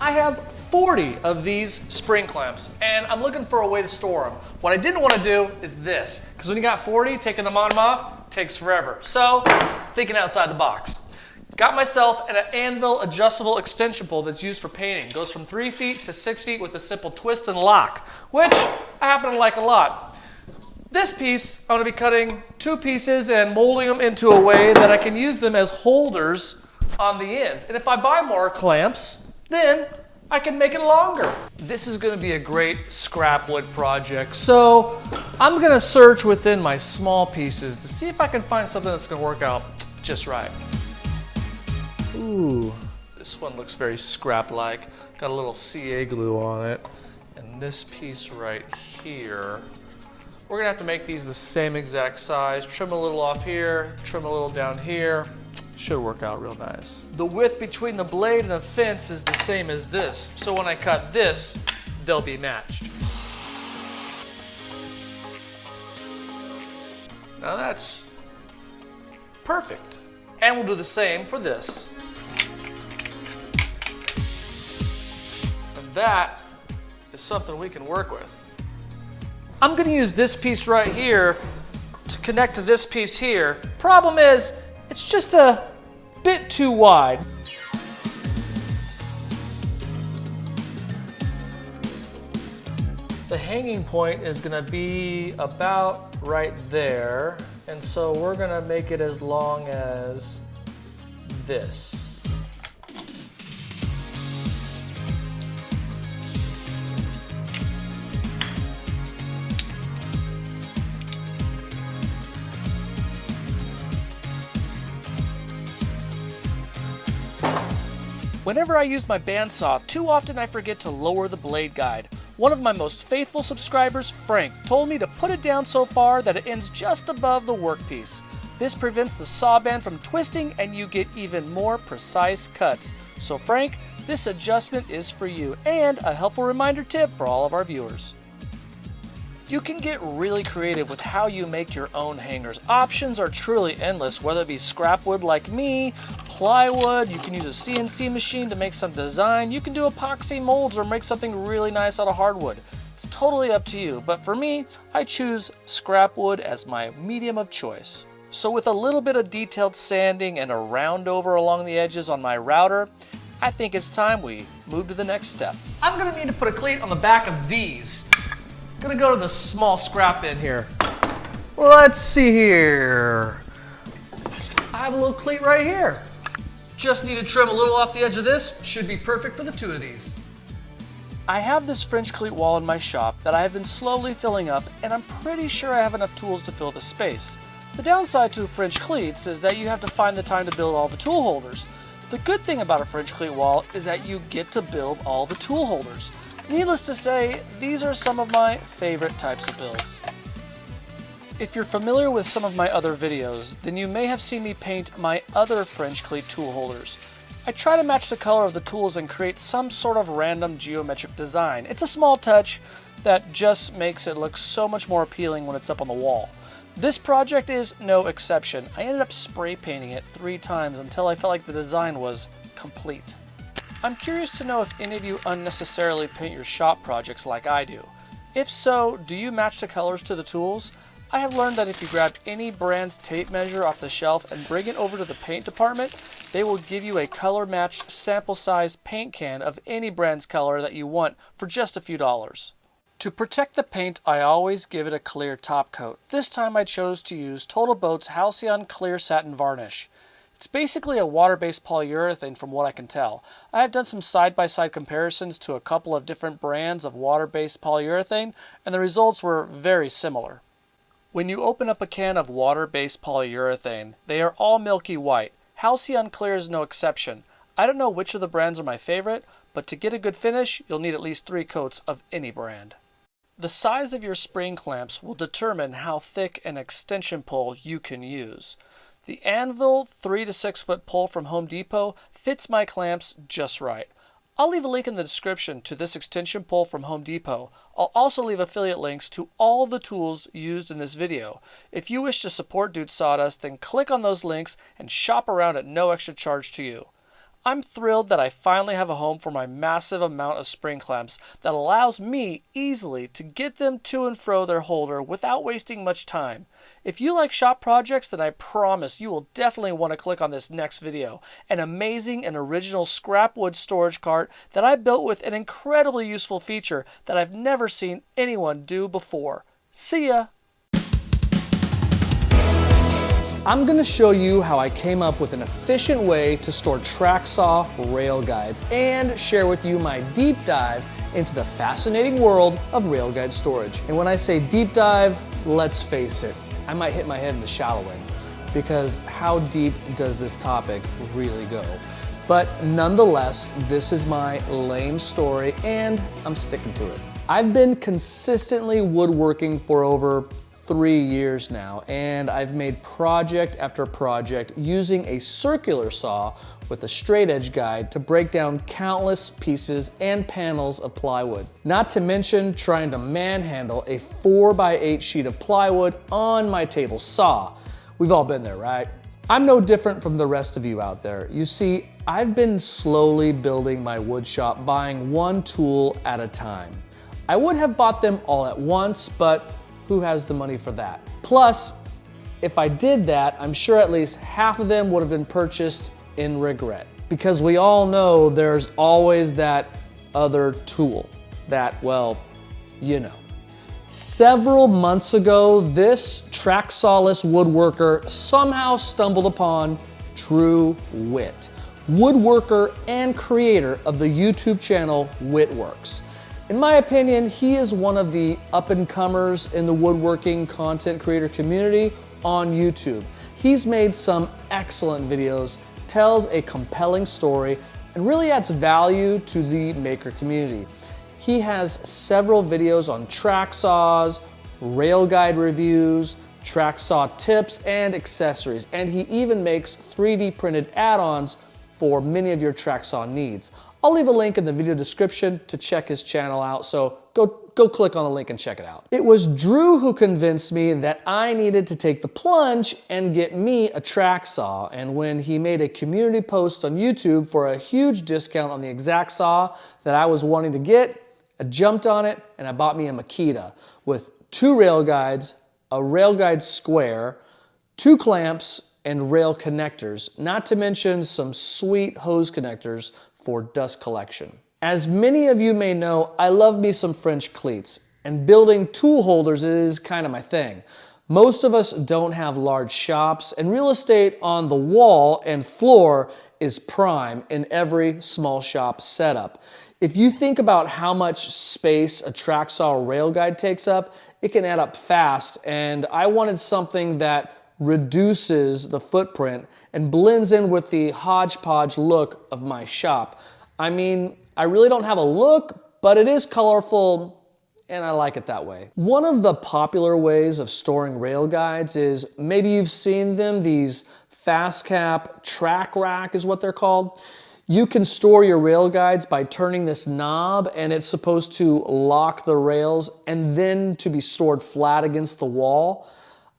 Speaker 3: I have 40 of these spring clamps, and I'm looking for a way to store them. What I didn't want to do is this, because when you got 40, taking them on and off takes forever. So, thinking outside the box. Got myself an anvil adjustable extension pole that's used for painting. Goes from 3 feet to 6 feet with a simple twist and lock, which I happen to like a lot. This piece, I'm going to be cutting 2 pieces and molding them into a way that I can use them as holders on the ends. And if I buy more clamps, then I can make it longer. This is going to be a great scrap wood project. So I'm going to search within my small pieces to see if I can find something that's going to work out just right. Ooh, this one looks very scrap-like. Got a little CA glue on it. And this piece right here, we're gonna have to make these the same exact size. Trim a little off here, trim a little down here. Should work out real nice. The width between the blade and the fence is the same as this. So when I cut this, they'll be matched. Now that's perfect. And we'll do the same for this. And that is something we can work with. I'm going to use this piece right here to connect to this piece here. Problem is, it's just a bit too wide. The hanging point is going to be about right there, and so we're going to make it as long as this.
Speaker 1: Whenever I use my bandsaw, too often I forget to lower the blade guide. One of my most faithful subscribers, Frank, told me to put it down so far that it ends just above the workpiece. This prevents the saw band from twisting and you get even more precise cuts. So Frank, this adjustment is for you and a helpful reminder tip for all of our viewers. You can get really creative with how you make your own hangers. Options are truly endless, whether it be scrap wood like me, plywood, you can use a CNC machine to make some design, you can do epoxy molds or make something really nice out of hardwood. It's totally up to you, but for me, I choose scrap wood as my medium of choice. So with a little bit of detailed sanding and a round over along the edges on my router, I think it's time we move to the next step.
Speaker 3: I'm going to need to put a cleat on the back of these. I'm going to go to the small scrap bin here. Let's see here. I have a little cleat right here. Just need to trim a little off the edge of this. Should be perfect for the 2 of these.
Speaker 1: I have this French cleat wall in my shop that I have been slowly filling up, and I'm pretty sure I have enough tools to fill the space. The downside to French cleats is that you have to find the time to build all the tool holders. The good thing about a French cleat wall is that you get to build all the tool holders. Needless to say, these are some of my favorite types of builds. If you're familiar with some of my other videos, then you may have seen me paint my other French cleat tool holders. I try to match the color of the tools and create some sort of random geometric design. It's a small touch that just makes it look so much more appealing when it's up on the wall. This project is no exception. I ended up spray painting it 3 times until I felt like the design was complete. I'm curious to know if any of you unnecessarily paint your shop projects like I do. If so, do you match the colors to the tools? I have learned that if you grab any brand's tape measure off the shelf and bring it over to the paint department, they will give you a color-matched sample-size paint can of any brand's color that you want for just a few dollars. To protect the paint, I always give it a clear top coat. This time I chose to use Total Boat's Halcyon Clear Satin Varnish. It's basically a water-based polyurethane from what I can tell. I have done some side-by-side comparisons to a couple of different brands of water-based polyurethane, and the results were very similar. When you open up a can of water-based polyurethane, they are all milky white. Halcyon Clear is no exception. I don't know which of the brands are my favorite, but to get a good finish, you'll need at least 3 coats of any brand. The size of your spring clamps will determine how thick an extension pole you can use. The Anvil 3 to 6 foot pole from Home Depot fits my clamps just right. I'll leave a link in the description to this extension pole from Home Depot. I'll also leave affiliate links to all the tools used in this video. If you wish to support Dude Sawdust, then click on those links and shop around at no extra charge to you. I'm thrilled that I finally have a home for my massive amount of spring clamps that allows me easily to get them to and fro their holder without wasting much time. If you like shop projects, then I promise you will definitely want to click on this next video. An amazing and original scrap wood storage cart that I built with an incredibly useful feature that I've never seen anyone do before. See ya! I'm going to show you how I came up with an efficient way to store track saw rail guides and share with you my deep dive into the fascinating world of rail guide storage. And when I say deep dive, let's face it, I might hit my head in the shallow end, because how deep does this topic really go? But nonetheless, this is my lame story and I'm sticking to it. I've been consistently woodworking for over 3 years now, and I've made project after project using a circular saw with a straight edge guide to break down countless pieces and panels of plywood. Not to mention trying to manhandle a 4x8 sheet of plywood on my table saw. We've all been there, right? I'm no different from the rest of you out there. You see, I've been slowly building my wood shop, buying one tool at a time. I would have bought them all at once, but who has the money for that? Plus, if I did that, I'm sure at least half of them would have been purchased in regret. Because we all know there's always that other tool that, well, you know. Several months ago, this track sawless woodworker somehow stumbled upon True Wit, woodworker and creator of the YouTube channel Witworks. In my opinion, he is one of the up-and-comers in the woodworking content creator community on YouTube. He's made some excellent videos, tells a compelling story, and really adds value to the maker community. He has several videos on track saws, rail guide reviews, track saw tips, and accessories, and he even makes 3D printed add-ons for many of your track saw needs. I'll leave a link in the video description to check his channel out, so go click on the link and check it out. It was Drew who convinced me that I needed to take the plunge and get me a track saw, and when he made a community post on YouTube for a huge discount on the exact saw that I was wanting to get, I jumped on it and I bought me a Makita with 2 rail guides, a rail guide square, 2 clamps, and rail connectors, not to mention some sweet hose connectors for dust collection. As many of you may know, I love me some French cleats, and building tool holders is kind of my thing. Most of us don't have large shops, and real estate on the wall and floor is prime in every small shop setup. If you think about how much space a track saw rail guide takes up, it can add up fast, and I wanted something that reduces the footprint and blends in with the hodgepodge look of my shop. I mean, I really don't have a look, but it is colorful and I like it that way. One of the popular ways of storing rail guides is, maybe you've seen them, these fast cap track rack is what they're called. You can store your rail guides by turning this knob, and it's supposed to lock the rails and then to be stored flat against the wall.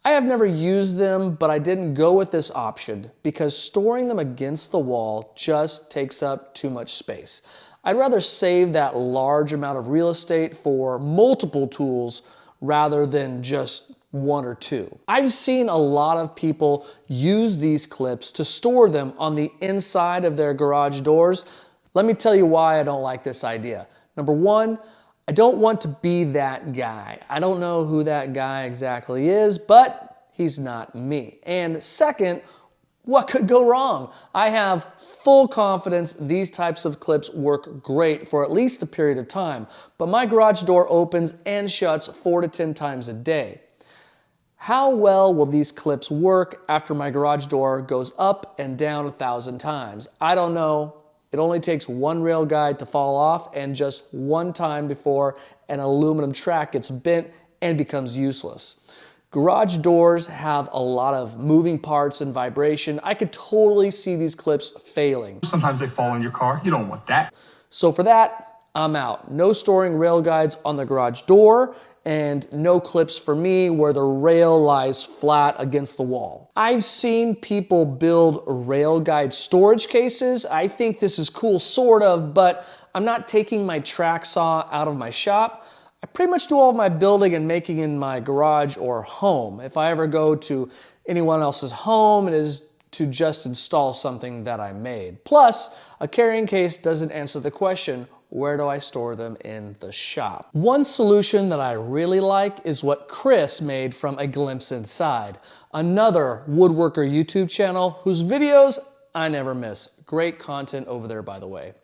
Speaker 1: I have never used them, but I didn't go with this option because storing them against the wall just takes up too much space. I'd rather save that large amount of real estate for multiple tools rather than just 1 or 2. I've seen a lot of people use these clips to store them on the inside of their garage doors. Let me tell you why I don't like this idea. Number 1, I don't want to be that guy. I don't know who that guy exactly is, but he's not me. And second, what could go wrong? I have full confidence these types of clips work great for at least a period of time, but my garage door opens and shuts 4 to 10 times a day. How well will these clips work after my garage door goes up and down 1,000 times? I don't know. It only takes 1 rail guide to fall off and just 1 time before an aluminum track gets bent and becomes useless. Garage doors have a lot of moving parts and vibration. I could totally see these clips failing.
Speaker 8: Sometimes they fall in your car. You don't want that.
Speaker 1: So for that, I'm out. No storing rail guides on the garage door, and no clips for me where the rail lies flat against the wall. I've seen people build rail guide storage cases. I think this is cool, sort of, but I'm not taking my track saw out of my shop. I pretty much do all of my building and making in my garage or home. If I ever go to anyone else's home, it is to just install something that I made. Plus, a carrying case doesn't answer the question, where do I store them in the shop? One solution that I really like is what Chris made from A Glimpse Inside, another woodworker YouTube channel whose videos I never miss. Great content over there, by the way.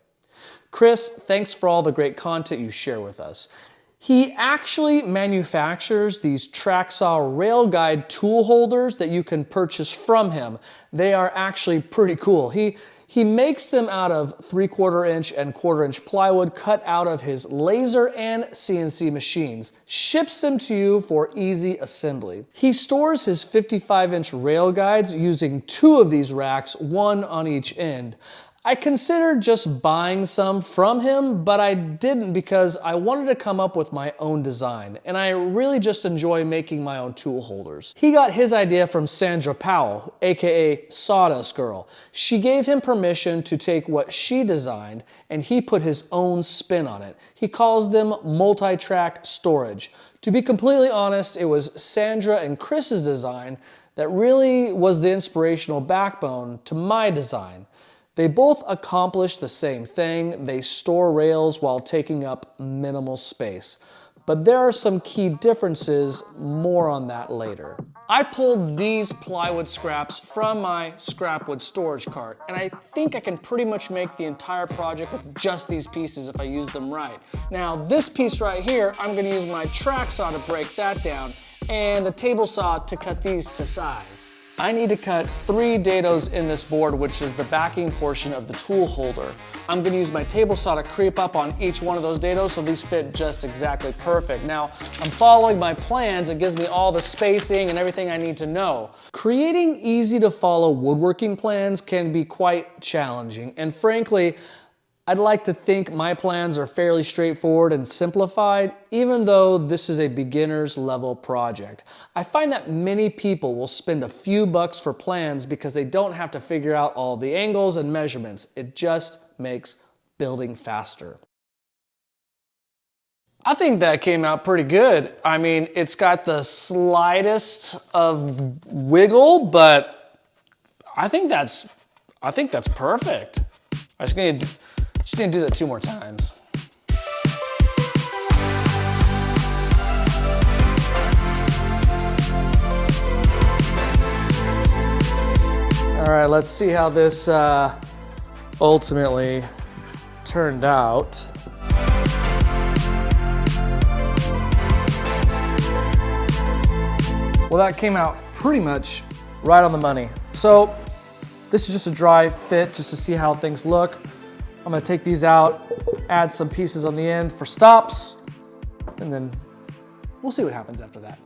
Speaker 1: Chris, thanks for all the great content you share with us. He actually manufactures these track saw rail guide tool holders that you can purchase from him. They are actually pretty cool. He makes them out of 3/4 inch and 1/4 inch plywood cut out of his laser and CNC machines, ships them to you for easy assembly. He stores his 55-inch rail guides using 2 of these racks, 1 on each end. I considered just buying some from him, but I didn't because I wanted to come up with my own design, and I really just enjoy making my own tool holders. He got his idea from Sandra Powell, aka Sawdust Girl. She gave him permission to take what she designed, and he put his own spin on it. He calls them multi-track storage. To be completely honest, it was Sandra and Chris's design that really was the inspirational backbone to my design. They both accomplish the same thing. They store rails while taking up minimal space. But there are some key differences, more on that later. I pulled these plywood scraps from my scrap wood storage cart, and I think I can pretty much make the entire project with just these pieces if I use them right. Now, this piece right here, I'm gonna use my track saw to break that down, and the table saw to cut these to size. I need to cut 3 dados in this board, which is the backing portion of the tool holder. I'm gonna use my table saw to creep up on each one of those dados so these fit just exactly perfect. Now, I'm following my plans. It gives me all the spacing and everything I need to know. Creating easy to follow woodworking plans can be quite challenging, and frankly, I'd like to think my plans are fairly straightforward and simplified, even though this is a beginner's level project. I find that many people will spend a few bucks for plans because they don't have to figure out all the angles and measurements. It just makes building faster. I think that came out pretty good. I mean, it's got the slightest of wiggle, but I think that's perfect. I just need to do that 2 more times. All right, let's see how this ultimately turned out. Well, that came out pretty much right on the money. So this is just a dry fit just to see how things look. I'm gonna take these out, add some pieces on the end for stops, and then we'll see what happens after that.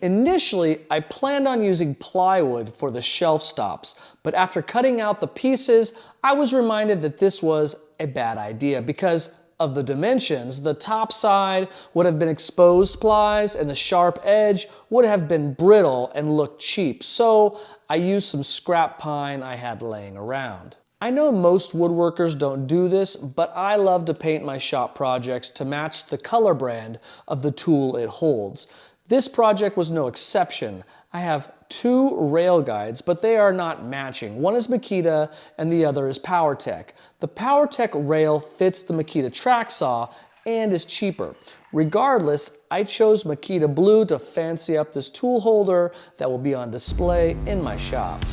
Speaker 1: Initially, I planned on using plywood for the shelf stops, but after cutting out the pieces, I was reminded that this was a bad idea because of the dimensions. The top side would have been exposed plies and the sharp edge would have been brittle and looked cheap, so I used some scrap pine I had laying around. I know most woodworkers don't do this, but I love to paint my shop projects to match the color brand of the tool it holds. This project was no exception. I have 2 rail guides, but they are not matching. One is Makita and the other is PowerTech. The PowerTech rail fits the Makita track saw and is cheaper. Regardless, I chose Makita Blue to fancy up this tool holder that will be on display in my shop.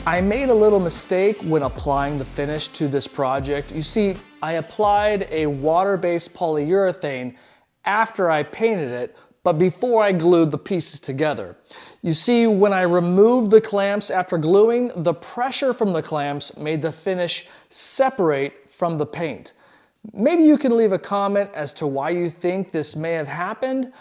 Speaker 1: I made a little mistake when applying the finish to this project. You see, I applied a water-based polyurethane after I painted it, but before I glued the pieces together. You see, when I removed the clamps after gluing, the pressure from the clamps made the finish separate from the paint. Maybe you can leave a comment as to why you think this may have happened.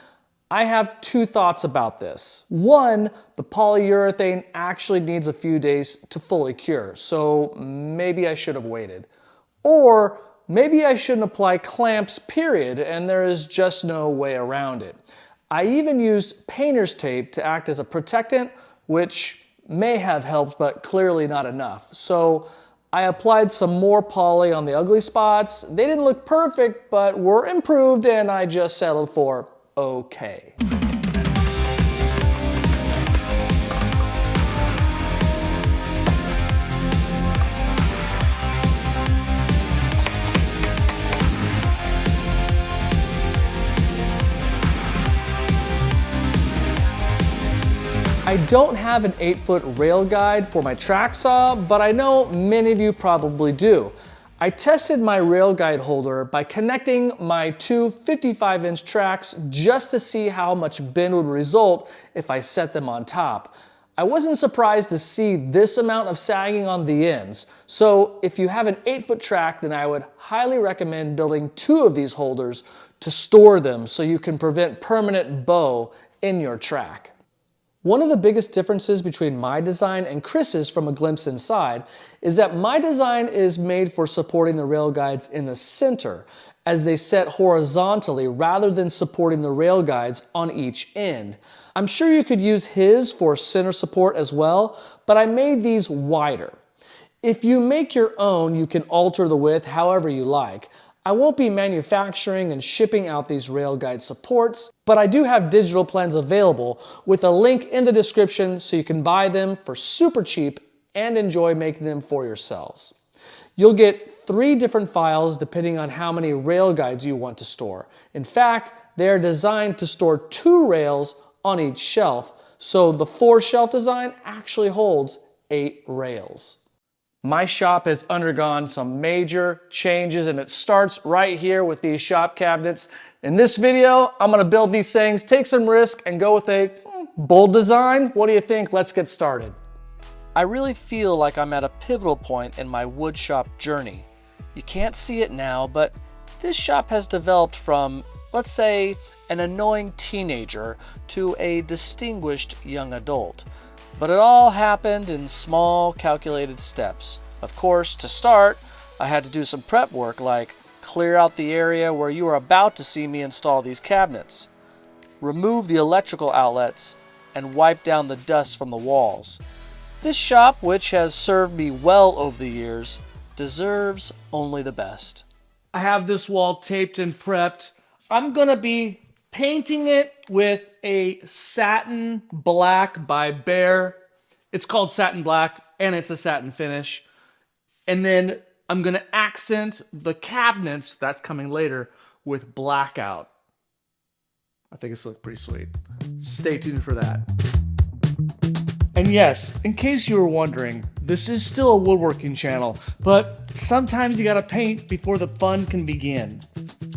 Speaker 3: I have two thoughts about this. One, the polyurethane actually needs a few days to fully cure, so maybe I should have waited. Or maybe I shouldn't apply clamps, period, and there is just no way around it. I even used painter's tape to act as a protectant, which may have helped, but clearly not enough. So I applied some more poly on the ugly spots. They didn't look perfect, but were improved, and I just settled for okay. I don't have an 8-foot rail guide for my track saw, but I know many of you probably do. I tested my rail guide holder by connecting my two 55-inch tracks just to see how much bend would result if I set them on top. I wasn't surprised to see this amount of sagging on the ends. So if you have an 8-foot track, then I would highly recommend building 2 of these holders to store them so you can prevent permanent bow in your track. One of the biggest differences between my design and Chris's from a glimpse inside is that my design is made for supporting the rail guides in the center as they set horizontally rather than supporting the rail guides on each end. I'm sure you could use his for center support as well, but I made these wider. If you make your own, you can alter the width however you like. I won't be manufacturing and shipping out these rail guide supports, but I do have digital plans available with a link in the description so you can buy them for super cheap and enjoy making them for yourselves. You'll get 3 different files depending on how many rail guides you want to store. In fact, they are designed to store 2 rails on each shelf, so the 4-shelf design actually holds 8 rails. My shop has undergone some major changes, and it starts right here with these shop cabinets. In this video, I'm going to build these things, take some risk, and go with a bold design. What do you think? Let's get started.
Speaker 1: I really feel like I'm at a pivotal point in my wood shop journey. You can't see it now, but this shop has developed from, let's say, an annoying teenager to a distinguished young adult. But it all happened in small, calculated steps. Of course, to start, I had to do some prep work like clear out the area where you are about to see me install these cabinets, remove the electrical outlets, and wipe down the dust from the walls. This shop, which has served me well over the years, deserves only the best.
Speaker 3: I have this wall taped and prepped. I'm gonna be painting it with a satin black by Behr. It's called satin black and it's a satin finish. And then I'm gonna accent the cabinets, that's coming later, with blackout. I think it's looking pretty sweet. Stay tuned for that. And yes, in case you were wondering, this is still a woodworking channel, but sometimes you gotta paint before the fun can begin,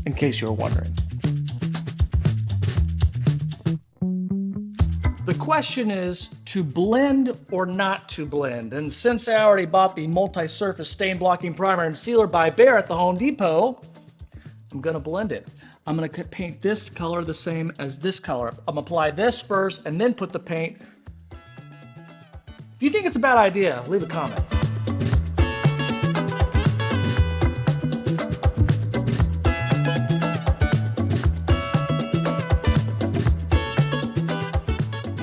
Speaker 3: in case you were wondering. The question is to blend or not to blend. And since I already bought the multi-surface stain blocking primer and sealer by Behr at the Home Depot, I'm gonna blend it. I'm gonna paint this color the same as this color. I'm gonna apply this first and then put the paint. If you think it's a bad idea, leave a comment.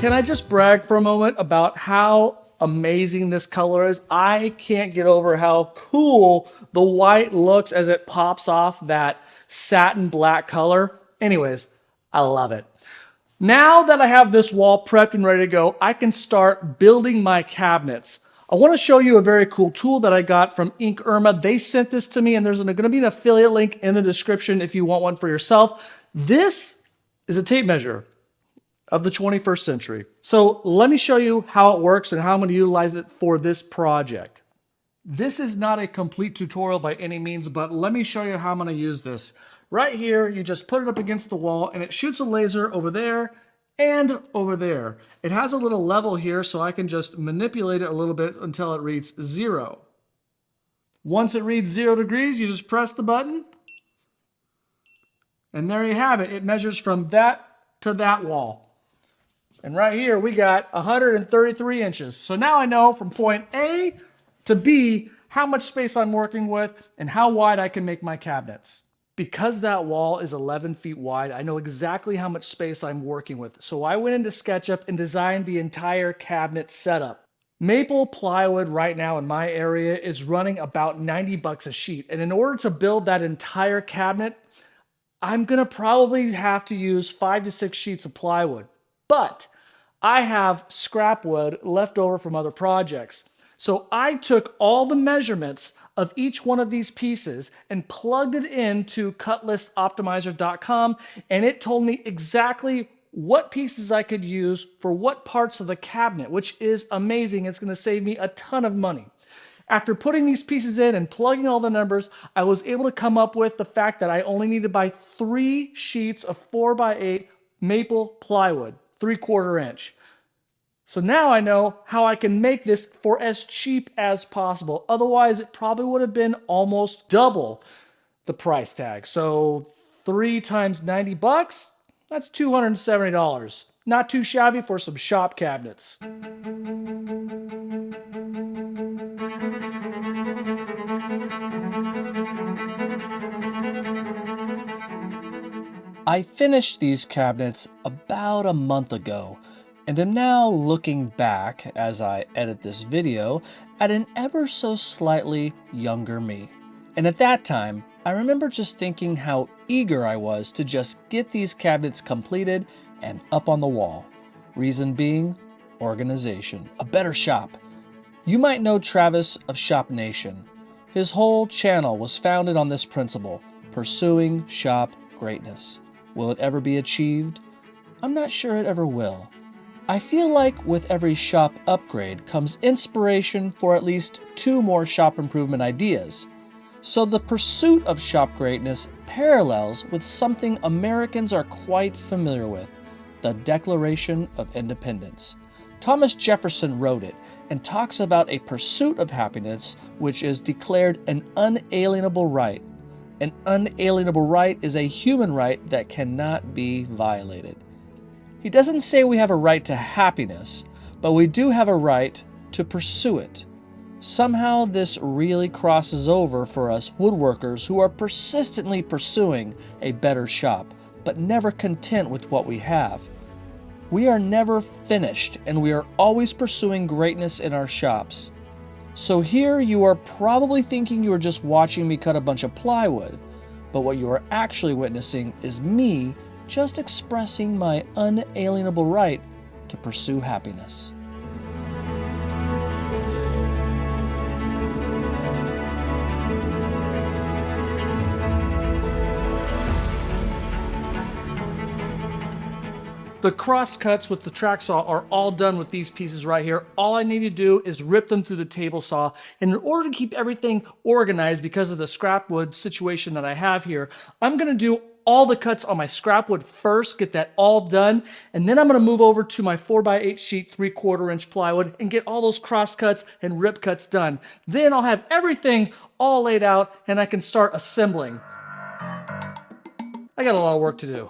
Speaker 3: Can I just brag for a moment about how amazing this color is? I can't get over how cool the white looks as it pops off that satin black color. Anyways, I love it. Now that I have this wall prepped and ready to go, I can start building my cabinets. I want to show you a very cool tool that I got from Ink Irma. They sent this to me, and there's going to be an affiliate link in the description if you want one for yourself. This is a tape measure of the 21st century. So let me show you how it works and how I'm going to utilize it for this project. This is not a complete tutorial by any means, but let me show you how I'm going to use this. Right here, you just put it up against the wall and it shoots a laser over there and over there. It has a little level here, so I can just manipulate it a little bit until it reads 0. Once it reads 0 degrees, you just press the button and there you have it. It measures from that
Speaker 1: to that wall. And right here, we got 133 inches. So now I know from point A to B how much space I'm working with and how wide I can make my cabinets. Because that wall is 11 feet wide, I know exactly how much space I'm working with. So I went into SketchUp and designed the entire cabinet setup. Maple plywood right now in my area is running about 90 bucks a sheet. And in order to build that entire cabinet, I'm gonna probably have to use 5 to 6 sheets of plywood. But I have scrap wood left over from other projects. So I took all the measurements of each one of these pieces and plugged it into cutlistoptimizer.com, and it told me exactly what pieces I could use for what parts of the cabinet, which is amazing. It's going to save me a ton of money. After putting these pieces in and plugging all the numbers, I was able to come up with the fact that I only need to buy 3 sheets of 4x8 maple plywood, 3/4 inch. So now I know how I can make this for as cheap as possible. Otherwise, it probably would have been almost double the price tag. So 3 times 90 bucks, that's $270. Not too shabby for some shop cabinets. I finished these cabinets about a month ago, and am now looking back, as I edit this video, at an ever so slightly younger me. And at that time, I remember just thinking how eager I was to just get these cabinets completed and up on the wall. Reason being, organization, a better shop. You might know Travis of Shop Nation. His whole channel was founded on this principle, pursuing shop greatness. Will it ever be achieved? I'm not sure it ever will. I feel like with every shop upgrade comes inspiration for at least 2 more shop improvement ideas. So the pursuit of shop greatness parallels with something Americans are quite familiar with, the Declaration of Independence. Thomas Jefferson wrote it and talks about a pursuit of happiness which is declared an unalienable right. An unalienable right is a human right that cannot be violated. He doesn't say we have a right to happiness, but we do have a right to pursue it. Somehow this really crosses over for us woodworkers who are persistently pursuing a better shop, but never content with what we have. We are never finished, and we are always pursuing greatness in our shops. So here you are probably thinking you are just watching me cut a bunch of plywood, but what you are actually witnessing is me just expressing my unalienable right to pursue happiness. The cross cuts with the track saw are all done with these pieces right here. All I need to do is rip them through the table saw. And in order to keep everything organized because of the scrap wood situation that I have here, I'm gonna do all the cuts on my scrap wood first, get that all done, and then I'm gonna move over to my 4x8 sheet 3/4 inch plywood and get all those cross cuts and rip cuts done. Then I'll have everything all laid out and I can start assembling. I got a lot of work to do.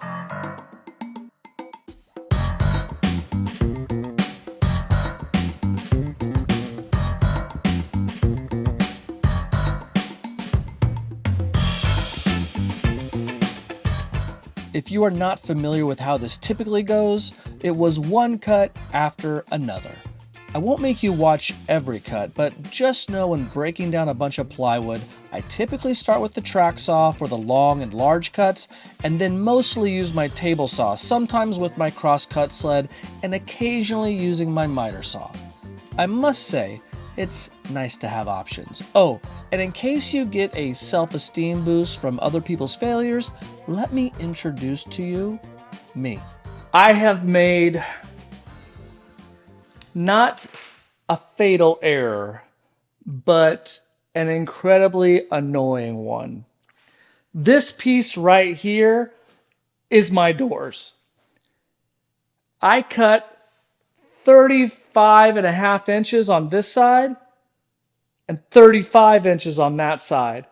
Speaker 1: If you are not familiar with how this typically goes, it was one cut after another. I won't make you watch every cut, but just know when breaking down a bunch of plywood, I typically start with the track saw for the long and large cuts, and then mostly use my table saw, sometimes with my cross cut sled, and occasionally using my miter saw. I must say, it's nice to have options. Oh, and in case you get a self-esteem boost from other people's failures, let me introduce to you me. I have made not a fatal error, but an incredibly annoying one. This piece right here is my doors. I cut 35.5 inches on this side and 35 inches on that side.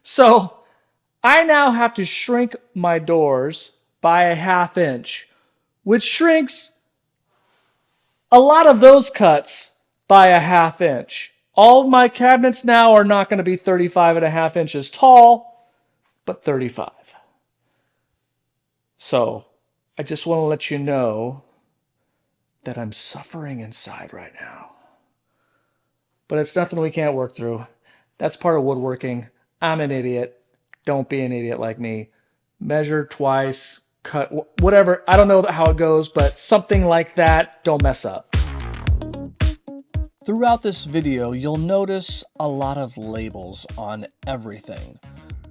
Speaker 1: So I now have to shrink my doors by a 1/2 inch, which shrinks a lot of those cuts by a 1/2 inch. All of my cabinets now are not going to be 35.5 inches tall, but 35. So I just want to let you know that I'm suffering inside right now. But it's nothing we can't work through. That's part of woodworking. I'm an idiot. Don't be an idiot like me. Measure twice, cut, whatever. I don't know how it goes, but something like that. Don't mess up. Throughout this video, you'll notice a lot of labels on everything.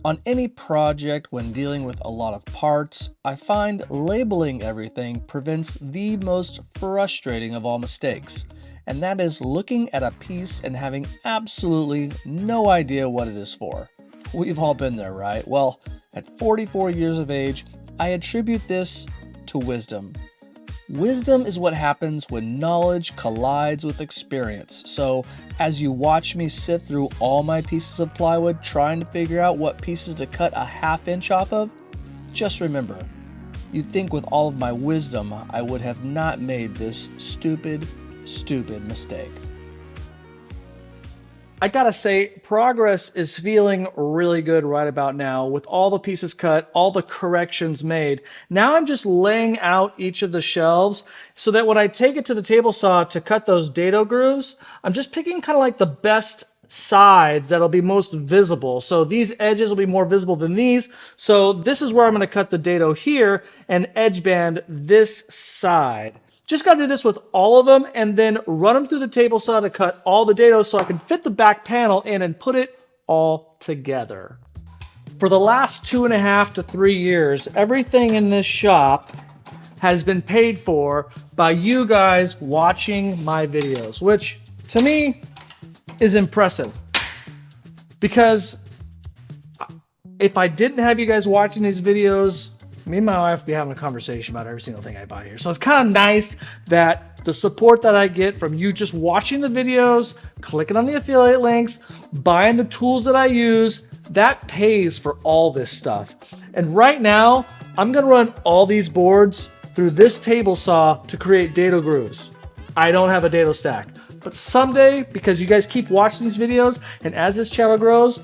Speaker 1: On any project, when dealing with a lot of parts, I find labeling everything prevents the most frustrating of all mistakes, and that is looking at a piece and having absolutely no idea what it is for. We've all been there, right? Well, at 44 years of age, I attribute this to wisdom. Wisdom is what happens when knowledge collides with experience. So as you watch me sift through all my pieces of plywood trying to figure out what pieces to cut a 1/2 inch off of, just remember, you'd think with all of my wisdom I would have not made this stupid mistake. I gotta say, progress is feeling really good right about now with all the pieces cut, all the corrections made. Now I'm just laying out each of the shelves so that when I take it to the table saw to cut those dado grooves, I'm just picking kind of like the best sides that'll be most visible. So these edges will be more visible than these. So this is where I'm gonna cut the dado here and edge band this side. Just got to do this with all of them and then run them through the table saw to cut all the dados so I can fit the back panel in and put it all together. For the last 2.5 to 3 years, everything in this shop has been paid for by you guys watching my videos, which to me is impressive. Because if I didn't have you guys watching these videos, me and my wife would be having a conversation about every single thing I buy here. So it's kind of nice that the support that I get from you just watching the videos, clicking on the affiliate links, buying the tools that I use, that pays for all this stuff. And right now, I'm gonna run all these boards through this table saw to create dado grooves. I don't have a dado stack, but someday, because you guys keep watching these videos, and as this channel grows,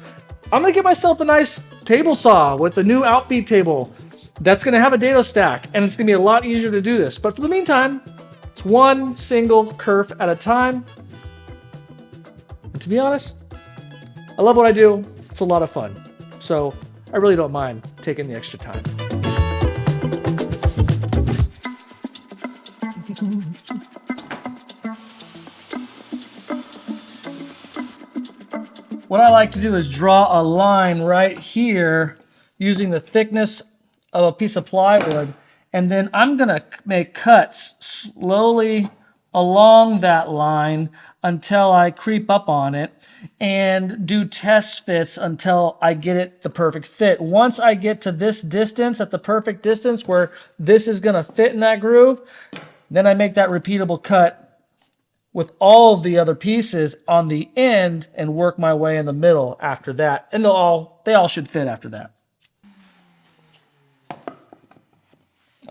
Speaker 1: I'm gonna get myself a nice table saw with a new outfeed table that's gonna have a dado stack, and it's gonna be a lot easier to do this. But for the meantime, it's one single kerf at a time. And to be honest, I love what I do. It's a lot of fun. So I really don't mind taking the extra time. What I like to do is draw a line right here using the thickness of a piece of plywood, and then I'm gonna make cuts slowly along that line until I creep up on it and do test fits until I get it the perfect fit. Once I get to this distance, at the perfect distance where this is gonna fit in that groove, then I make that repeatable cut with all of the other pieces on the end and work my way in the middle after that. And they all should fit after that.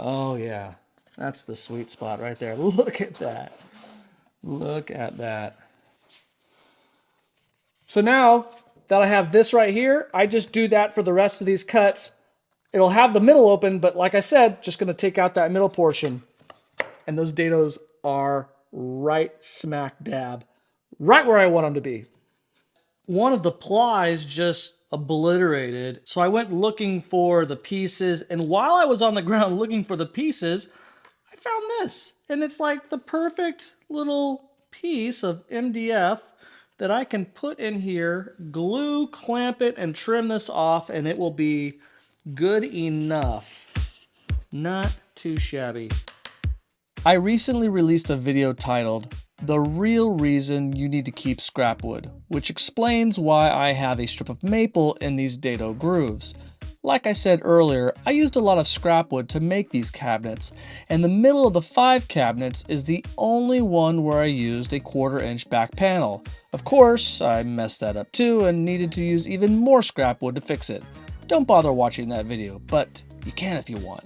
Speaker 1: Oh yeah, that's the sweet spot right there. Look at that. Look at that. So now that I have this right here, I just do that for the rest of these cuts. It'll have the middle open, but like I said, just gonna take out that middle portion. And those dados are right smack dab, right where I want them to be. One of the plies just obliterated, so I went looking for the pieces, and while I was on the ground looking for the pieces, I found this, and it's like the perfect little piece of MDF that I can put in here, glue, clamp it, and trim this off, and it will be good enough. Not too shabby. I recently released a video titled "The Real Reason You Need to Keep Scrap Wood," which explains why I have a strip of maple in these dado grooves. Like I said earlier, I used a lot of scrap wood to make these cabinets, and the middle of the 5 cabinets is the only one where I used a 1/4 inch back panel. Of course, I messed that up too and needed to use even more scrap wood to fix it. Don't bother watching that video, but you can if you want.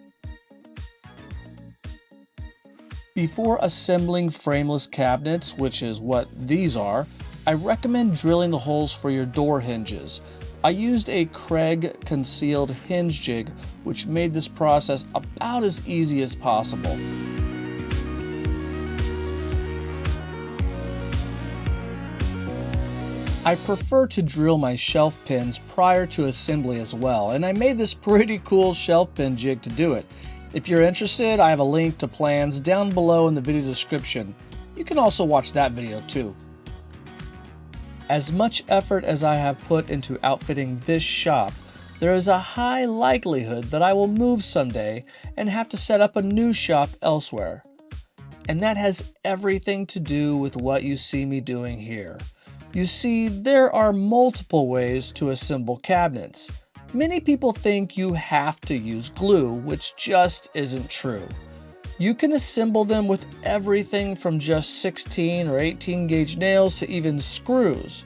Speaker 1: Before assembling frameless cabinets, which is what these are, I recommend drilling the holes for your door hinges. I used a Kreg concealed hinge jig, which made this process about as easy as possible. I prefer to drill my shelf pins prior to assembly as well, and I made this pretty cool shelf pin jig to do it. If you're interested, I have a link to plans down below in the video description. You can also watch that video too. As much effort as I have put into outfitting this shop, there is a high likelihood that I will move someday and have to set up a new shop elsewhere. And that has everything to do with what you see me doing here. You see, there are multiple ways to assemble cabinets. Many people think you have to use glue, which just isn't true. You can assemble them with everything from just 16 or 18 gauge nails to even screws.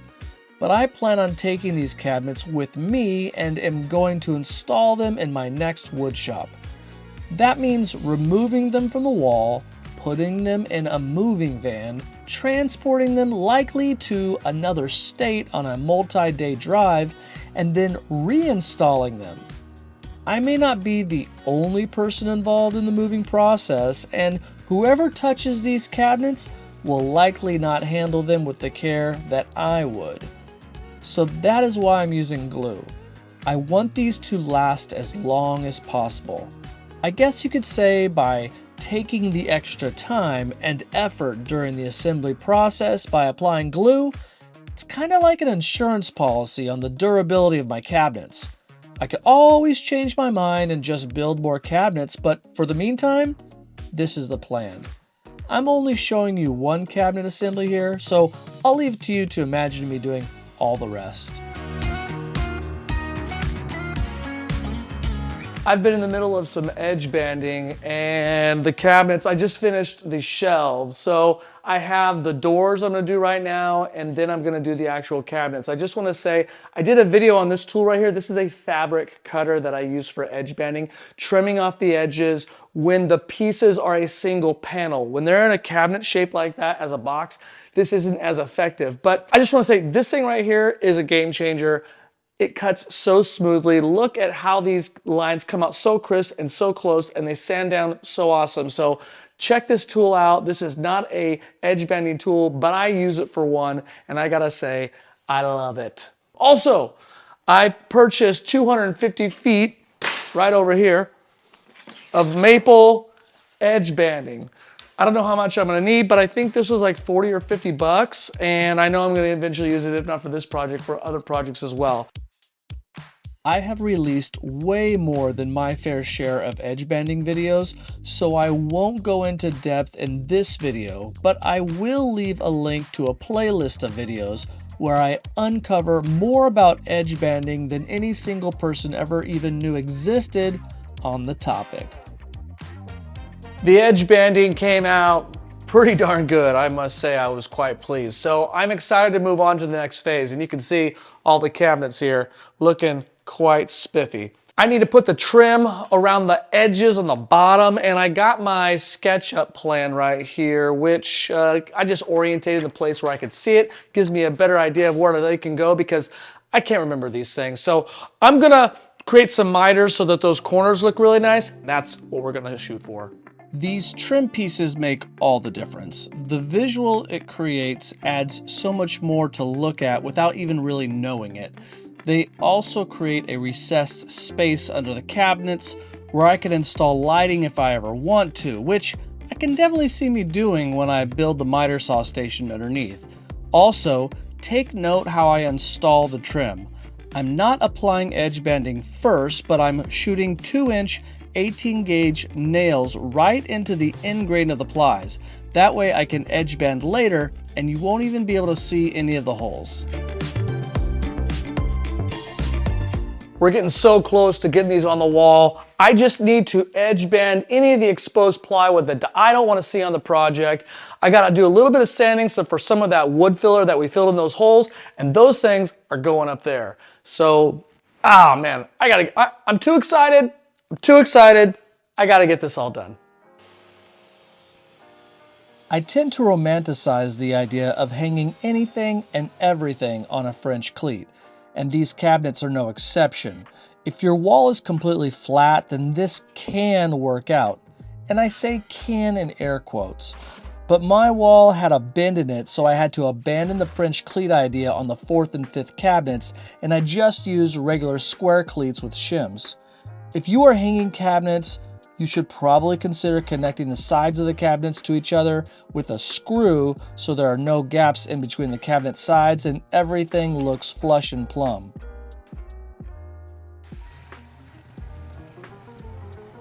Speaker 1: But I plan on taking these cabinets with me and am going to install them in my next wood shop. That means removing them from the wall, putting them in a moving van, transporting them likely to another state on a multi-day drive, and then reinstalling them. I may not be the only person involved in the moving process, and whoever touches these cabinets will likely not handle them with the care that I would. So that is why I'm using glue. I want these to last as long as possible. I guess you could say by taking the extra time and effort during the assembly process by applying glue, it's kind of like an insurance policy on the durability of my cabinets. I could always change my mind and just build more cabinets, but for the meantime, this is the plan. I'm only showing you one cabinet assembly here, so I'll leave it to you to imagine me doing all the rest.
Speaker 3: I've been in the middle of some edge banding and the cabinets. I just finished the shelves. So I have the doors I'm gonna do right now, and then I'm gonna do the actual cabinets. I just wanna say, I did a video on this tool right here. This is a fabric cutter that I use for edge banding, trimming off the edges when the pieces are a single panel. When they're in a cabinet shape like that as a box, this isn't as effective. But I just wanna say, this thing right here is a game changer. It cuts so smoothly. Look at how these lines come out so crisp and so close, and they sand down so awesome. So check this tool out. This is not a edge banding tool, but I use it for one, and I gotta say, I love it. Also, I purchased 250 feet right over here of maple edge banding. I don't know how much I'm gonna need, but I think this was like 40 or 50 bucks, and I know I'm gonna eventually use it, if not for this project, for other projects as well.
Speaker 1: I have released way more than my fair share of edge banding videos, so I won't go into depth in this video, but I will leave a link to a playlist of videos where I uncover more about edge banding than any single person ever even knew existed on the topic.
Speaker 3: The edge banding came out pretty darn good. I must say I was quite pleased. So I'm excited to move on to the next phase, and you can see all the cabinets here looking quite spiffy. I need to put the trim around the edges on the bottom, and I got my SketchUp plan right here, which I just orientated the place where I could see it. Gives me a better idea of where they can go because I can't remember these things. So I'm gonna create some miters so that those corners look really nice. That's what we're gonna shoot for.
Speaker 1: These trim pieces make all the difference. The visual it creates adds so much more to look at without even really knowing it. They also create a recessed space under the cabinets where I can install lighting if I ever want to, which I can definitely see me doing when I build the miter saw station underneath. Also, take note how I install the trim. I'm not applying edge banding first, but I'm shooting 2-inch 18 gauge nails right into the end grain of the plies. That way I can edge band later and you won't even be able to see any of the holes.
Speaker 3: We're getting so close to getting these on the wall. I just need to edge band any of the exposed plywood that I don't want to see on the project. I got to do a little bit of sanding so for some of that wood filler that we filled in those holes, and those things are going up there. So, man, I'm too excited. I got to get this all done.
Speaker 1: I tend to romanticize the idea of hanging anything and everything on a French cleat, and these cabinets are no exception. If your wall is completely flat, then this can work out, and I say can in air quotes. But my wall had a bend in it, so I had to abandon the French cleat idea on the 4th and 5th cabinets, and I just used regular square cleats with shims. If you are hanging cabinets, you should probably consider connecting the sides of the cabinets to each other with a screw so there are no gaps in between the cabinet sides and everything looks flush and plumb.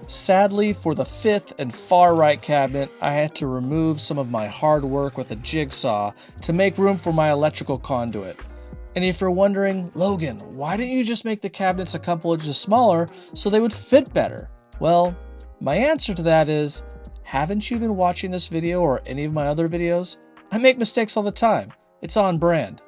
Speaker 1: Sadly, for the 5th and far right cabinet, I had to remove some of my hard work with a jigsaw to make room for my electrical conduit. And if you're wondering, Logan, why didn't you just make the cabinets a couple inches smaller so they would fit better? Well, my answer to that is, haven't you been watching this video or any of my other videos? I make mistakes all the time. It's on brand.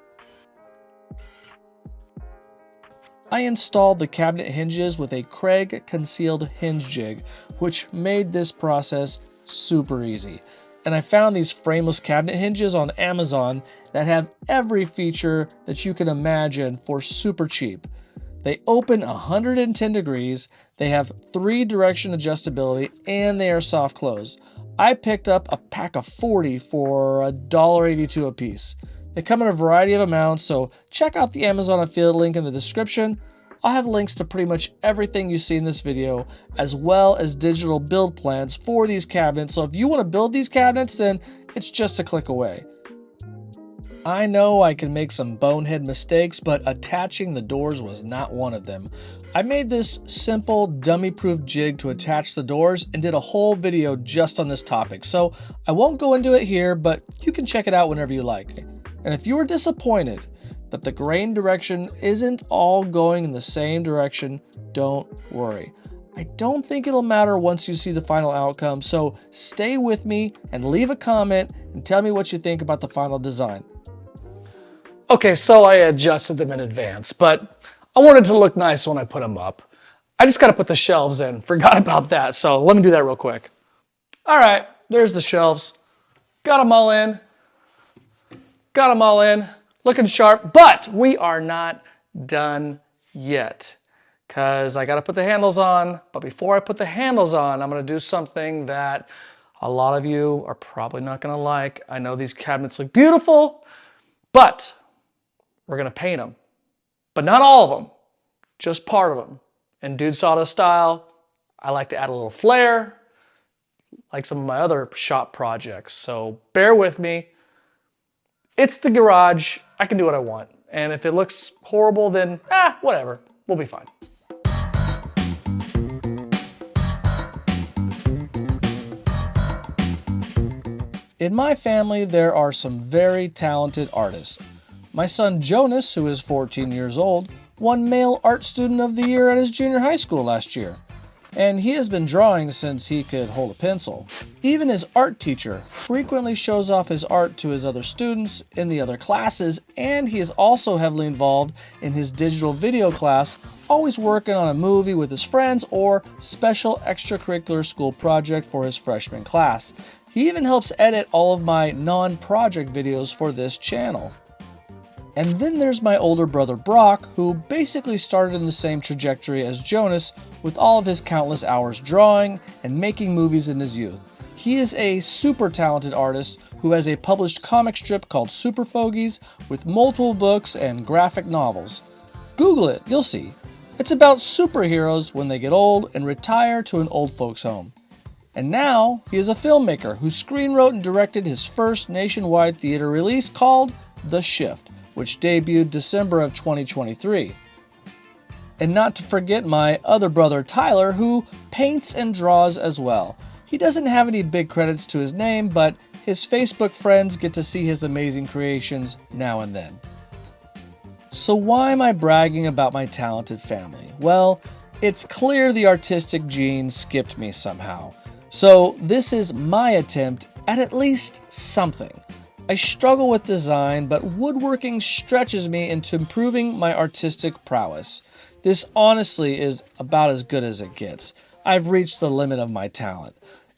Speaker 1: I installed the cabinet hinges with a Kreg concealed hinge jig, which made this process super easy. And I found these frameless cabinet hinges on Amazon that have every feature that you can imagine for super cheap. They open 110 degrees, they have 3-direction adjustability, and they are soft close. I picked up a pack of 40 for $1.82 a piece. They come in a variety of amounts, so check out the Amazon affiliate link in the description. I'll have links to pretty much everything you see in this video, as well as digital build plans for these cabinets, so if you want to build these cabinets, then it's just a click away. I know I can make some bonehead mistakes, but attaching the doors was not one of them. I made this simple dummy-proof jig to attach the doors and did a whole video just on this topic, so I won't go into it here, but you can check it out whenever you like. And if you were disappointed that the grain direction isn't all going in the same direction, don't worry. I don't think it'll matter once you see the final outcome, so stay with me and leave a comment and tell me what you think about the final design.
Speaker 3: Okay, so I adjusted them in advance, but I wanted to look nice when I put them up. I just got to put the shelves in. Forgot about that, so let me do that real quick. All right, there's the shelves. Got them all in. Got them all in. Looking sharp, but we are not done yet because I got to put the handles on. But before I put the handles on, I'm going to do something that a lot of you are probably not going to like. I know these cabinets look beautiful, but we're going to paint them. But not all of them, just part of them. In Dude Sawdust style, I like to add a little flair, like some of my other shop projects. So bear with me. It's the garage. I can do what I want. And if it looks horrible, then whatever. We'll be fine.
Speaker 1: In my family, there are some very talented artists. My son Jonas, who is 14 years old, won Male Art Student of the Year at his junior high school last year. And he has been drawing since he could hold a pencil. Even his art teacher frequently shows off his art to his other students in the other classes, and he is also heavily involved in his digital video class, always working on a movie with his friends or special extracurricular school project for his freshman class. He even helps edit all of my non-project videos for this channel. And then there's my older brother Brock, who basically started in the same trajectory as Jonas with all of his countless hours drawing and making movies in his youth. He is a super talented artist who has a published comic strip called Super Fogies with multiple books and graphic novels. Google it, you'll see. It's about superheroes when they get old and retire to an old folks home. And now he is a filmmaker who screenwrote and directed his first nationwide theater release called The Shift, which debuted December of 2023. And not to forget my other brother Tyler, who paints and draws as well. He doesn't have any big credits to his name, but his Facebook friends get to see his amazing creations now and then. So why am I bragging about my talented family? Well, it's clear the artistic gene skipped me somehow. So this is my attempt at least something. I struggle with design, but woodworking stretches me into improving my artistic prowess. This honestly is about as good as it gets. I've reached the limit of my talent.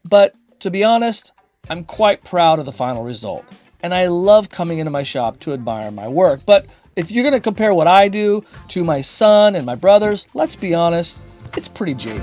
Speaker 1: But to be honest, I'm quite proud of the final result, and I love coming into my shop to admire my work. But if you're going to compare what I do to my son and my brothers, let's be honest, it's pretty jaded.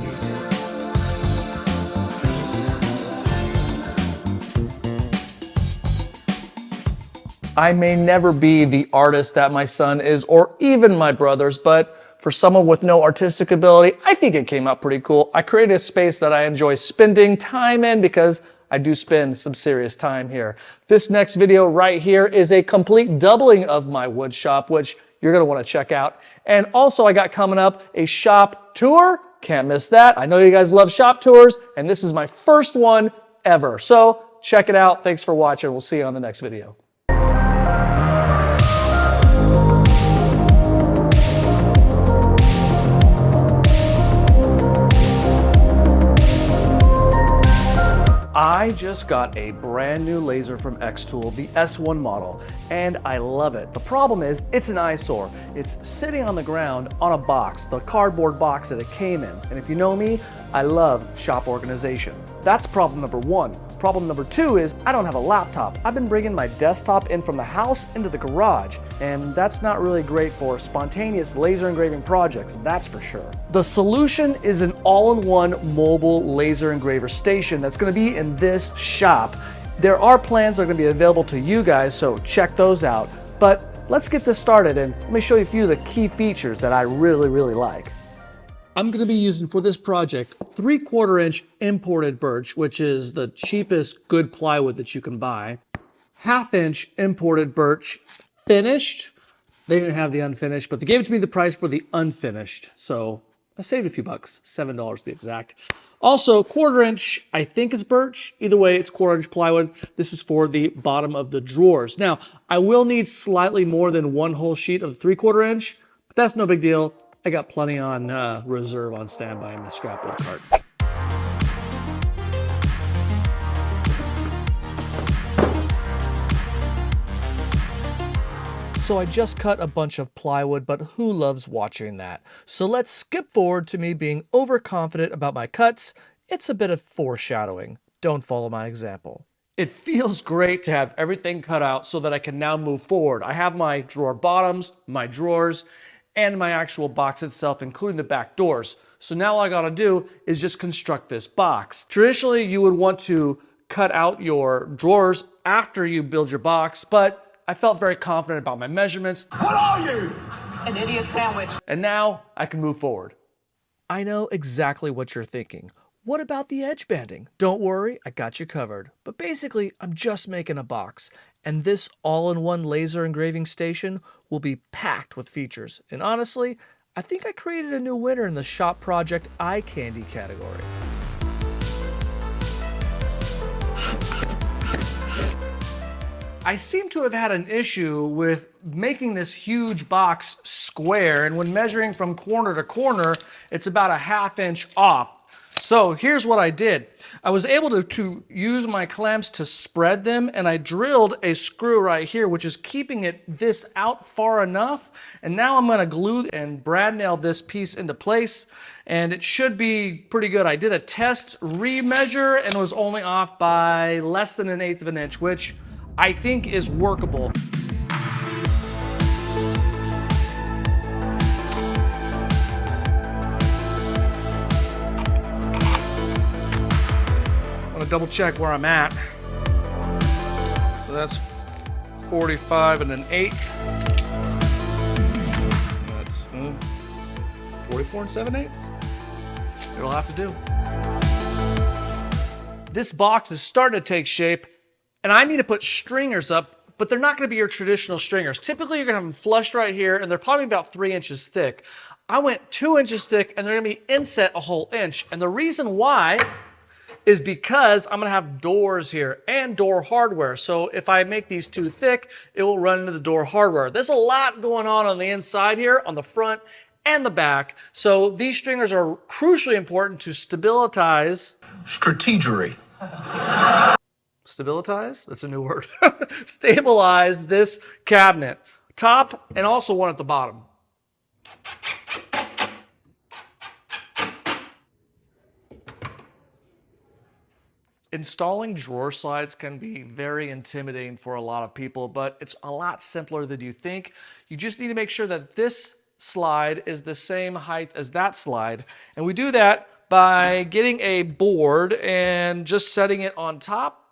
Speaker 1: I may never be the artist that my son is, or even my brothers, but for someone with no artistic ability, I think it came out pretty cool. I created a space that I enjoy spending time in because I do spend some serious time here. This next video right here is a complete doubling of my wood shop, which you're gonna wanna check out. And also I got coming up a shop tour. Can't miss that. I know you guys love shop tours, and this is my first one ever. So check it out. Thanks for watching. We'll see you on the next video. I just got a brand new laser from xTool, the S1 model, and I love it. The problem is, it's an eyesore. It's sitting on the ground on a box, the cardboard box that it came in. And if you know me, I love shop organization. That's problem number one. Problem number two is I don't have a laptop. I've been bringing my desktop in from the house into the garage, and that's not really great for spontaneous laser engraving projects, that's for sure. The solution is an all-in-one mobile laser engraver station that's going to be in this shop. There are plans that are going to be available to you guys, so check those out. But let's get this started, and let me show you a few of the key features that I really like. I'm going to be using for this project 3/4 inch imported birch, which is the cheapest good plywood that you can buy. 1/2 inch imported birch finished. They didn't have the unfinished, but they gave it to me the price for the unfinished. So I saved a few bucks, $7 to be exact. Also 1/4 inch, I think it's birch. Either way, it's 1/4 inch plywood. This is for the bottom of the drawers. Now, I will need slightly more than one whole sheet of the 3/4 inch, but that's no big deal. I got plenty on reserve on standby in the scrap wood cart. So I just cut a bunch of plywood, but who loves watching that? So let's skip forward to me being overconfident about my cuts. It's a bit of foreshadowing. Don't follow my example. It feels great to have everything cut out so that I can now move forward. I have my drawer bottoms, my drawers, and my actual box itself, including the back doors. So now all I gotta do is just construct this box. Traditionally, you would want to cut out your drawers after you build your box, but I felt very confident about my measurements.
Speaker 5: What are you? An idiot sandwich.
Speaker 1: And now I can move forward. I know exactly what you're thinking. What about the edge banding? Don't worry, I got you covered. But basically, I'm just making a box, and this all-in-one laser engraving station will be packed with features. And honestly, I think I created a new winner in the Shop Project Eye Candy category. I seem to have had an issue with making this huge box square, and when measuring from corner to corner, it's about a 1/2 inch off. So here's what I did. I was able to use my clamps to spread them, and I drilled a screw right here, which is keeping this out far enough. And now I'm gonna glue and brad nail this piece into place, and it should be pretty good. I did a test remeasure and it was only off by less than 1/8 of an inch, which I think is workable. Double check where I'm at. So that's 45 and 1/8. That's 44 and 7/8. It'll have to do. This box is starting to take shape, and I need to put stringers up, but they're not going to be your traditional stringers. Typically, you're going to have them flush right here, and they're probably about 3 inches thick. I went 2 inches thick, and they're going to be inset a whole inch. And the reason why is because I'm gonna have doors here and door hardware. So if I make these too thick, it will run into the door hardware. There's a lot going on the inside here, on the front and the back. So these stringers are crucially important to stabilize.
Speaker 5: Strategery.
Speaker 1: Stabilize? That's a new word. Stabilize this cabinet. Top and also one at the bottom. Installing drawer slides can be very intimidating for a lot of people, but it's a lot simpler than you think. You just need to make sure that this slide is the same height as that slide. And we do that by getting a board and just setting it on top,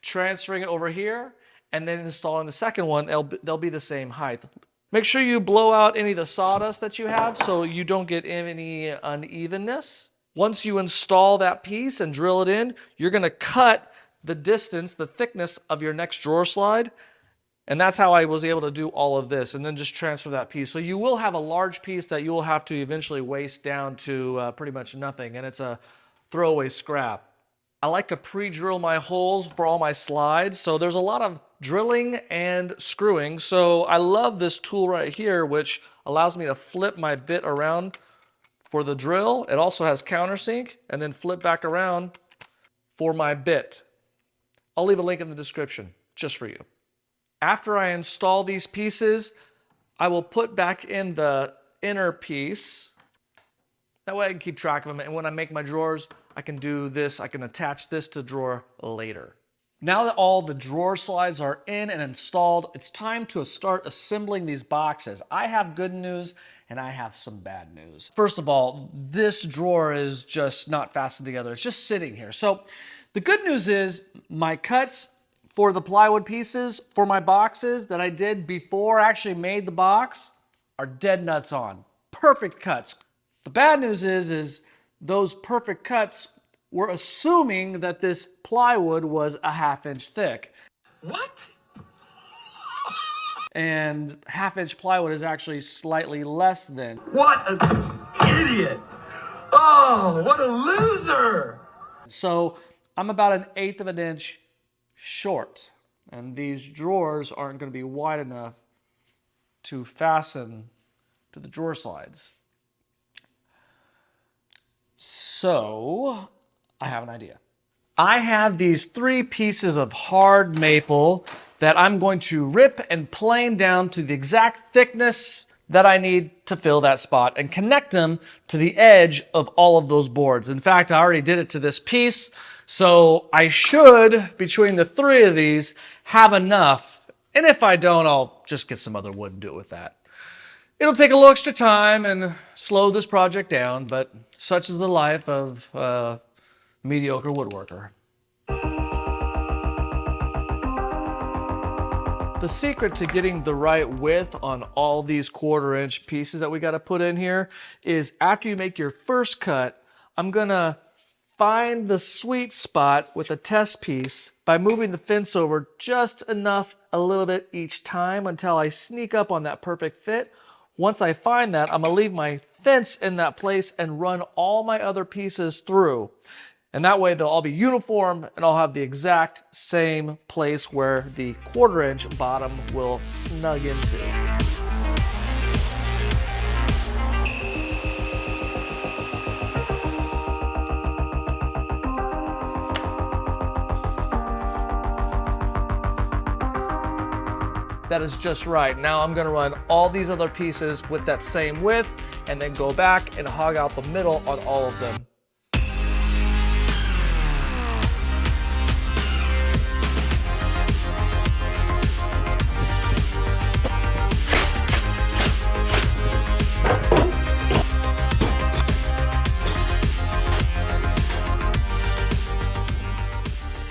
Speaker 1: transferring it over here, and then installing the second one. They'll be the same height. Make sure you blow out any of the sawdust that you have so you don't get any unevenness. Once you install that piece and drill it in, you're going to cut the distance, the thickness of your next drawer slide. And that's how I was able to do all of this, and then just transfer that piece. So you will have a large piece that you will have to eventually waste down to pretty much nothing, and it's a throwaway scrap. I like to pre-drill my holes for all my slides, so there's a lot of drilling and screwing. So I love this tool right here, which allows me to flip my bit around for the drill. It also has countersink, and then flip back around for my bit. I'll leave a link in the description just for you. After I install these pieces, I will put back in the inner piece. That way I can keep track of them, and when I make my drawers, I can do this. I can attach this to drawer later. Now that all the drawer slides are in and installed, it's time to start assembling these boxes. I have good news and I have some bad news. First of all, this drawer is just not fastened together. It's just sitting here. So the good news is my cuts for the plywood pieces for my boxes that I did before I actually made the box are dead nuts on. Perfect cuts. The bad news is those perfect cuts were assuming that this plywood was a 1/2 inch thick.
Speaker 5: What?
Speaker 1: And 1/2 inch plywood is actually slightly less than.
Speaker 5: What an idiot! Oh, what a loser!
Speaker 1: So I'm about 1/8 of an inch short, and these drawers aren't going to be wide enough to fasten to the drawer slides. So I have an idea. I have these 3 pieces of hard maple that I'm going to rip and plane down to the exact thickness that I need to fill that spot and connect them to the edge of all of those boards. In fact, I already did it to this piece, so I should, between the 3 of these, have enough. And if I don't, I'll just get some other wood and do it with that. It'll take a little extra time and slow this project down, but such is the life of a mediocre woodworker. The secret to getting the right width on all these 1/4 inch pieces that we got to put in here is after you make your first cut, I'm gonna find the sweet spot with a test piece by moving the fence over just enough, a little bit each time until I sneak up on that perfect fit. Once I find that, I'm gonna leave my fence in that place and run all my other pieces through. And that way they'll all be uniform and I'll have the exact same place where the 1/4 inch bottom will snug into. That is just right. Now I'm gonna run all these other pieces with that same width and then go back and hog out the middle on all of them.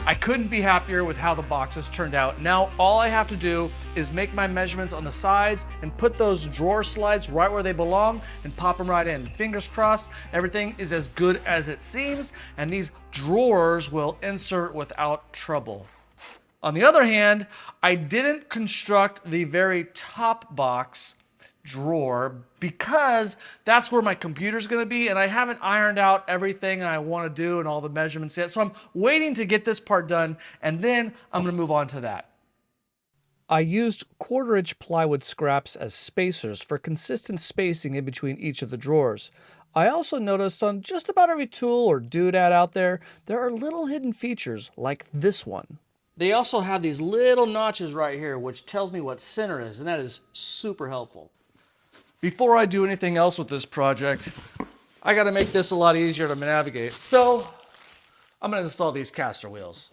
Speaker 1: I couldn't be happier with how the boxes turned out. Now all I have to do is make my measurements on the sides and put those drawer slides right where they belong and pop them right in. Fingers crossed, everything is as good as it seems and these drawers will insert without trouble. On the other hand, I didn't construct the very top box drawer because that's where my computer's going to be and I haven't ironed out everything I want to do and all the measurements yet. So I'm waiting to get this part done and then I'm going to move on to that. I used 1/4 inch plywood scraps as spacers for consistent spacing in between each of the drawers. I also noticed on just about every tool or doodad out there, there are little hidden features like this one. They also have these little notches right here which tells me what center is, and that is super helpful. Before I do anything else with this project, I got to make this a lot easier to navigate. So I'm gonna install these caster wheels.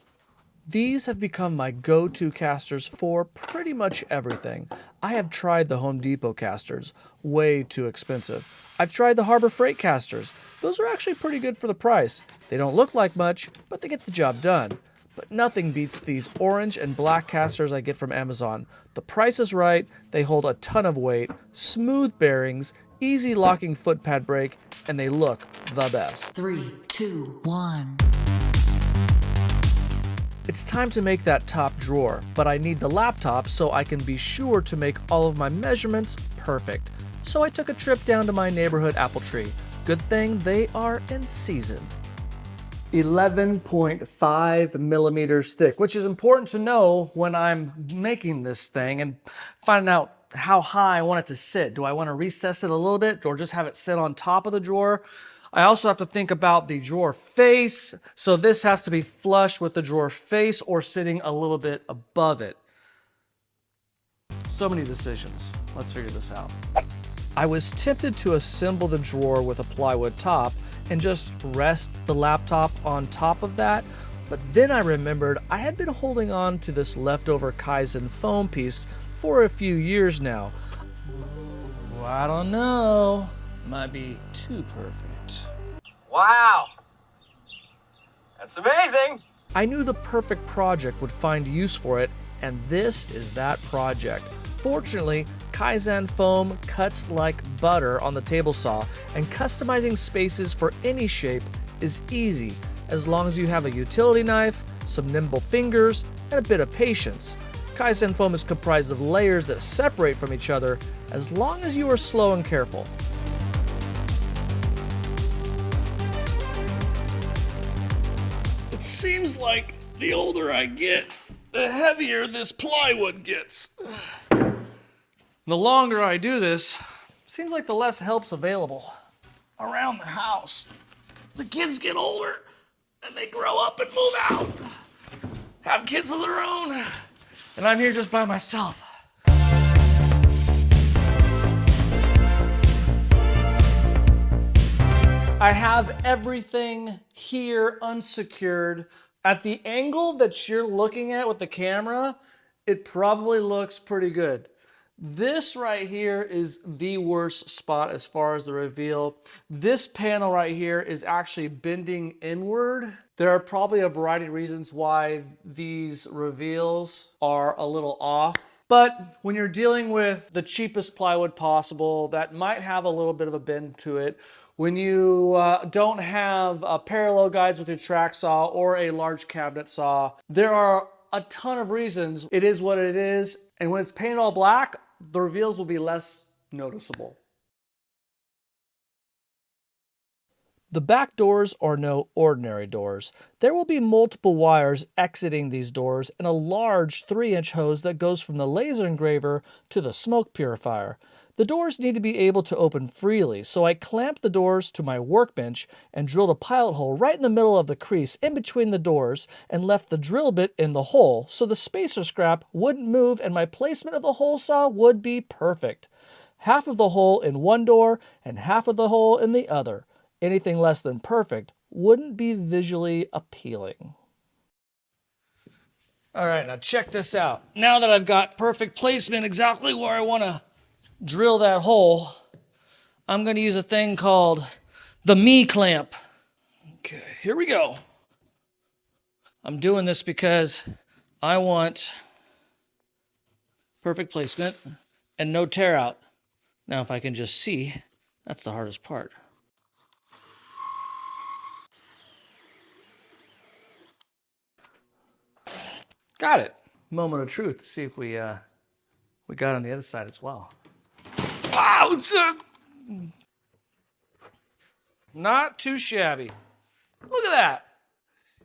Speaker 1: These have become my go-to casters for pretty much everything. I have tried the Home Depot casters, way too expensive. I've tried the Harbor Freight casters. Those are actually pretty good for the price. They don't look like much, but they get the job done. But nothing beats these orange and black casters I get from Amazon. The price is right, they hold a ton of weight, smooth bearings, easy locking foot pad brake, and they look the best.
Speaker 8: 3, 2, 1.
Speaker 1: It's time to make that top drawer, but I need the laptop so I can be sure to make all of my measurements perfect. So I took a trip down to my neighborhood apple tree. Good thing they are in season. 11.5 millimeters thick, which is important to know when I'm making this thing and finding out how high I want it to sit. Do I want to recess it a little bit or just have it sit on top of the drawer? I also have to think about the drawer face, so this has to be flush with the drawer face or sitting a little bit above it. So many decisions. Let's figure this out. I was tempted to assemble the drawer with a plywood top and just rest the laptop on top of that, but then I remembered I had been holding on to this leftover Kaizen foam piece for a few years now. Ooh, I don't know. Might be too perfect.
Speaker 4: Wow. That's amazing.
Speaker 1: I knew the perfect project would find use for it, and this is that project. Fortunately, Kaizen foam cuts like butter on the table saw, and customizing spaces for any shape is easy as long as you have a utility knife, some nimble fingers, and a bit of patience. Kaizen foam is comprised of layers that separate from each other as long as you are slow and careful. It seems like the older I get, the heavier this plywood gets. The longer I do this, seems like the less help's available around the house. The kids get older and they grow up and move out, have kids of their own, and I'm here just by myself. I have everything here unsecured. At the angle that you're looking at with the camera, it probably looks pretty good. This right here is the worst spot as far as the reveal. This panel right here is actually bending inward. There are probably a variety of reasons why these reveals are a little off. But when you're dealing with the cheapest plywood possible, that might have a little bit of a bend to it. When you don't have parallel guides with your track saw or a large cabinet saw, there are a ton of reasons. It is what it is. And when it's painted all black, the reveals will be less noticeable. The back doors are no ordinary doors. There will be multiple wires exiting these doors and a large 3-inch hose that goes from the laser engraver to the smoke purifier. The doors need to be able to open freely, so I clamped the doors to my workbench and drilled a pilot hole right in the middle of the crease in between the doors and left the drill bit in the hole so the spacer scrap wouldn't move and my placement of the hole saw would be perfect. Half of the hole in one door and half of the hole in the other. Anything less than perfect wouldn't be visually appealing. All right, now check this out. Now that I've got perfect placement exactly where I want to drill that hole, I'm going to use a thing called the me clamp. Okay, here we go. I'm doing this because I want perfect placement and no tear out. Now, if I can just see, that's the hardest part. Got it. Moment of truth to see if we got on the other side as well. Wow, not too shabby. Look at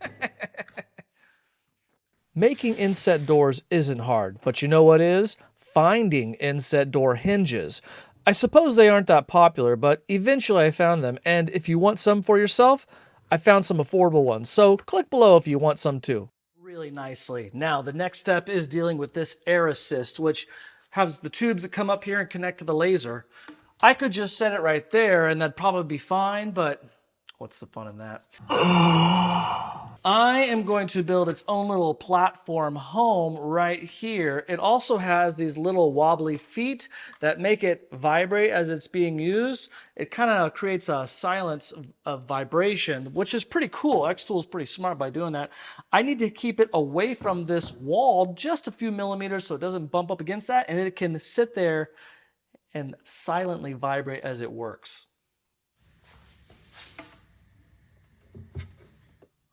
Speaker 1: that. Making inset doors isn't hard, but you know what is? Finding inset door hinges. I suppose they aren't that popular, but eventually I found them, and if you want some for yourself, I found some affordable ones, so click below if you want some too. Really nicely. Now, the next step is dealing with this air assist, which has the tubes that come up here and connect to the laser. I could just set it right there and that'd probably be fine, but What's the fun in that? I am going to build its own little platform home right here. It also has these little wobbly feet that make it vibrate as it's being used. It kind of creates a silence of vibration, which is pretty cool. xTool is pretty smart by doing that. I need to keep it away from this wall just a few millimeters so it doesn't bump up against that, and it can sit there and silently vibrate as it works.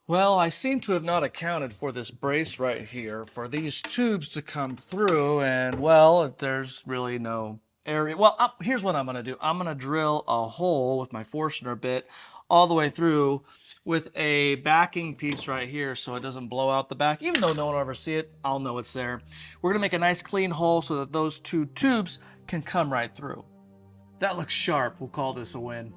Speaker 1: Well, I seem to have not accounted for this brace right here, for these tubes to come through, and well, there's really no area. Well, here's what I'm gonna do. I'm gonna drill a hole with my Forstner bit all the way through with a backing piece right here so it doesn't blow out the back. Even though no one will ever see it, I'll know it's there. We're gonna make a nice clean hole so that those two tubes can come right through. That looks sharp. We'll call this a win.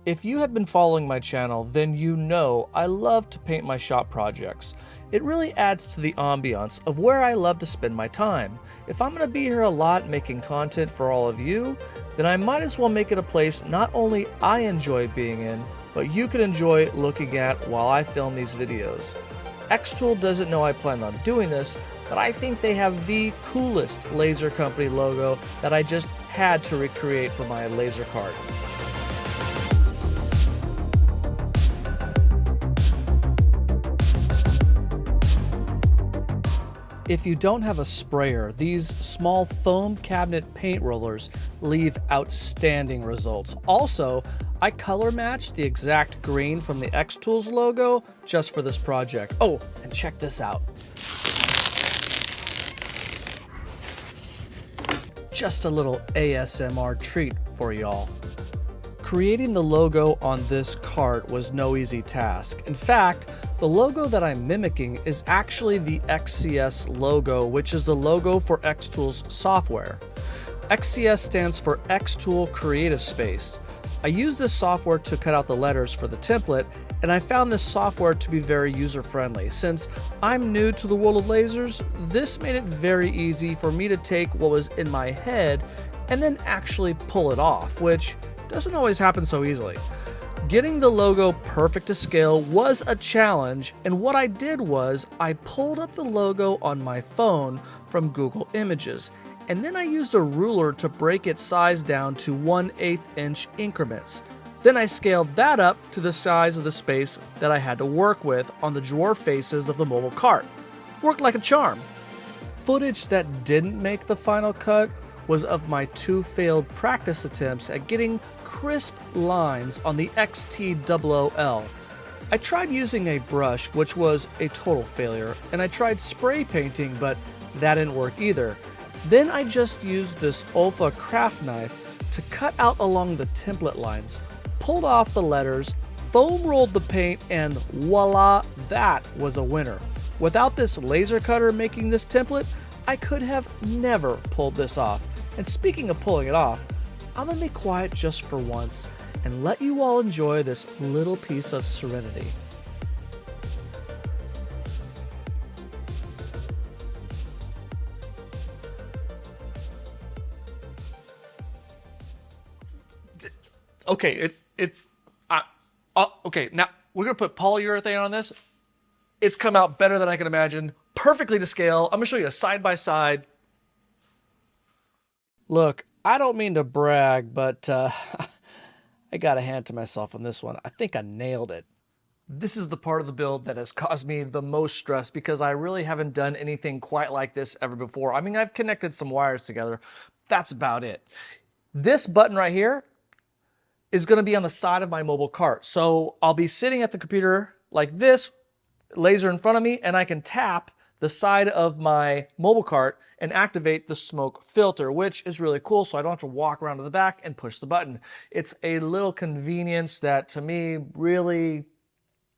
Speaker 1: If you have been following my channel, then you know I love to paint my shop projects. It really adds to the ambiance of where I love to spend my time. If I'm going to be here a lot making content for all of you, then I might as well make it a place not only I enjoy being in, but you can enjoy looking at while I film these videos. xTool doesn't know I plan on doing this, but I think they have the coolest laser company logo that I just had to recreate for my laser card. If you don't have a sprayer, these small foam cabinet paint rollers leave outstanding results. Also, I color matched the exact green from the xTools logo just for this project. Oh, and check this out. Just a little ASMR treat for y'all. Creating the logo on this cart was no easy task. In fact, the logo that I'm mimicking is actually the XCS logo, which is the logo for xTool's software. XCS stands for xTool Creative Space. I used this software to cut out the letters for the template, and I found this software to be very user-friendly. Since I'm new to the world of lasers, this made it very easy for me to take what was in my head and then actually pull it off, which doesn't always happen so easily. Getting the logo perfect to scale was a challenge, and what I did was I pulled up the logo on my phone from Google Images, and then I used a ruler to break its size down to 1/8 inch increments. Then I scaled that up to the size of the space that I had to work with on the drawer faces of the mobile cart. Worked like a charm. Footage that didn't make the final cut was of my 2 failed practice attempts at getting crisp lines on the XTOOL. I tried using a brush, which was a total failure, and I tried spray painting, but that didn't work either. Then I just used this Olfa craft knife to cut out along the template lines, pulled off the letters, foam rolled the paint, and voila, that was a winner. Without this laser cutter making this template, I could have never pulled this off. And speaking of pulling it off, I'm gonna be quiet just for once and let you all enjoy this little piece of serenity. Okay, okay, now we're gonna put polyurethane on this. It's come out better than I can imagine, perfectly to scale. I'm gonna show you a side by side. Look, I don't mean to brag, but I got a hand to myself on this one. I think I nailed it. This is the part of the build that has caused me the most stress because I really haven't done anything quite like this ever before. I mean, I've connected some wires together. That's about it. This button right here is going to be on the side of my mobile cart. So I'll be sitting at the computer like this, laser in front of me, and I can tap the side of my mobile cart and activate the smoke filter, which is really cool, so I don't have to walk around to the back and push the button. It's a little convenience that, to me, really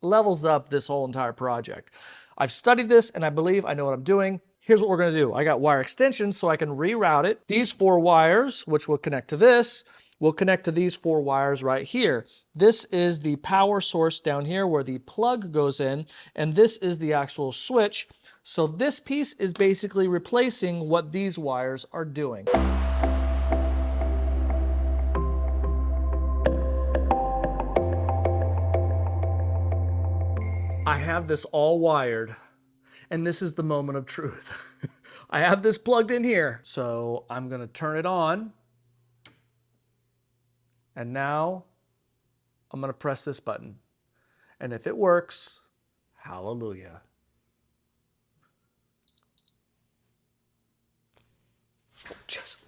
Speaker 1: levels up this whole entire project. I've studied this, and I believe I know what I'm doing. Here's what we're going to do. I got wire extensions, so I can reroute it. These 4 wires, which will connect to this, will connect to these 4 wires right here. This is the power source down here where the plug goes in, and this is the actual switch. So this piece is basically replacing what these wires are doing. I have this all wired, and this is the moment of truth. I have this plugged in here. So I'm gonna turn it on. And now I'm gonna press this button. And if it works, hallelujah. Just.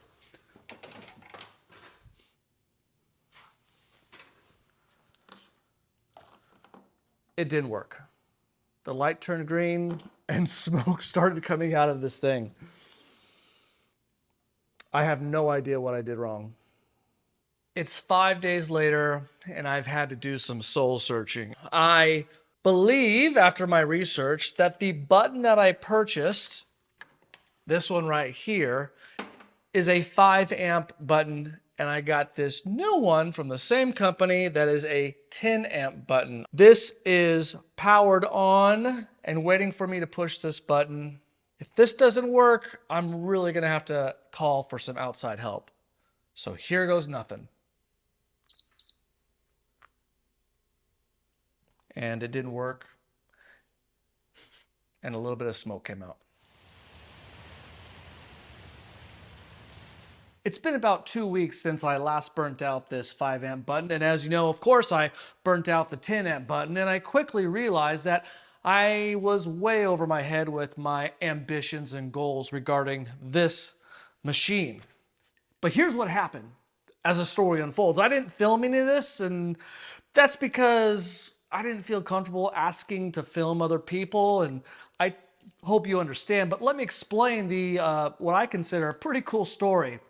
Speaker 1: It didn't work. The light turned green and smoke started coming out of this thing. I have no idea what I did wrong. It's 5 days later and I've had to do some soul searching. I believe, after my research, that the button that I purchased, this one right here, is a 5 amp button, and I got this new one from the same company that is a 10 amp button. This is powered on and waiting for me to push this button. If this doesn't work, I'm really gonna have to call for some outside help. So here goes nothing. And it didn't work. And a little bit of smoke came out. It's been about 2 weeks since I last burnt out this 5 amp button, and as you know, of course, I burnt out the 10 amp button, and I quickly realized that I was way over my head with my ambitions and goals regarding this machine. But here's what happened as the story unfolds. I didn't film any of this, and that's because I didn't feel comfortable asking to film other people, and I hope you understand, but let me explain what I consider a pretty cool story.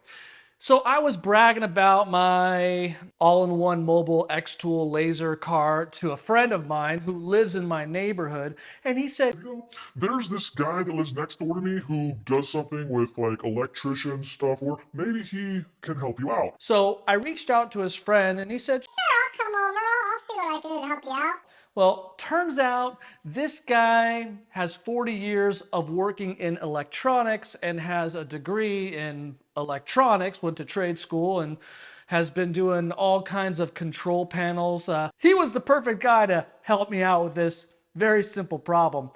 Speaker 1: So I was bragging about my all-in-one mobile xTool laser cart to a friend of mine who lives in my neighborhood, and he said,
Speaker 9: there's this guy that lives next door to me who does something with like electrician stuff, or maybe he can help you out.
Speaker 1: So I reached out to his friend and he said,
Speaker 10: Sure, I'll come over. I'll see what I can do to help you out.
Speaker 1: well, turns out this guy has 40 years of working in electronics and has a degree in electronics, went to trade school and has been doing all kinds of control panels. He was the perfect guy to help me out with this very simple problem.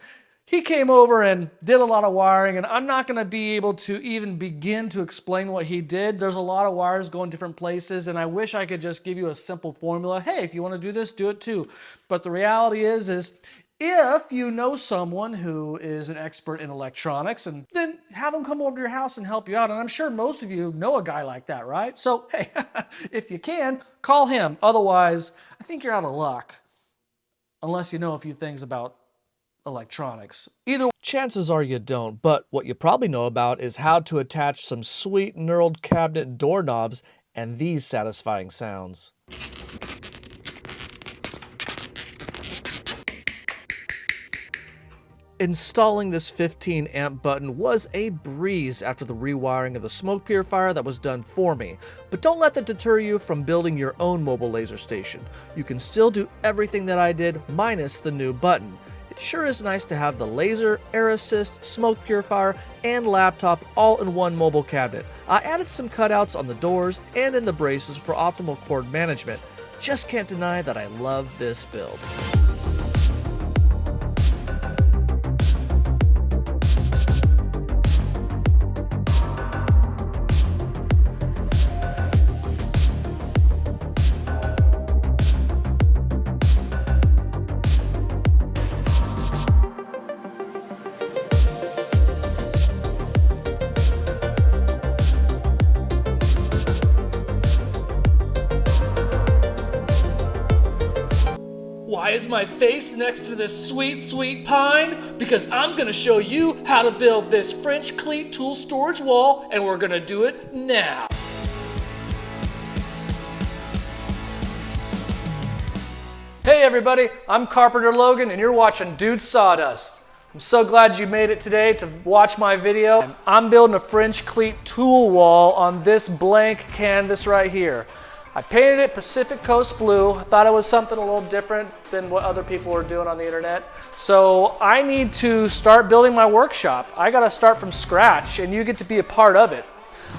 Speaker 1: He came over and did a lot of wiring, and I'm not gonna be able to even begin to explain what he did. There's a lot of wires going different places, and I wish I could just give you a simple formula. Hey, if you wanna do this, do it too. But the reality is if you know someone who is an expert in electronics, and then have them come over to your house and help you out. And I'm sure most of you know a guy like that, right? So, hey, if you can, call him. Otherwise, I think you're out of luck, unless you know a few things about electronics. Either chances are you don't, but what you probably know about is how to attach some sweet knurled cabinet doorknobs and these satisfying sounds. Installing this 15 amp button was a breeze after the rewiring of the smoke purifier that was done for me, but don't let that deter you from building your own mobile laser station. You can still do everything that I did minus the new button. It sure is nice to have the laser, air assist, smoke purifier, and laptop all in one mobile cabinet. I added some cutouts on the doors and in the braces for optimal cord management. Just can't deny that I love this build. Why is my face next to this sweet, sweet pine? Because I'm gonna show you how to build this French Cleat tool storage wall, and we're gonna do it now. Hey everybody, I'm Carpenter Logan, and you're watching Dude Sawdust. I'm so glad you made it today to watch my video. I'm building a French Cleat tool wall on this blank canvas right here. I painted it Pacific Coast blue. I thought it was something a little different than what other people were doing on the internet. So I need to start building my workshop. I gotta start from scratch, and you get to be a part of it.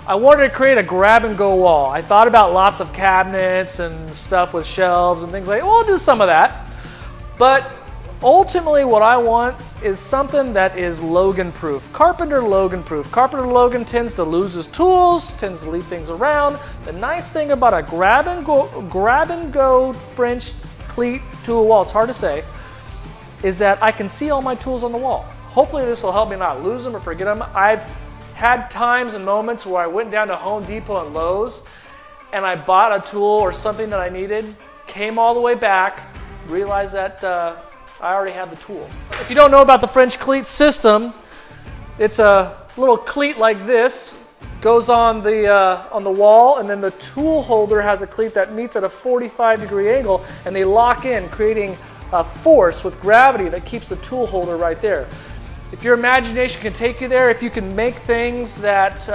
Speaker 1: I wanted to create a grab and go wall. I thought about lots of cabinets and stuff with shelves and things like that. Well, I'll do some of that. But Ultimately, what I want is something that is Logan-proof. Carpenter Logan-proof. Carpenter Logan tends to lose his tools, tends to leave things around. The nice thing about a grab and go French cleat tool wall, it's hard to say, is that I can see all my tools on the wall. Hopefully this will help me not lose them or forget them. I've had times and moments where I went down to Home Depot and Lowe's and I bought a tool or something that I needed, came all the way back, realized that I already have the tool. If you don't know about the French cleat system, it's a little cleat like this, goes on the wall, and then the tool holder has a cleat that meets at a 45-degree angle, and they lock in, creating a force with gravity that keeps the tool holder right there. If your imagination can take you there, if you can make things that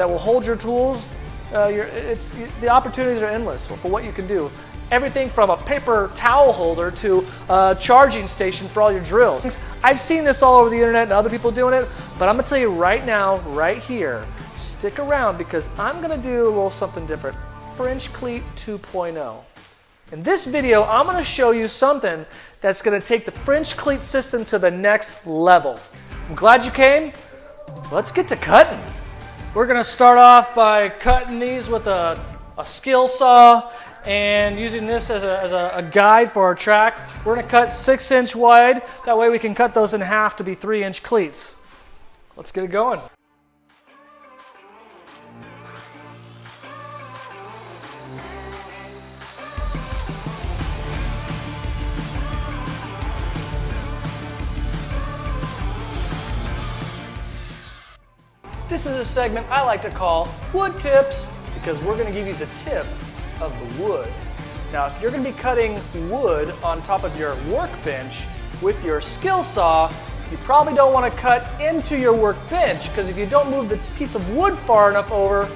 Speaker 1: will hold your tools, the opportunities are endless for what you can do. Everything from a paper towel holder to a charging station for all your drills. I've seen this all over the internet and other people doing it, but I'm gonna tell you right now, right here, stick around because I'm gonna do a little something different. French Cleat 2.0. In this video, I'm gonna show you something that's gonna take the French cleat system to the next level. I'm glad you came. Let's get to cutting. We're gonna start off by cutting these with a skill saw and using this as a guide for our track. We're gonna cut 6-inch wide. That way we can cut those in half to be 3-inch cleats. Let's get it going. This is a segment I like to call Wood Tips because we're gonna give you the tip of the wood. Now, if you're going to be cutting wood on top of your workbench with your skill saw, you probably don't want to cut into your workbench because if you don't move the piece of wood far enough over,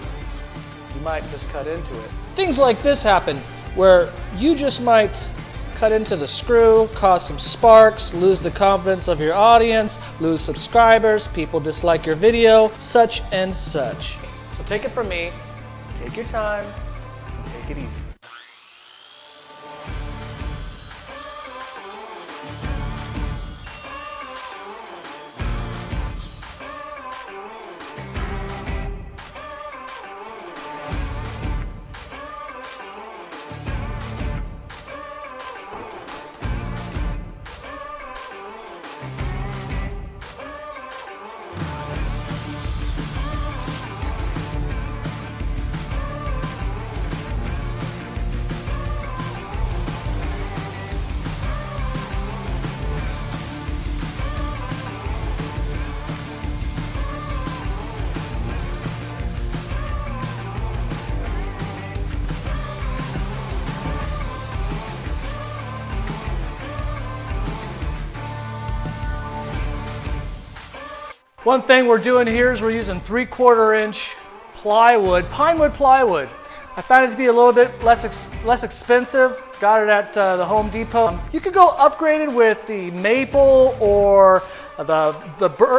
Speaker 1: you might just cut into it. Things like this happen where you just might cut into the screw, cause some sparks, lose the confidence of your audience, lose subscribers, people dislike your video, such and such. So take it from me, take your time, take it easy. One thing we're doing here is we're using 3/4-inch plywood, pinewood plywood. I found it to be a little bit less expensive. Got it at the Home Depot. You could go upgraded with the maple or the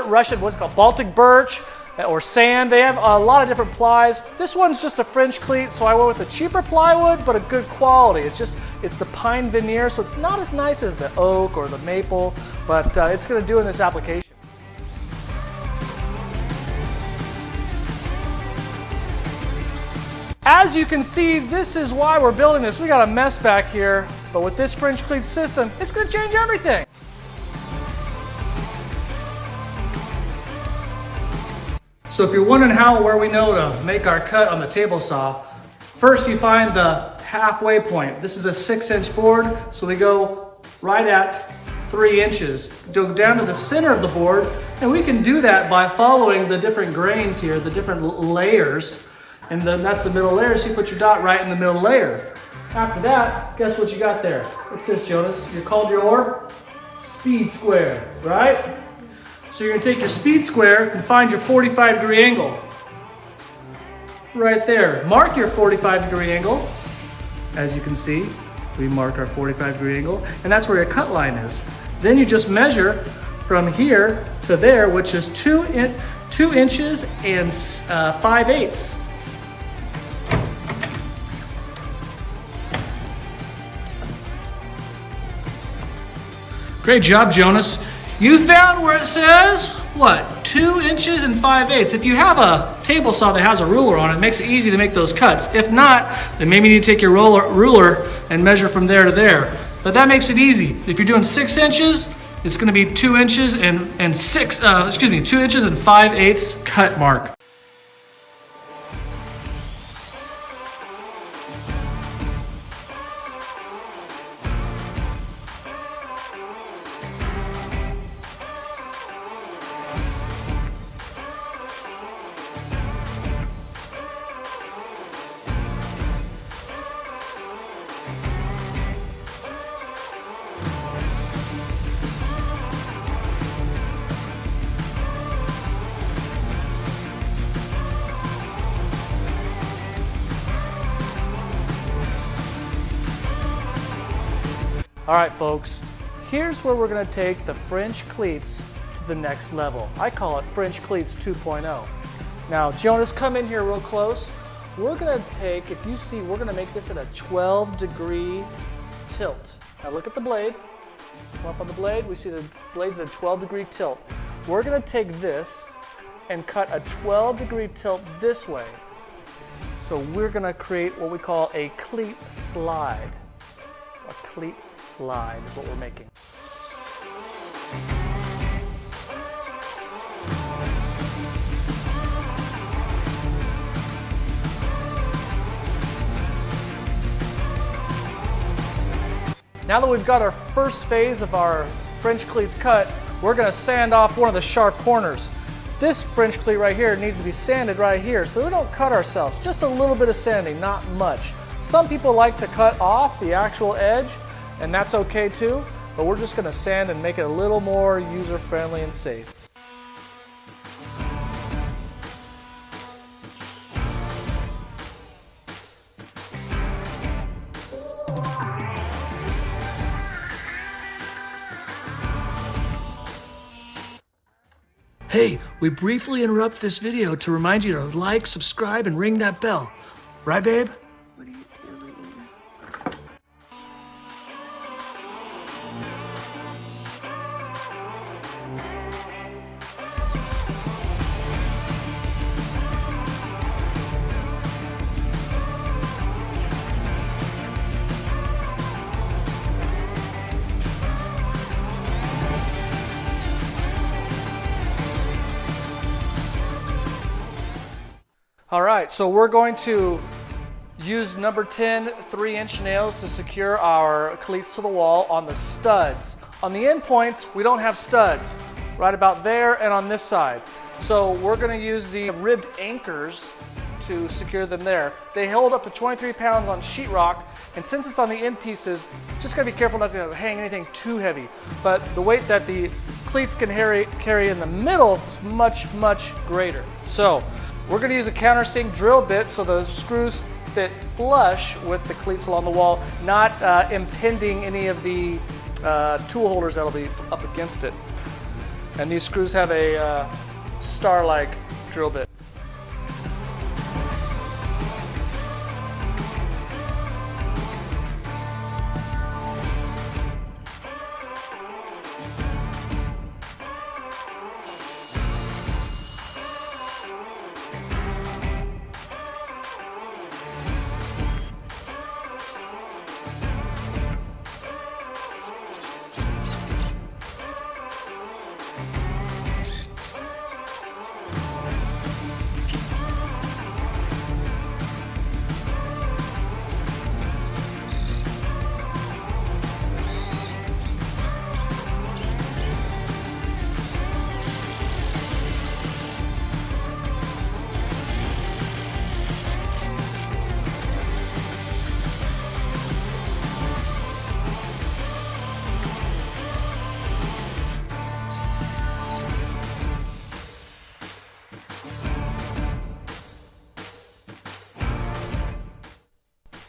Speaker 1: Russian, what's it called, Baltic birch or sand. They have a lot of different plies. This one's just a French cleat, so I went with a cheaper plywood, but a good quality. It's the pine veneer, so it's not as nice as the oak or the maple, but it's gonna do in this application. As you can see, this is why we're building this. We got a mess back here, but with this French cleat system, it's gonna change everything. So if you're wondering where we know to make our cut on the table saw, first you find the halfway point. This is a 6-inch board, so we go right at 3 inches. Go down to the center of the board, and we can do that by following the different grains here, the different layers. And then that's the middle layer, so you put your dot right in the middle layer. After that, guess what you got there? What's this, Jonas? You called your speed square, right? So you're gonna take your speed square and find your 45-degree angle. Right there. Mark your 45-degree angle. As you can see, we marked our 45-degree angle, and that's where your cut line is. Then you just measure from here to there, which is 2 inches and 5/8.
Speaker 3: Great job, Jonas. You found where it says, what, 2 inches and 5/8. If you have a table saw that has a ruler on it, it makes it easy to make those cuts. If not, then maybe you need to take your ruler and measure from there to there. But that makes it easy. If you're doing 6 inches, it's going to be 2 inches and 2 inches and 5/8 cut mark.
Speaker 1: All right, folks, here's where we're gonna take the French cleats to the next level. I call it French cleats 2.0. Now, Jonas, come in here real close. We're gonna take, if you see, we're gonna make this at a 12-degree tilt. Now look at the blade. Come up on the blade, we see the blade's at a 12-degree tilt. We're gonna take this and cut a 12-degree tilt this way. So we're gonna create what we call a cleat slide. A cleat slide is what we're making. Now that we've got our first phase of our French cleats cut, we're going to sand off one of the sharp corners. This French cleat right here needs to be sanded right here so we don't cut ourselves. Just a little bit of sanding, not much. Some people like to cut off the actual edge, and that's okay too, but we're just going to sand and make it a little more user-friendly and safe.
Speaker 3: Hey, we briefly interrupt this video to remind you to like, subscribe, and ring that bell. Right, babe?
Speaker 7: What are you doing?
Speaker 1: All right, so we're going to use number 10 3-inch nails to secure our cleats to the wall on the studs. On the end points, we don't have studs, right about there and on this side. So we're going to use the ribbed anchors to secure them there. They hold up to 23 pounds on sheetrock, and since it's on the end pieces, just gotta be careful not to hang anything too heavy. But the weight that the cleats can carry in the middle is much, much greater. So we're going to use a countersink drill bit so the screws fit flush with the cleats along the wall, not impeding any of the tool holders that'll be up against it. And these screws have a star-like drill bit.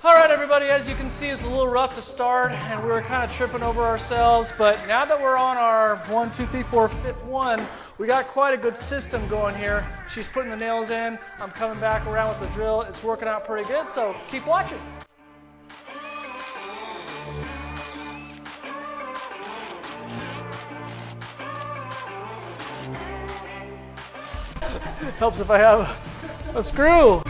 Speaker 1: All right, everybody, as you can see, it's a little rough to start, and we were kind of tripping over ourselves, but now that we're on our 1, 2, 3, 4, 5th one, we got quite a good system going here. She's putting the nails in, I'm coming back around with the drill. It's working out pretty good, so keep watching.
Speaker 3: Helps if I have a screw.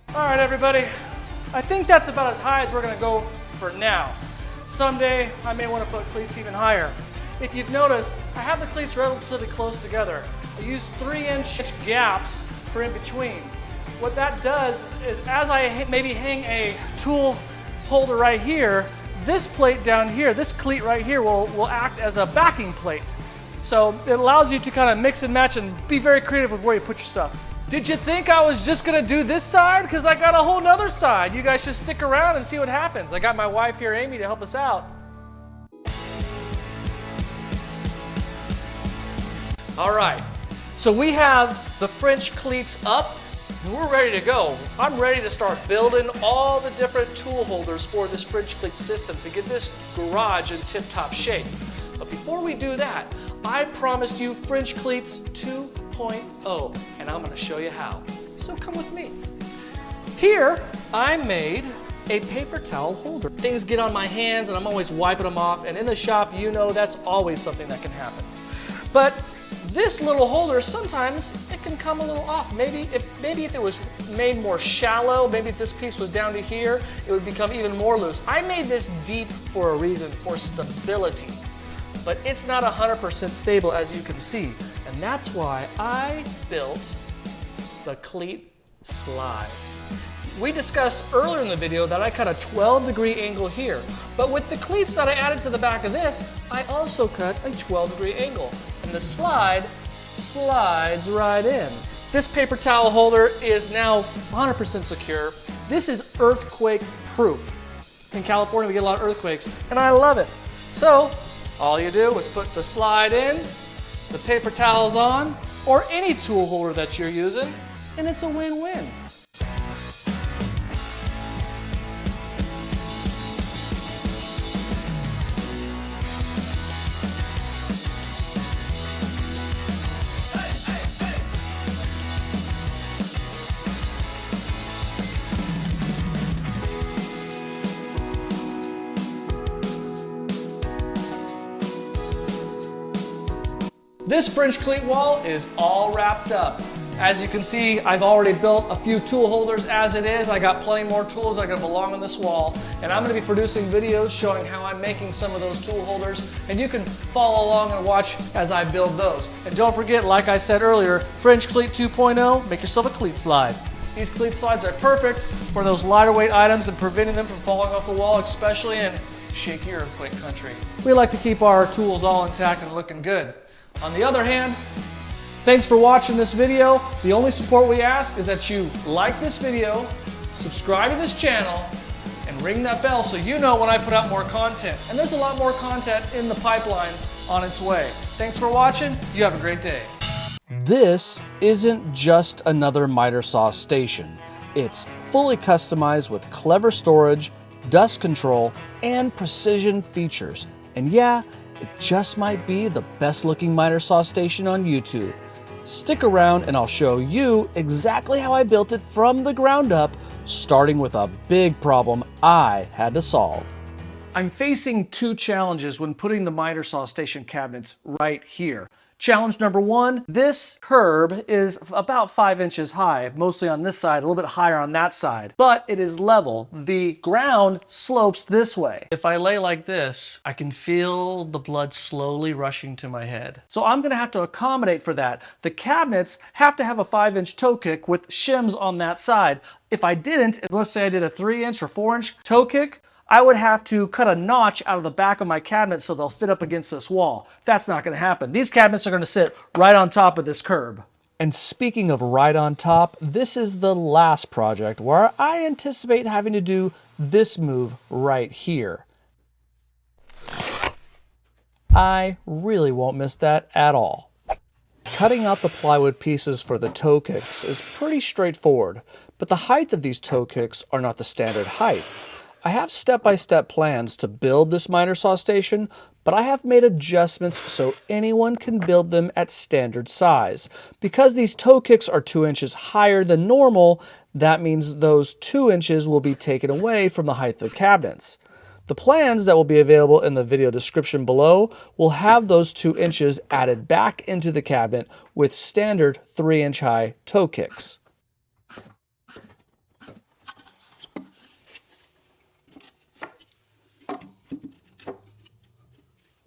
Speaker 3: All right, everybody. I think that's about as high as we're gonna go for now. Someday, I may wanna put cleats even higher. If you've noticed, I have the cleats relatively close together. I use 3-inch gaps for in between. What that does is as I maybe hang a tool holder right here, this plate down here, this cleat right here will act as a backing plate. So it allows you to kind of mix and match and be very creative with where you put your stuff. Did you think I was just gonna do this side? Because I got a whole nother side. You guys should stick around and see what happens. I got my wife here, Amy, to help us out. All right, so we have the French cleats up and we're ready to go. I'm ready to start building all the different tool holders for this French cleat system to get this garage in tip-top shape. But before we do that, I promised you French cleats 2.0, and I'm gonna show you how. So come with me. Here, I made a paper towel holder. Things get on my hands and I'm always wiping them off, and in the shop, you know that's always something that can happen. But this little holder, sometimes it can come a little off. Maybe if it was made more shallow, maybe if this piece was down to here, it would become even more loose. I made this deep for a reason, for stability. But it's not 100% stable, as you can see. And that's why I built the cleat slide. We discussed earlier in the video that I cut a 12-degree angle here. But with the cleats that I added to the back of this, I also cut a 12-degree angle. And the slide slides right in. This paper towel holder is now 100% secure. This is earthquake proof. In California, we get a lot of earthquakes, and I love it. So, all you do is put the slide in, the paper towels on, or any tool holder that you're using, and it's a win-win. This French cleat wall is all wrapped up. As you can see, I've already built a few tool holders as it is. I got plenty more tools that are gonna belong on this wall. And I'm gonna be producing videos showing how I'm making some of those tool holders. And you can follow along and watch as I build those. And don't forget, like I said earlier, French Cleat 2.0, make yourself a cleat slide. These cleat slides are perfect for those lighter weight items and preventing them from falling off the wall, especially in shaky earthquake country. We like to keep our tools all intact and looking good. On the other hand, thanks for watching this video. The only support we ask is that you like this video, subscribe to this channel, and ring that bell so you know when I put out more content. And there's a lot more content in the pipeline on its way. Thanks for watching. You have a great day.
Speaker 1: This isn't just another miter saw station. It's fully customized with clever storage, dust control, and precision features. And yeah, it just might be the best looking miter saw station on YouTube. Stick around and I'll show you exactly how I built it from the ground up, starting with a big problem I had to solve. I'm facing two challenges when putting the miter saw station cabinets right here. Challenge number one, this curb is about 5 inches high, mostly on this side, a little bit higher on that side, but it is level. The ground slopes this way. If I lay like this, I can feel the blood slowly rushing to my head. So I'm gonna have to accommodate for that. The cabinets have to have a 5-inch toe kick with shims on that side. If I didn't, let's say I did a 3-inch or 4-inch toe kick, I would have to cut a notch out of the back of my cabinet so they'll fit up against this wall. That's not gonna happen. These cabinets are gonna sit right on top of this curb. And speaking of right on top, this is the last project where I anticipate having to do this move right here. I really won't miss that at all. Cutting out the plywood pieces for the toe kicks is pretty straightforward, but the height of these toe kicks are not the standard height. I have step-by-step plans to build this miter saw station, but I have made adjustments so anyone can build them at standard size. Because these toe kicks are 2 inches higher than normal, that means those 2 inches will be taken away from the height of the cabinets. The plans that will be available in the video description below will have those 2 inches added back into the cabinet with standard 3-inch high toe kicks.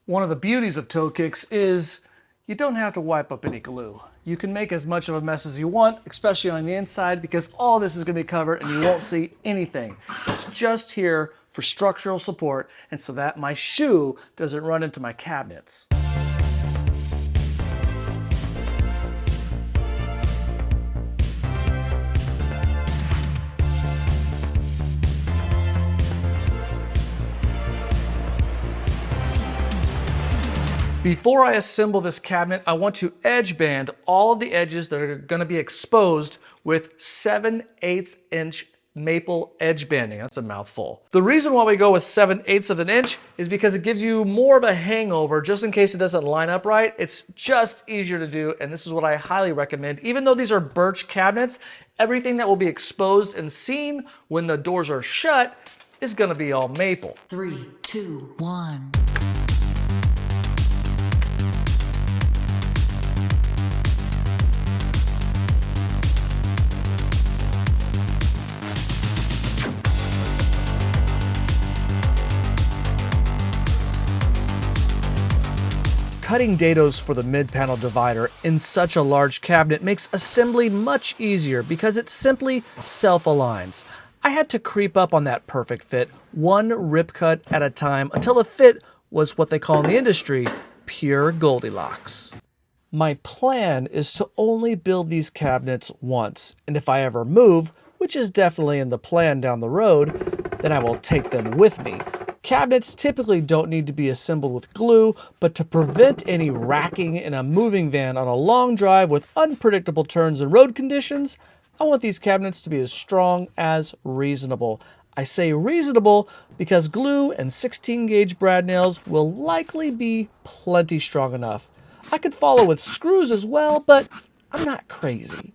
Speaker 1: One of the beauties of toe kicks is you don't have to wipe up any glue. You can make as much of a mess as you want, especially on the inside, because all this is going to be covered and you won't see anything. It's just here for structural support and so that my shoe doesn't run into my cabinets. Before I assemble this cabinet, I want to edge band all of the edges that are going to be exposed with 7/8 inch maple edge banding. That's a mouthful. The reason why we go with 7/8 of an inch is because it gives you more of a hangover just in case it doesn't line up right. It's just easier to do, and this is what I highly recommend. Even though these are birch cabinets, everything that will be exposed and seen when the doors are shut is going to be all maple.
Speaker 8: 3, 2, 1.
Speaker 1: Cutting dados for the mid-panel divider in such a large cabinet makes assembly much easier because it simply self-aligns. I had to creep up on that perfect fit, one rip cut at a time, until the fit was what they call in the industry pure Goldilocks. My plan is to only build these cabinets once, and if I ever move, which is definitely in the plan down the road, then I will take them with me. Cabinets typically don't need to be assembled with glue, but to prevent any racking in a moving van on a long drive with unpredictable turns and road conditions, I want these cabinets to be as strong as reasonable. I say reasonable because glue and 16-gauge brad nails will likely be plenty strong enough. I could follow with screws as well, but I'm not crazy.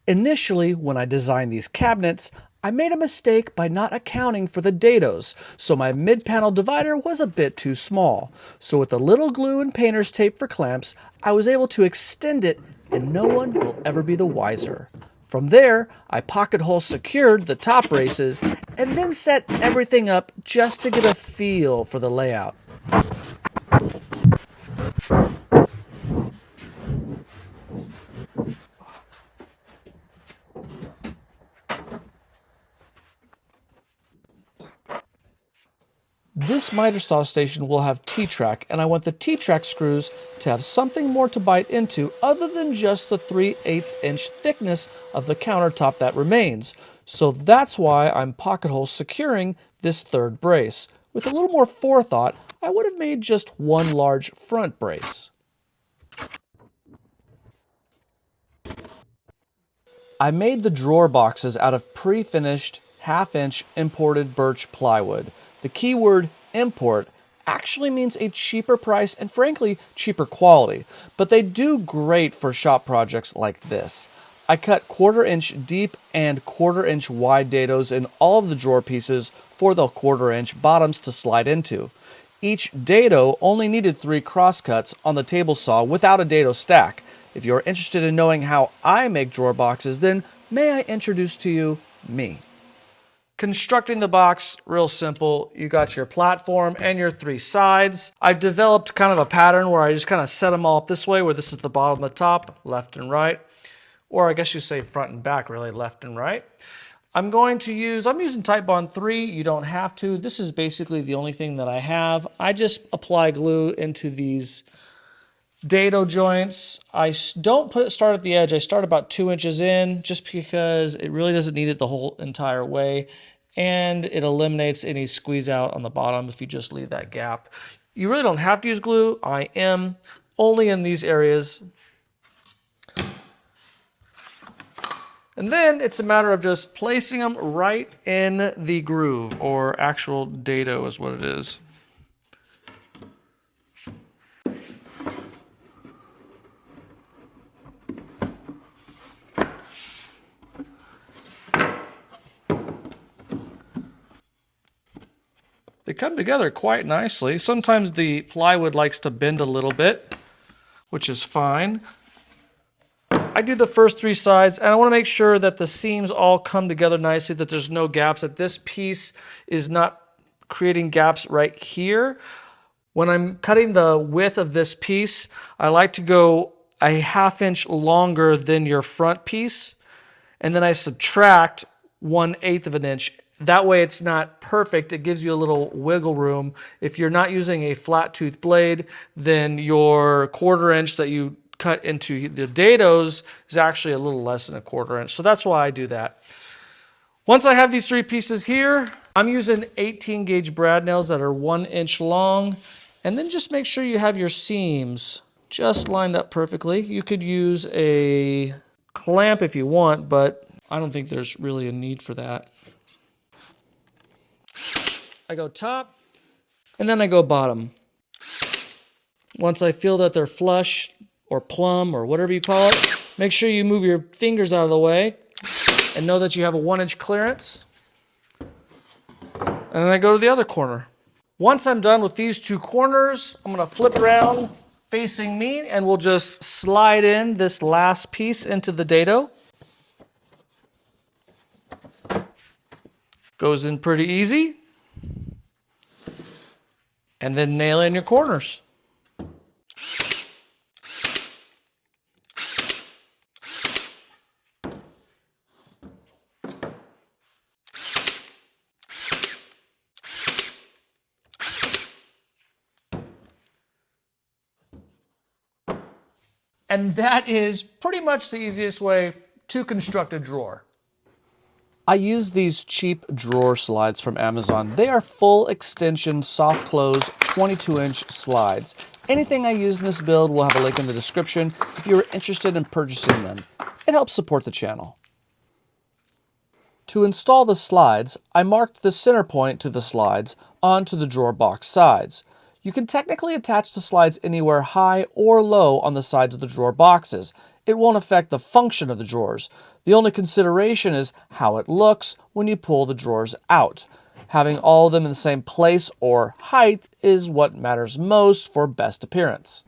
Speaker 1: Initially, when I designed these cabinets, I made a mistake by not accounting for the dados, so my mid-panel divider was a bit too small. So with a little glue and painter's tape for clamps, I was able to extend it and no one will ever be the wiser. From there, I pocket hole secured the top braces and then set everything up just to get a feel for the layout. This miter saw station will have T-track, and I want the T-track screws to have something more to bite into other than just the 3/8 inch thickness of the countertop that remains. So that's why I'm pocket hole securing this third brace. With a little more forethought, I would have made just one large front brace. I made the drawer boxes out of pre-finished 1/2 inch imported birch plywood. The keyword import actually means a cheaper price and frankly cheaper quality, but they do great for shop projects like this. I cut 1/4 inch deep and 1/4 inch wide dados in all of the drawer pieces for the 1/4 inch bottoms to slide into. Each dado only needed 3 crosscuts on the table saw without a dado stack. If you're interested in knowing how I make drawer boxes, then may I introduce to you me. Constructing the box, real simple. You got your platform and your 3 sides. I've developed kind of a pattern where I just kind of set them all up this way, where this is the bottom and the top, left and right. Or I guess you say front and back, really, left and right. I'm using Type Bond 3. You don't have to. This is basically the only thing that I have. I just apply glue into these dado joints. I don't start at the edge. I start about 2 inches in just because it really doesn't need it the whole entire way. And it eliminates any squeeze out on the bottom if you just leave that gap. You really don't have to use glue. I am only in these areas. And then it's a matter of just placing them right in the groove, or actual dado is what it is. come together quite nicely. Sometimes the plywood likes to bend a little bit, which is fine. I do the first 3 sides, and I want to make sure that the seams all come together nicely, that there's no gaps, that this piece is not creating gaps right here. When I'm cutting the width of this piece, I like to go a 1/2 inch longer than your front piece, and then I subtract 1/8 of an inch. That way it's not perfect. It gives you a little wiggle room. If you're not using a flat tooth blade, then your 1/4 inch that you cut into the dados is actually a little less than a 1/4 inch. So that's why I do that. Once I have these 3 pieces here, I'm using 18 gauge brad nails that are 1 inch long. And then just make sure you have your seams just lined up perfectly. You could use a clamp if you want, but I don't think there's really a need for that. I go top, and then I go bottom. Once I feel that they're flush, or plumb, or whatever you call it, make sure you move your fingers out of the way, and know that you have a 1 inch clearance. And then I go to the other corner. Once I'm done with these 2 corners, I'm gonna flip around facing me, and we'll just slide in this last piece into the dado. Goes in pretty easy. And then nail in your corners. And that is pretty much the easiest way to construct a drawer. I use these cheap drawer slides from Amazon. They are full extension, soft close, 22-inch slides. Anything I use in this build will have a link in the description if you're interested in purchasing them. It helps support the channel. To install the slides, I marked the center point to the slides onto the drawer box sides. You can technically attach the slides anywhere high or low on the sides of the drawer boxes. It won't affect the function of the drawers. The only consideration is how it looks when you pull the drawers out. Having all of them in the same place or height is what matters most for best appearance.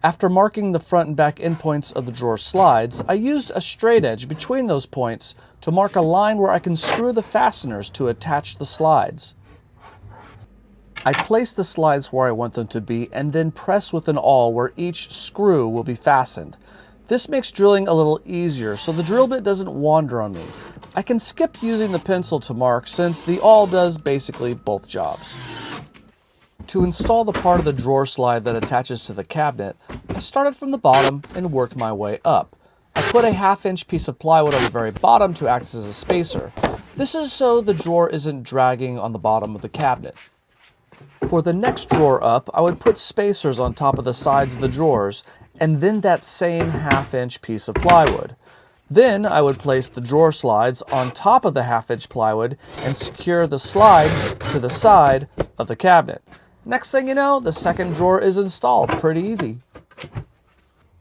Speaker 1: After marking the front and back endpoints of the drawer slides, I used a straight edge between those points to mark a line where I can screw the fasteners to attach the slides. I place the slides where I want them to be and then press with an awl where each screw will be fastened. This makes drilling a little easier so the drill bit doesn't wander on me. I can skip using the pencil to mark since the awl does basically both jobs. To install the part of the drawer slide that attaches to the cabinet, I started from the bottom and worked my way up. I put a 1/2 inch piece of plywood on the very bottom to act as a spacer. This is so the drawer isn't dragging on the bottom of the cabinet. For the next drawer up, I would put spacers on top of the sides of the drawers, and then that same 1/2 inch piece of plywood. Then I would place the drawer slides on top of the 1/2 inch plywood and secure the slide to the side of the cabinet. Next thing you know, the second drawer is installed. Pretty easy.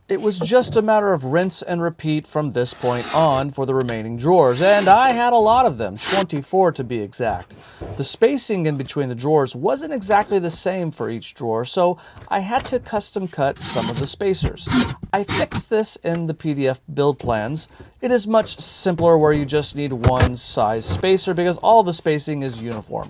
Speaker 1: It was just a matter of rinse and repeat from this point on for the remaining drawers, and I had a lot of them, 24 to be exact. The spacing in between the drawers wasn't exactly the same for each drawer, so I had to custom cut some of the spacers. I fixed this in the PDF build plans. It is much simpler where you just need one size spacer because all the spacing is uniform.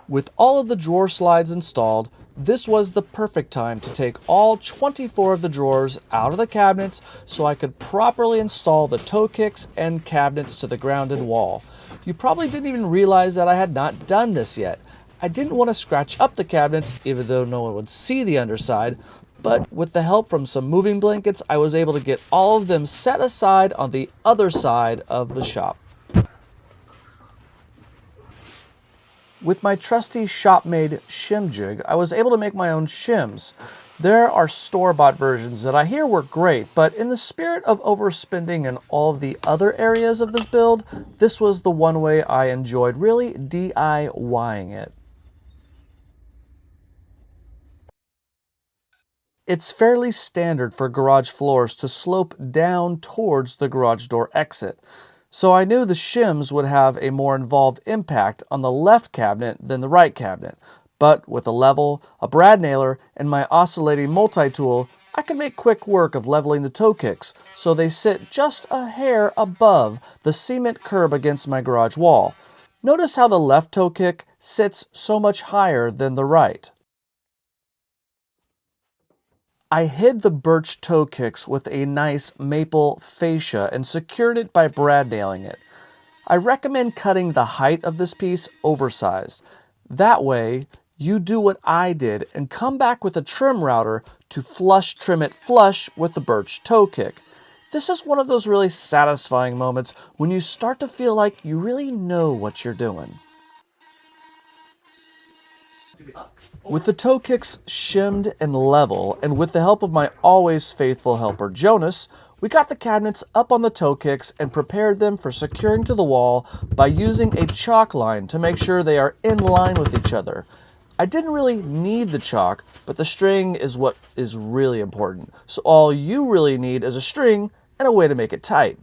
Speaker 1: With all of the drawer slides installed, this was the perfect time to take all 24 of the drawers out of the cabinets so I could properly install the toe kicks and cabinets to the grounded wall. You probably didn't even realize that I had not done this yet. I didn't want to scratch up the cabinets even though no one would see the underside, but with the help from some moving blankets, I was able to get all of them set aside on the other side of the shop. With my trusty shop-made shim jig, I was able to make my own shims. There are store-bought versions that I hear work great, but in the spirit of overspending in all of the other areas of this build, this was the one way I enjoyed really DIYing it. It's fairly standard for garage floors to slope down towards the garage door exit. So I knew the shims would have a more involved impact on the left cabinet than the right cabinet. But with a level, a brad nailer, and my oscillating multi-tool, I can make quick work of leveling the toe kicks so they sit just a hair above the cement curb against my garage wall. Notice how the left toe kick sits so much higher than the right. I hid the birch toe kicks with a nice maple fascia and secured it by brad nailing it. I recommend cutting the height of this piece oversized. That way, you do what I did and come back with a trim router to flush trim it flush with the birch toe kick. This is one of those really satisfying moments when you start to feel like you really know what you're doing. With the toe kicks shimmed and level, and with the help of my always faithful helper Jonas, we got the cabinets up on the toe kicks and prepared them for securing to the wall by using a chalk line to make sure they are in line with each other. I didn't really need the chalk, but the string is what is really important. So all you really need is a string and a way to make it tight.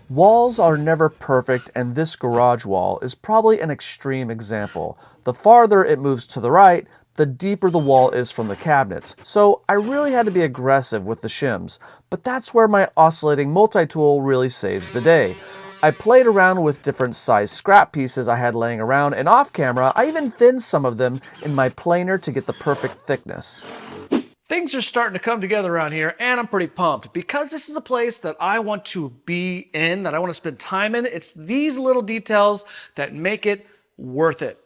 Speaker 1: Walls are never perfect, and this garage wall is probably an extreme example. The farther it moves to the right, the deeper the wall is from the cabinets. So I really had to be aggressive with the shims, but that's where my oscillating multi-tool really saves the day. I played around with different size scrap pieces I had laying around, and off camera, I even thinned some of them in my planer to get the perfect thickness.
Speaker 3: Things are starting to come together around here, and I'm pretty pumped because this is a place that I want to be in, that I want to spend time in. It's these little details that make it worth it.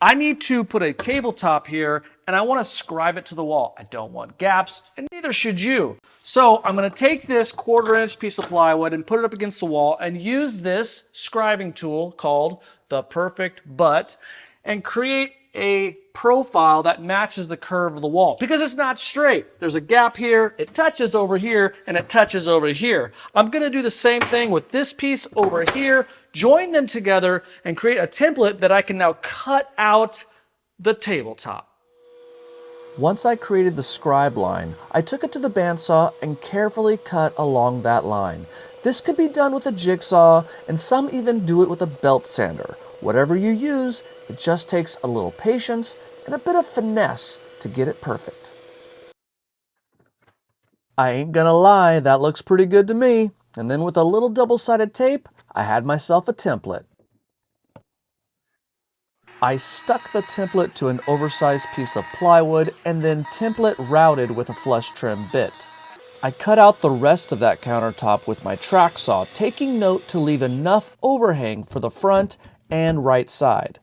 Speaker 3: I need to put a tabletop here, and I want to scribe it to the wall. I don't want gaps, and neither should you. So I'm going to take this 1/4-inch piece of plywood and put it up against the wall and use this scribing tool called the Perfect Butt and create a profile that matches the curve of the wall because it's not straight. There's a gap here, it touches over here, and it touches over here. I'm going to do the same thing with this piece over here, join them together, and create a template that I can now cut out the tabletop.
Speaker 1: Once I created the scribe line, I took it to the bandsaw and carefully cut along that line. This could be done with a jigsaw, and some even do it with a belt sander. Whatever you use, it just takes a little patience and a bit of finesse to get it perfect. I ain't gonna lie, that looks pretty good to me. And then with a little double-sided tape, I had myself a template. I stuck the template to an oversized piece of plywood and then template routed with a flush trim bit. I cut out the rest of that countertop with my track saw, taking note to leave enough overhang for the front and right side.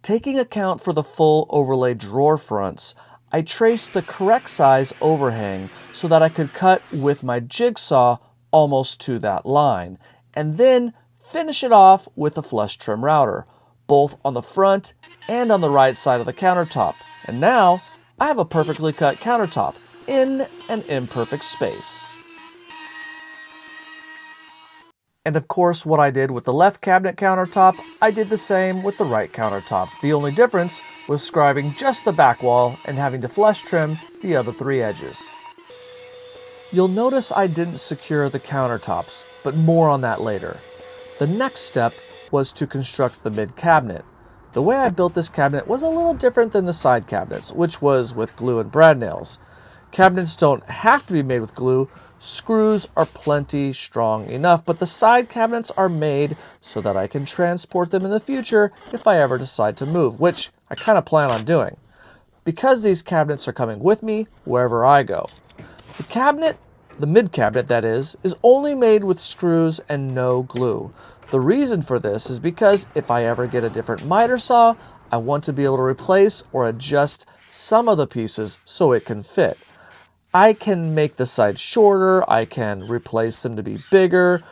Speaker 1: Taking account for the full overlay drawer fronts, I traced the correct size overhang so that I could cut with my jigsaw almost to that line, and then finish it off with a flush trim router, both on the front and on the right side of the countertop. And now I have a perfectly cut countertop in an imperfect space. And of course, what I did with the left cabinet countertop, I did the same with the right countertop. The only difference was scribing just the back wall and having to flush trim the other 3 edges. You'll notice I didn't secure the countertops, but more on that later. The next step was to construct the mid cabinet. The way I built this cabinet was a little different than the side cabinets, which was with glue and brad nails. Cabinets don't have to be made with glue. Screws are plenty strong enough, but the side cabinets are made so that I can transport them in the future if I ever decide to move, which I kind of plan on doing, because these cabinets are coming with me wherever I go. The cabinet, the mid cabinet that is only made with screws and no glue. The reason for this is because if I ever get a different miter saw, I want to be able to replace or adjust some of the pieces so it can fit. I can make the sides shorter, I can replace them to be bigger.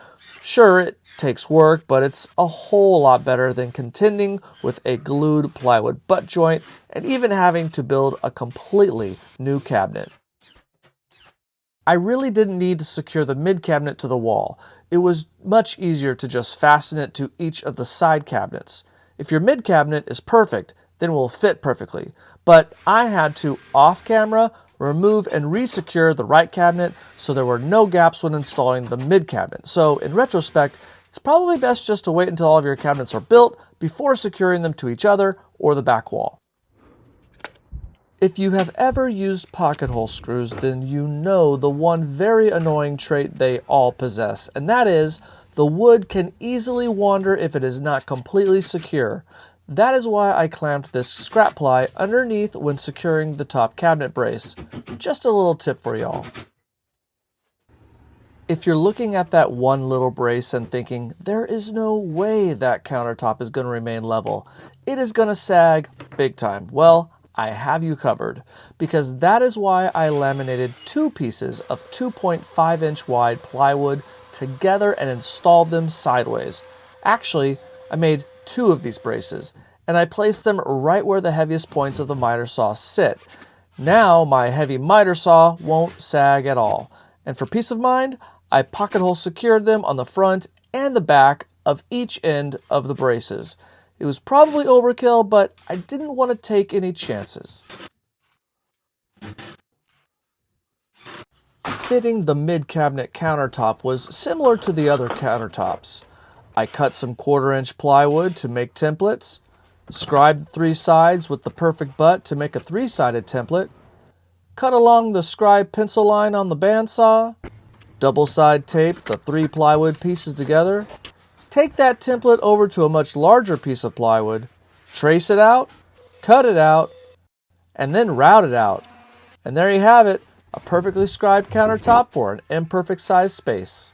Speaker 1: Sure, it takes work, but it's a whole lot better than contending with a glued plywood butt joint and even having to build a completely new cabinet. I really didn't need to secure the mid cabinet to the wall. It was much easier to just fasten it to each of the side cabinets. If your mid cabinet is perfect, then it will fit perfectly. But I had to, off camera, remove and re-secure the right cabinet so there were no gaps when installing the mid cabinet. So in retrospect, it's probably best just to wait until all of your cabinets are built before securing them to each other or the back wall. If you have ever used pocket hole screws, then you know the one very annoying trait they all possess, and that is the wood can easily wander if it is not completely secure. That is why I clamped this scrap ply underneath when securing the top cabinet brace. Just a little tip for y'all. If you're looking at that one little brace and thinking, there is no way that countertop is going to remain level, it is going to sag big time. Well, I have you covered, because that is why I laminated two pieces of 2.5-inch wide plywood together and installed them sideways. Actually, I made two of these braces, and I placed them right where the heaviest points of the miter saw sit. Now my heavy miter saw won't sag at all. And for peace of mind, I pocket hole secured them on the front and the back of each end of the braces. It was probably overkill, but I didn't want to take any chances. Fitting the mid-cabinet countertop was similar to the other countertops. I cut some 1/4-inch plywood to make templates, scribed the 3 sides with the perfect butt to make a 3-sided template, cut along the scribe pencil line on the bandsaw, double-side taped the 3 plywood pieces together, take that template over to a much larger piece of plywood, trace it out, cut it out, and then route it out. And there you have it, a perfectly scribed countertop for an imperfect sized space.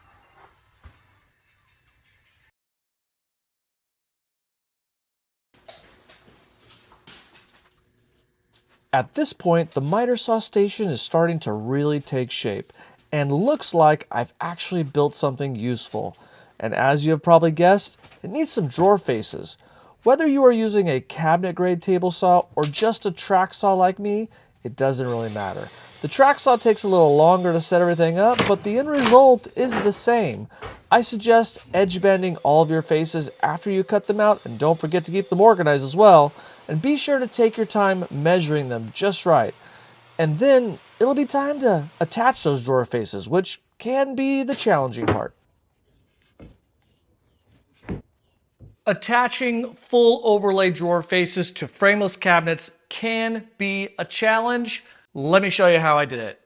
Speaker 1: At this point, the miter saw station is starting to really take shape, and looks like I've actually built something useful. And as you have probably guessed, it needs some drawer faces. Whether you are using a cabinet grade table saw or just a track saw like me, it doesn't really matter. The track saw takes a little longer to set everything up, but the end result is the same. I suggest edge bending all of your faces after you cut them out, and don't forget to keep them organized as well. And be sure to take your time measuring them just right. And then it'll be time to attach those drawer faces, which can be the challenging part. Attaching full overlay drawer faces to frameless cabinets can be a challenge. Let me show you how I did it.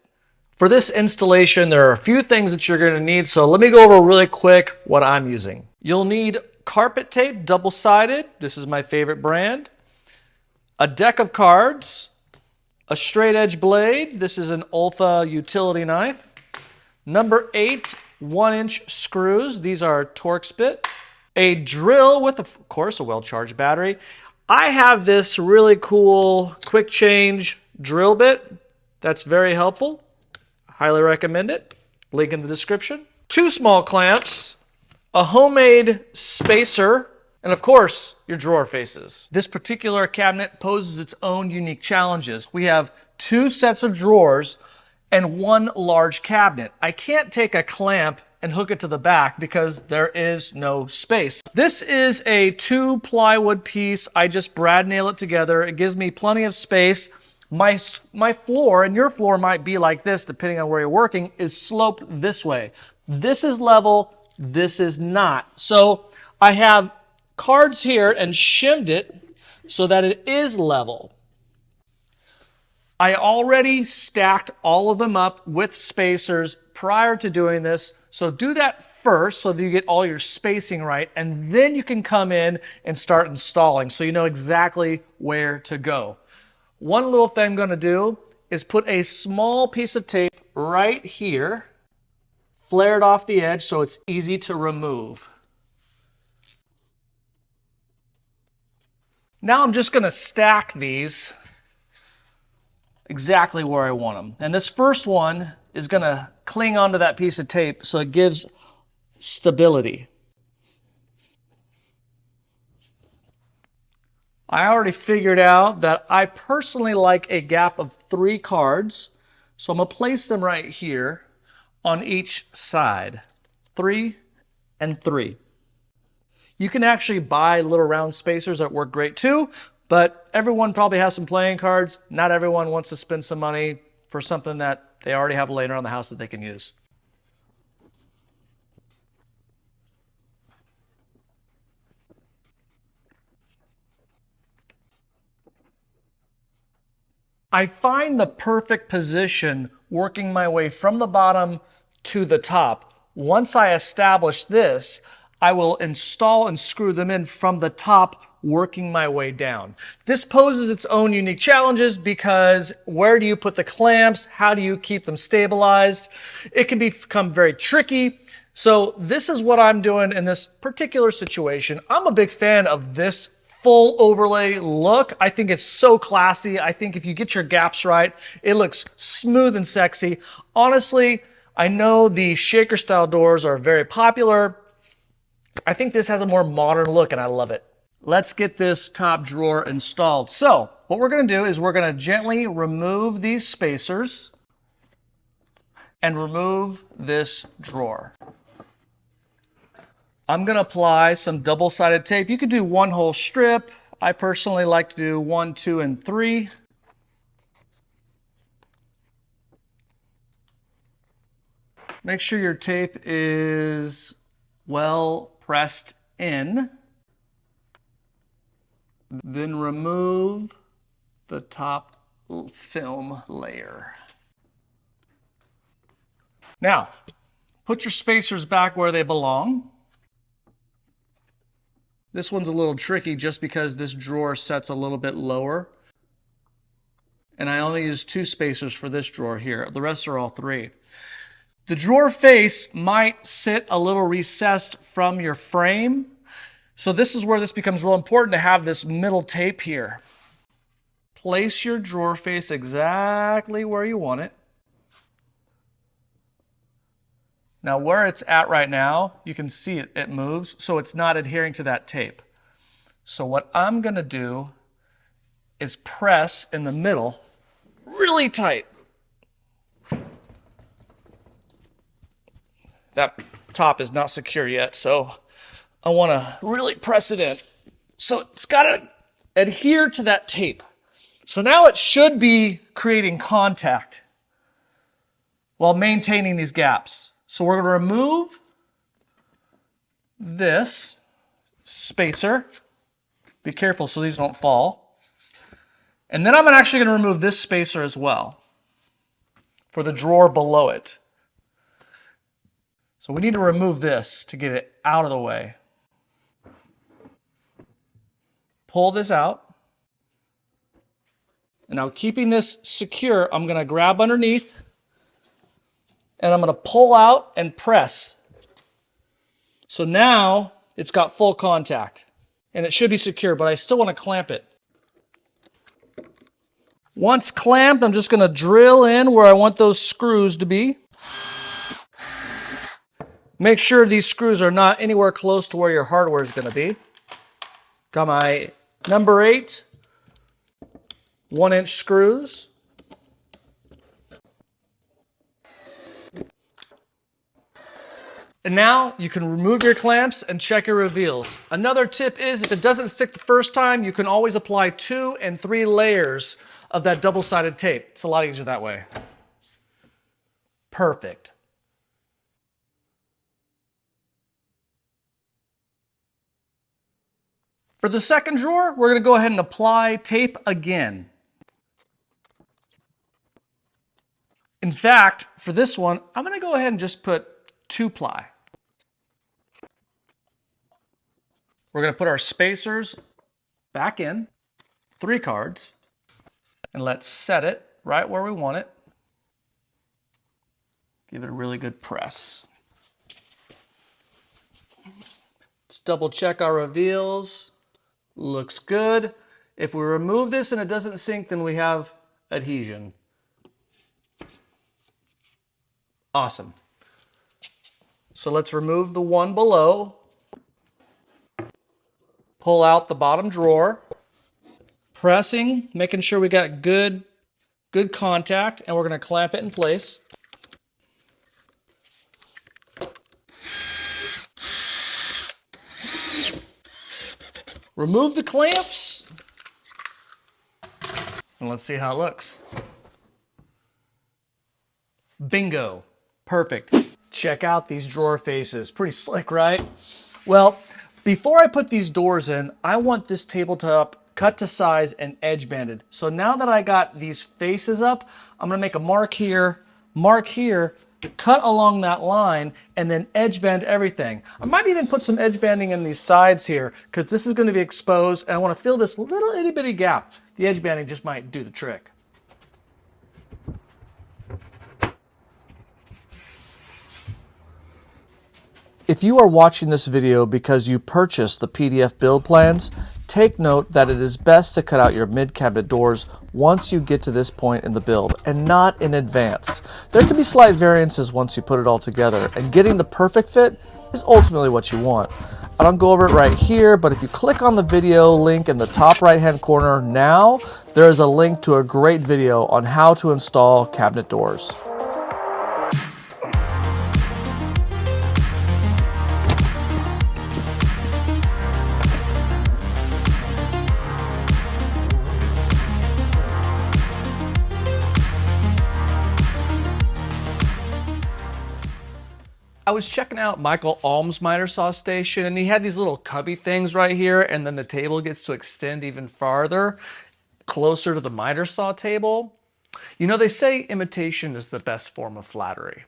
Speaker 1: For this installation, there are a few things that you're going to need, so let me go over really quick what I'm using. You'll need carpet tape, double-sided. This is my favorite brand. A deck of cards, a straight edge blade. This is an Olfa utility knife. Number 8 1-inch screws. These are Torx bit. A drill with, of course, a well-charged battery. I have this really cool quick change drill bit. That's very helpful. Highly recommend it. Link in the description. 2 small clamps, a homemade spacer, and of course, your drawer faces. This particular cabinet poses its own unique challenges. We have 2 sets of drawers and 1 large cabinet. I can't take a clamp and hook it to the back because there is no space. This is a 2 plywood piece. I just brad nail it together. It gives me plenty of space. My floor, and your floor might be like this depending on where you're working, is sloped this way. This is level, this is not. So I have cards here and shimmed it so that it is level. I already stacked all of them up with spacers prior to doing this, so do that first so that you get all your spacing right, and then you can come in and start installing so you know exactly where to go. One little thing I'm going to do is put a small piece of tape right here, flare it off the edge so it's easy to remove. Now I'm just going to stack these exactly where I want them. And this first one is going to cling onto that piece of tape so it gives stability. I already figured out that I personally like a gap of 3 cards, so I'm going to place them right here on each side. 3 and 3. You can actually buy little round spacers that work great too, but everyone probably has some playing cards. Not everyone wants to spend some money for something that they already have laying around the house that they can use. I find the perfect position working my way from the bottom to the top. Once I establish this, I will install and screw them in from the top, working my way down. This poses its own unique challenges because where do you put the clamps? How do you keep them stabilized? It can become very tricky. So this is what I'm doing in this particular situation. I'm a big fan of this full overlay look. I think it's so classy. I think if you get your gaps right, it looks smooth and sexy. Honestly, I know the shaker style doors are very popular. I think this has a more modern look and I love it. Let's get this top drawer installed. So what we're gonna do is we're gonna gently remove these spacers and remove this drawer. I'm gonna apply some double-sided tape. You could do one whole strip. I personally like to do 1, 2, and 3. Make sure your tape is well pressed in. Then remove the top film layer. Now, put your spacers back where they belong. This one's a little tricky just because this drawer sets a little bit lower. And I only use 2 spacers for this drawer here. The rest are all 3. The drawer face might sit a little recessed from your frame. So this is where this becomes real important to have this middle tape here. Place your drawer face exactly where you want it. Now where it's at right now, you can see it moves, so it's not adhering to that tape. So what I'm gonna do is press in the middle really tight. That top is not secure yet, so I wanna really press it in. So it's gotta adhere to that tape. So now it should be creating contact while maintaining these gaps. So we're gonna remove this spacer. Be careful so these don't fall. And then I'm actually gonna remove this spacer as well for the drawer below it. So we need to remove this to get it out of the way. Pull this out. And now keeping this secure, I'm gonna grab underneath and I'm gonna pull out and press. So now it's got full contact and it should be secure, but I still wanna clamp it. Once clamped, I'm just gonna drill in where I want those screws to be. Make sure these screws are not anywhere close to where your hardware is gonna be. Got my number 8 1-inch screws. And now you can remove your clamps and check your reveals. Another tip is if it doesn't stick the first time, you can always apply 2 and 3 layers of that double-sided tape. It's a lot easier that way. Perfect. For the second drawer, we're gonna go ahead and apply tape again. In fact, for this one, I'm gonna go ahead and just put 2-ply. We're gonna put our spacers back in, 3 cards, and let's set it right where we want it. Give it a really good press. Let's double check our reveals. Looks good. If we remove this and it doesn't sync, then we have adhesion. Awesome. So let's remove the one below. Pull out the bottom drawer. Pressing, making sure we got good contact, and we're going to clamp it in place. Remove the clamps, and let's see how it looks. Bingo. Perfect. Check out these drawer faces. Pretty slick, right? Well, before I put these doors in, I want this tabletop cut to size and edge banded. So now that I got these faces up, I'm gonna make a mark here, cut along that line, and then edge band everything. I might even put some edge banding in these sides here because this is gonna be exposed and I wanna fill this little itty bitty gap. The edge banding just might do the trick. If you are watching this video because you purchased the PDF build plans, take note that it is best to cut out your mid-cabinet doors once you get to this point in the build and not in advance. There can be slight variances once you put it all together, and getting the perfect fit is ultimately what you want. I don't go over it right here, but if you click on the video link in the top right-hand corner now, there is a link to a great video on how to install cabinet doors. I was checking out Michael Alm's miter saw station, and he had these little cubby things right here, and then the table gets to extend even farther, closer to the miter saw table. You know, they say imitation is the best form of flattery.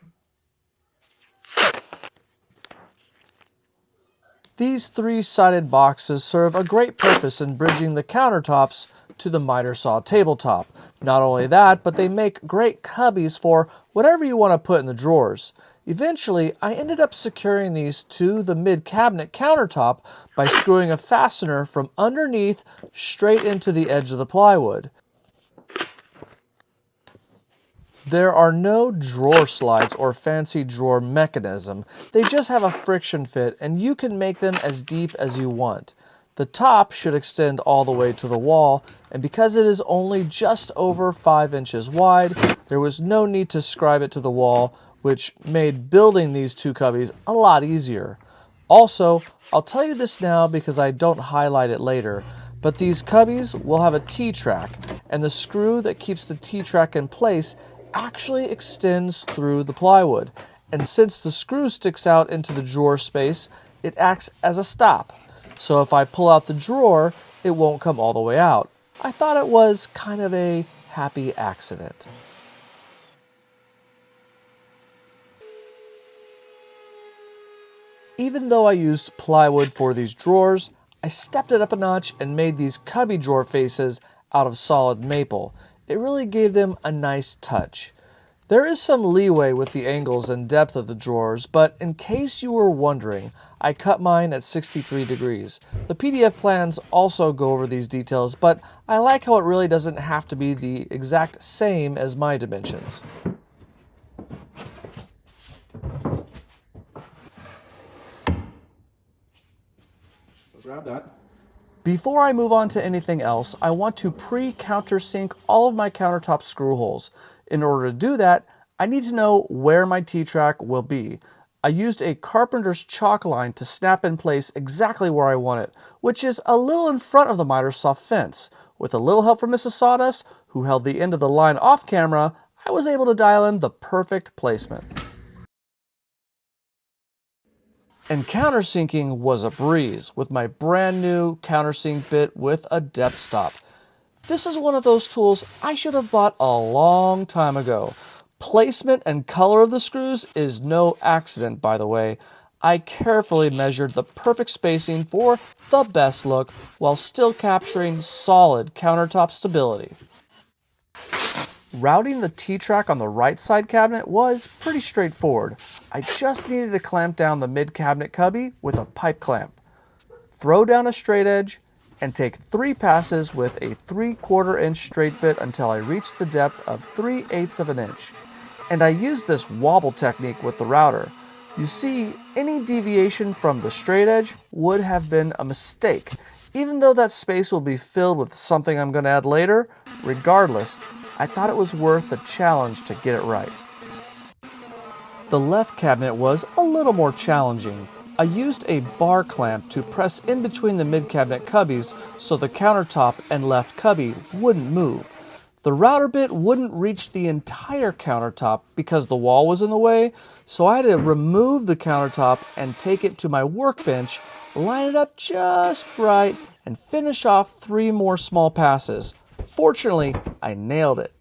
Speaker 1: These three-sided boxes serve a great purpose in bridging the countertops to the miter saw tabletop. Not only that, but they make great cubbies for whatever you want to put in the drawers. Eventually, I ended up securing these to the mid-cabinet countertop by screwing a fastener from underneath straight into the edge of the plywood. There are no drawer slides or fancy drawer mechanism. They just have a friction fit, and you can make them as deep as you want. The top should extend all the way to the wall, and because it is only just over 5 inches wide, there was no need to scribe it to the wall, which made building these two cubbies a lot easier. Also, I'll tell you this now because I don't highlight it later, but these cubbies will have a T-track, and the screw that keeps the T-track in place actually extends through the plywood. And since the screw sticks out into the drawer space, it acts as a stop. So if I pull out the drawer, it won't come all the way out. I thought it was kind of a happy accident. Even though I used plywood for these drawers, I stepped it up a notch and made these cubby drawer faces out of solid maple. It really gave them a nice touch. There is some leeway with the angles and depth of the drawers, but in case you were wondering, I cut mine at 63 degrees. The PDF plans also go over these details, but I like how it really doesn't have to be the exact same as my dimensions. Grab that. Before I move on to anything else, I want to pre-countersink all of my countertop screw holes. In order to do that, I need to know where my T-track will be. I used a carpenter's chalk line to snap in place exactly where I want it, which is a little in front of the miter saw fence. With a little help from Mrs. Sawdust, who held the end of the line off camera, I was able to dial in the perfect placement. And countersinking was a breeze with my brand new countersink bit with a depth stop. This is one of those tools I should have bought a long time ago. Placement and color of the screws is no accident, by the way. I carefully measured the perfect spacing for the best look while still capturing solid countertop stability. Routing the T-track on the right side cabinet was pretty straightforward. I just needed to clamp down the mid-cabinet cubby with a pipe clamp. Throw down a straight edge and take 3 passes with a 3/4 inch straight bit until I reached the depth of 3/8 of an inch. And I used this wobble technique with the router. You see, any deviation from the straight edge would have been a mistake. Even though that space will be filled with something I'm going to add later, regardless, I thought it was worth the challenge to get it right. The left cabinet was a little more challenging. I used a bar clamp to press in between the mid-cabinet cubbies so the countertop and left cubby wouldn't move. The router bit wouldn't reach the entire countertop because the wall was in the way, so I had to remove the countertop and take it to my workbench, line it up just right, and finish off 3 more small passes. Fortunately, I nailed it.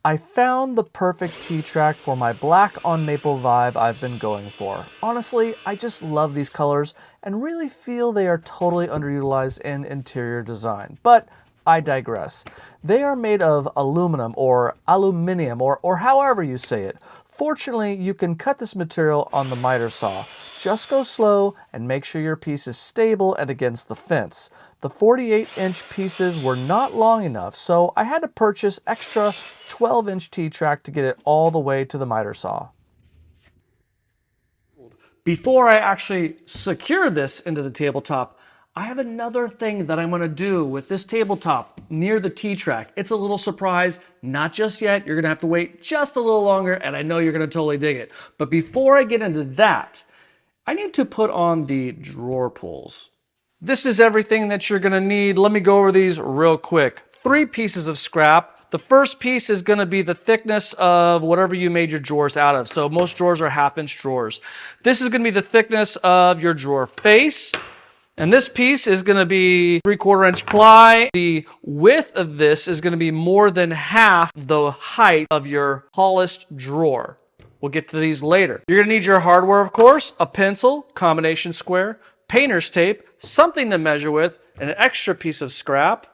Speaker 1: I found the perfect T-track for my black on maple vibe I've been going for. Honestly, I just love these colors and really feel they are totally underutilized in interior design. But I digress. They are made of aluminum or aluminium or however you say it. Fortunately, you can cut this material on the miter saw. Just go slow and make sure your piece is stable and against the fence. The 48-inch pieces were not long enough, so I had to purchase extra 12-inch T-track to get it all the way to the miter saw. Before I actually secure this into the tabletop, I have another thing that I'm going to do with this tabletop near the T-track. It's a little surprise, not just yet. You're going to have to wait just a little longer, and I know you're going to totally dig it. But before I get into that, I need to put on the drawer pulls. This is everything that you're going to need. Let me go over these real quick. 3 pieces of scrap. The first piece is going to be the thickness of whatever you made your drawers out of. So most drawers are 1/2-inch drawers. This is going to be the thickness of your drawer face. And this piece is going to be 3/4-inch ply. The width of this is going to be more than half the height of your tallest drawer. We'll get to these later. You're going to need your hardware, of course, a pencil, combination square, painter's tape, something to measure with, an extra piece of scrap,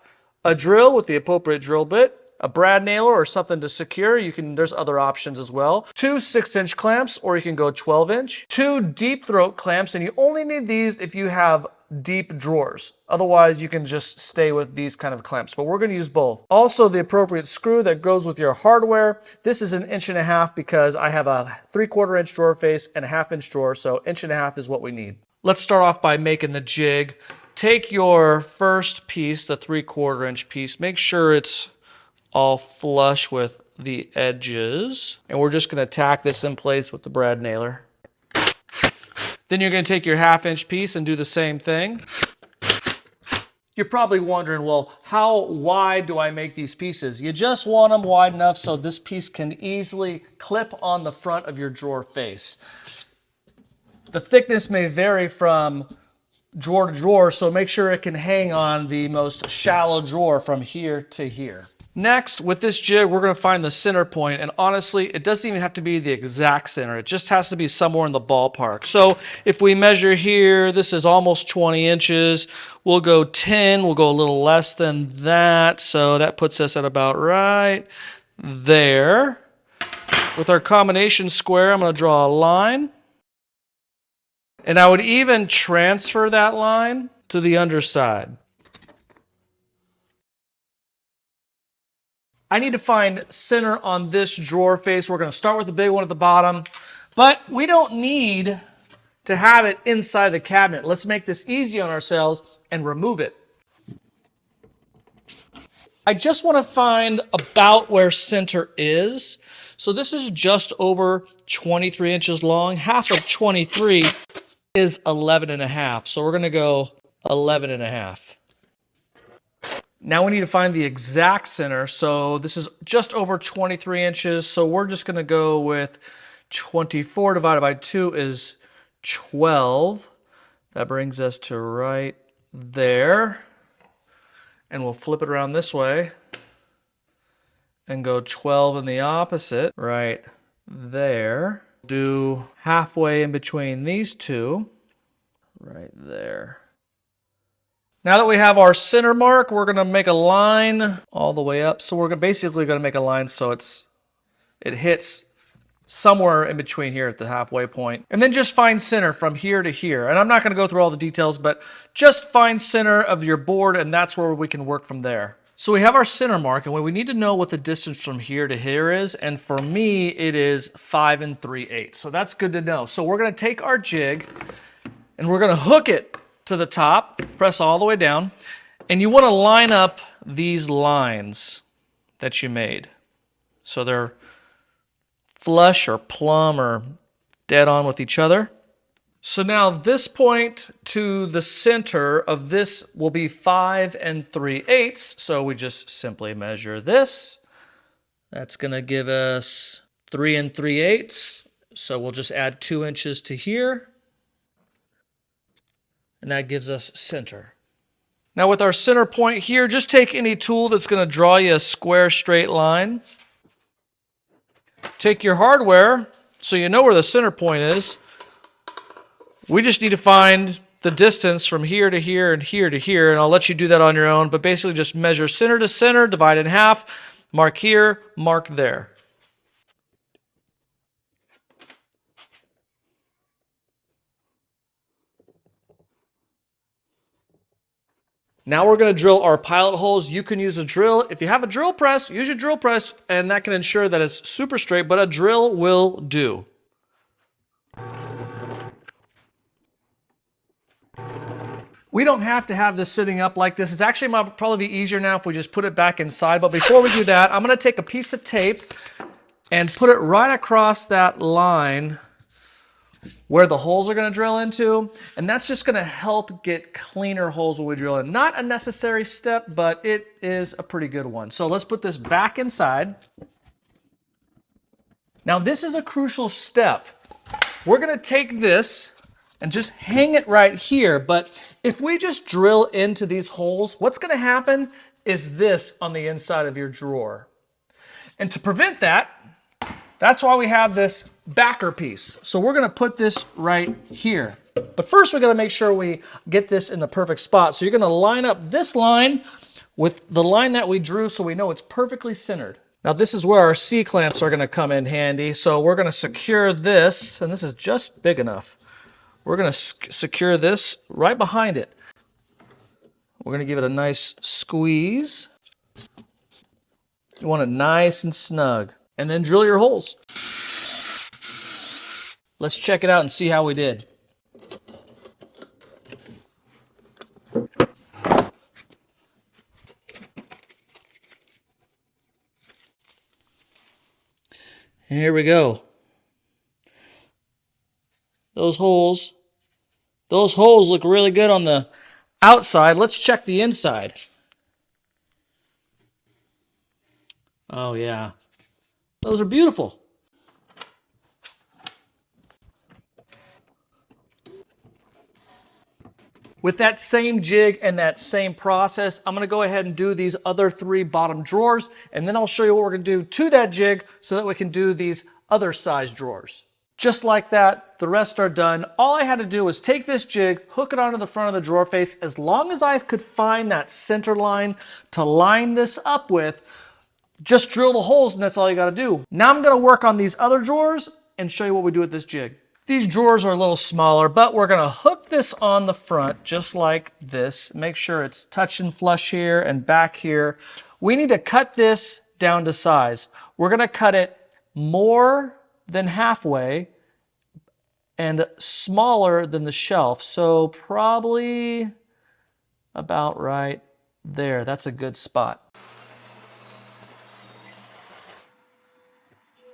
Speaker 1: a drill with the appropriate drill bit, a brad nailer or something to secure. There's other options as well. 2 6-inch clamps, or you can go 12-inch. 2 deep throat clamps, and you only need these if you have deep drawers. Otherwise, you can just stay with these kind of clamps, but we're going to use both. Also, the appropriate screw that goes with your hardware. This is 1.5 inches because I have a 3/4-inch drawer face and a 1/2-inch drawer, so 1.5 inches is what we need. Let's start off by making the jig. Take your first piece, the 3/4-inch piece, make sure it's all flush with the edges, and we're just going to tack this in place with the brad nailer. Then you're going to take your 1/2-inch piece and do the same thing. You're probably wondering, well, how wide do I make these pieces? You just want them wide enough so this piece can easily clip on the front of your drawer face. The thickness may vary from drawer to drawer, so make sure it can hang on the most shallow drawer from here to here. Next, with this jig, we're going to find the center point, and honestly, it doesn't even have to be the exact center. It just has to be somewhere in the ballpark. So if we measure here, this is almost 20 inches. We'll go 10. We'll go a little less than that, so that puts us at about right there. With our combination square, I'm going to draw a line. And I would even transfer that line to the underside. I need to find center on this drawer face. We're going to start with the big one at the bottom, but we don't need to have it inside the cabinet. Let's make this easy on ourselves and remove it. I just want to find about where center is. So this is just over 23 inches long. Half of 23 is 11.5. So we're going to go 11.5. Now we need to find the exact center. So this is just over 23 inches. So we're just going to go with 24 divided by 2 is 12. That brings us to right there. And we'll flip it around this way and go 12 in the opposite, right there. Do halfway in between these two, right there. Now that we have our center mark, we're going to make a line all the way up. So we're basically going to make a line so it hits somewhere in between here at the halfway point. And then just find center from here to here. And I'm not going to go through all the details, but just find center of your board, and that's where we can work from there. So we have our center mark, and we need to know what the distance from here to here is. And for me, it is 5 3/8. So that's good to know. So we're going to take our jig, and we're going to hook it to the top, press all the way down, and you want to line up these lines that you made. So they're flush or plumb or dead on with each other. So now this point to the center of this will be 5 3/8. So we just simply measure this. That's going to give us 3 3/8. So we'll just add 2 inches to here. And that gives us center. Now with our center point here, just take any tool that's going to draw you a square straight line. Take your hardware so you know where the center point is. We just need to find the distance from here to here and here to here, and I'll let you do that on your own, but basically just measure center to center, divide in half, mark here, mark there. Now we're going to drill our pilot holes. You can use a drill. If you have a drill press, use your drill press, and that can ensure that it's super straight, but a drill will do. We don't have to have this sitting up like this. It's actually probably be easier now if we just put it back inside. But before we do that, I'm going to take a piece of tape and put it right across that line where the holes are going to drill into. And that's just going to help get cleaner holes when we drill in. Not a necessary step, but it is a pretty good one. So let's put this back inside. Now this is a crucial step. We're going to take this and just hang it right here. But if we just drill into these holes, what's going to happen is this on the inside of your drawer. And to prevent that, that's why we have this backer piece. So we're going to put this right here. But first, we're going to make sure we get this in the perfect spot. So you're going to line up this line with the line that we drew so we know it's perfectly centered. Now this is where our C-clamps are going to come in handy. So we're going to secure this, and this is just big enough. We're going to secure this right behind it. We're going to give it a nice squeeze. You want it nice and snug. And then drill your holes. Let's check it out and see how we did. Here we go. Those holes look really good on the outside. Let's check the inside. Oh yeah, those are beautiful. With that same jig and that same process, I'm gonna go ahead and do these other 3 bottom drawers, and then I'll show you what we're gonna do to that jig so that we can do these other size drawers. Just like that, the rest are done. All I had to do was take this jig, hook it onto the front of the drawer face. As long as I could find that center line to line this up with, just drill the holes and that's all you gotta do. Now I'm gonna work on these other drawers and show you what we do with this jig. These drawers are a little smaller, but we're gonna hook this on the front just like this. Make sure it's touching flush here and back here. We need to cut this down to size. We're gonna cut it more than halfway and smaller than the shelf. So probably about right there. That's a good spot.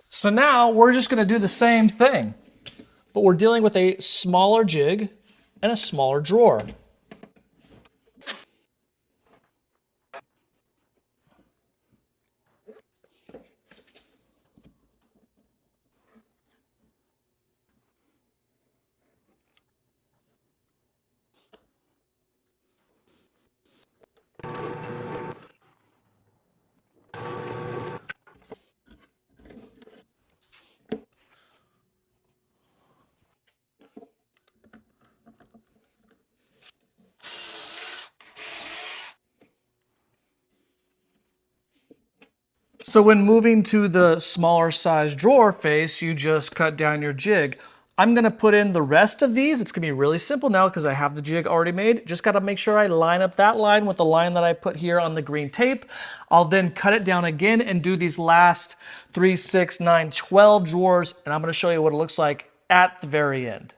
Speaker 1: So now we're just going to do the same thing, but we're dealing with a smaller jig and a smaller drawer. So when moving to the smaller size drawer face, you just cut down your jig. I'm gonna put in the rest of these. It's gonna be really simple now because I have the jig already made. Just gotta make sure I line up that line with the line that I put here on the green tape. I'll then cut it down again and do these last 3, 6, 9, 12 drawers, and I'm gonna show you what it looks like at the very end.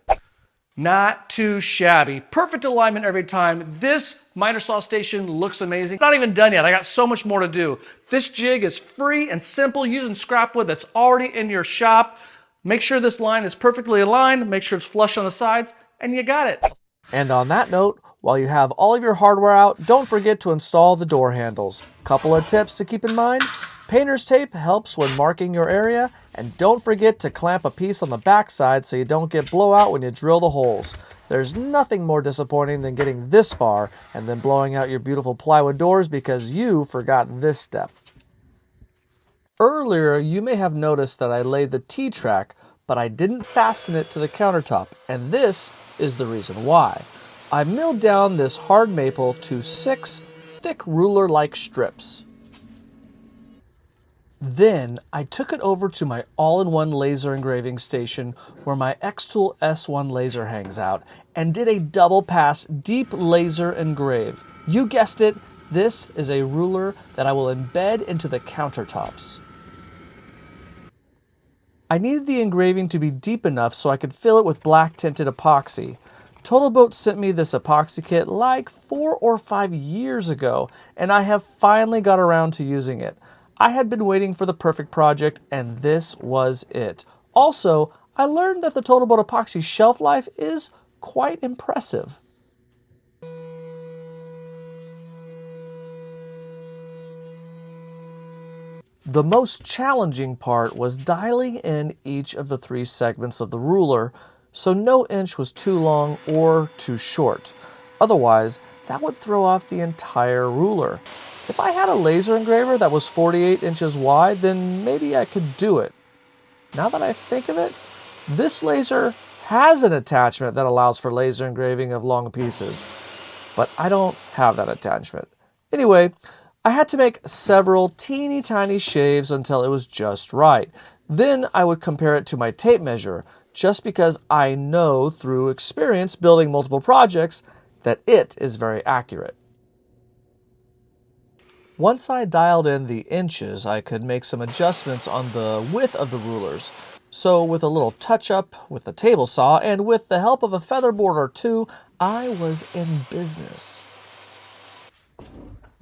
Speaker 1: Not too shabby. Perfect alignment every time. This miter saw station looks amazing. It's not even done yet. I got so much more to do. This jig is free and simple using scrap wood that's already in your shop. Make sure this line is perfectly aligned, make sure it's flush on the sides, and you got it.
Speaker 3: And on that note, while you have all of your hardware out, don't forget to install the door handles. Couple of tips to keep in mind. Painter's tape helps when marking your area, and don't forget to clamp a piece on the backside so you don't get blowout when you drill the holes. There's nothing more disappointing than getting this far and then blowing out your beautiful plywood doors because you forgot this step. Earlier, you may have noticed that I laid the T-track, but I didn't fasten it to the countertop, and this is the reason why. I milled down this hard maple to 6 thick ruler-like strips. Then I took it over to my all-in-one laser engraving station where my xTool S1 laser hangs out and did a double pass deep laser engrave. You guessed it, this is a ruler that I will embed into the countertops. I needed the engraving to be deep enough so I could fill it with black tinted epoxy. TotalBoat sent me this epoxy kit like 4 or 5 years ago, and I have finally got around to using it. I had been waiting for the perfect project, and this was it. Also, I learned that the TotalBoat epoxy shelf life is quite impressive. The most challenging part was dialing in each of the 3 segments of the ruler so no inch was too long or too short. Otherwise, that would throw off the entire ruler. If I had a laser engraver that was 48 inches wide, then maybe I could do it. Now that I think of it, this laser has an attachment that allows for laser engraving of long pieces, but I don't have that attachment. Anyway, I had to make several teeny tiny shaves until it was just right. Then I would compare it to my tape measure, just because I know through experience building multiple projects that it is very accurate. Once I dialed in the inches, I could make some adjustments on the width of the rulers. So with a little touch-up with the table saw and with the help of a featherboard or 2, I was in business.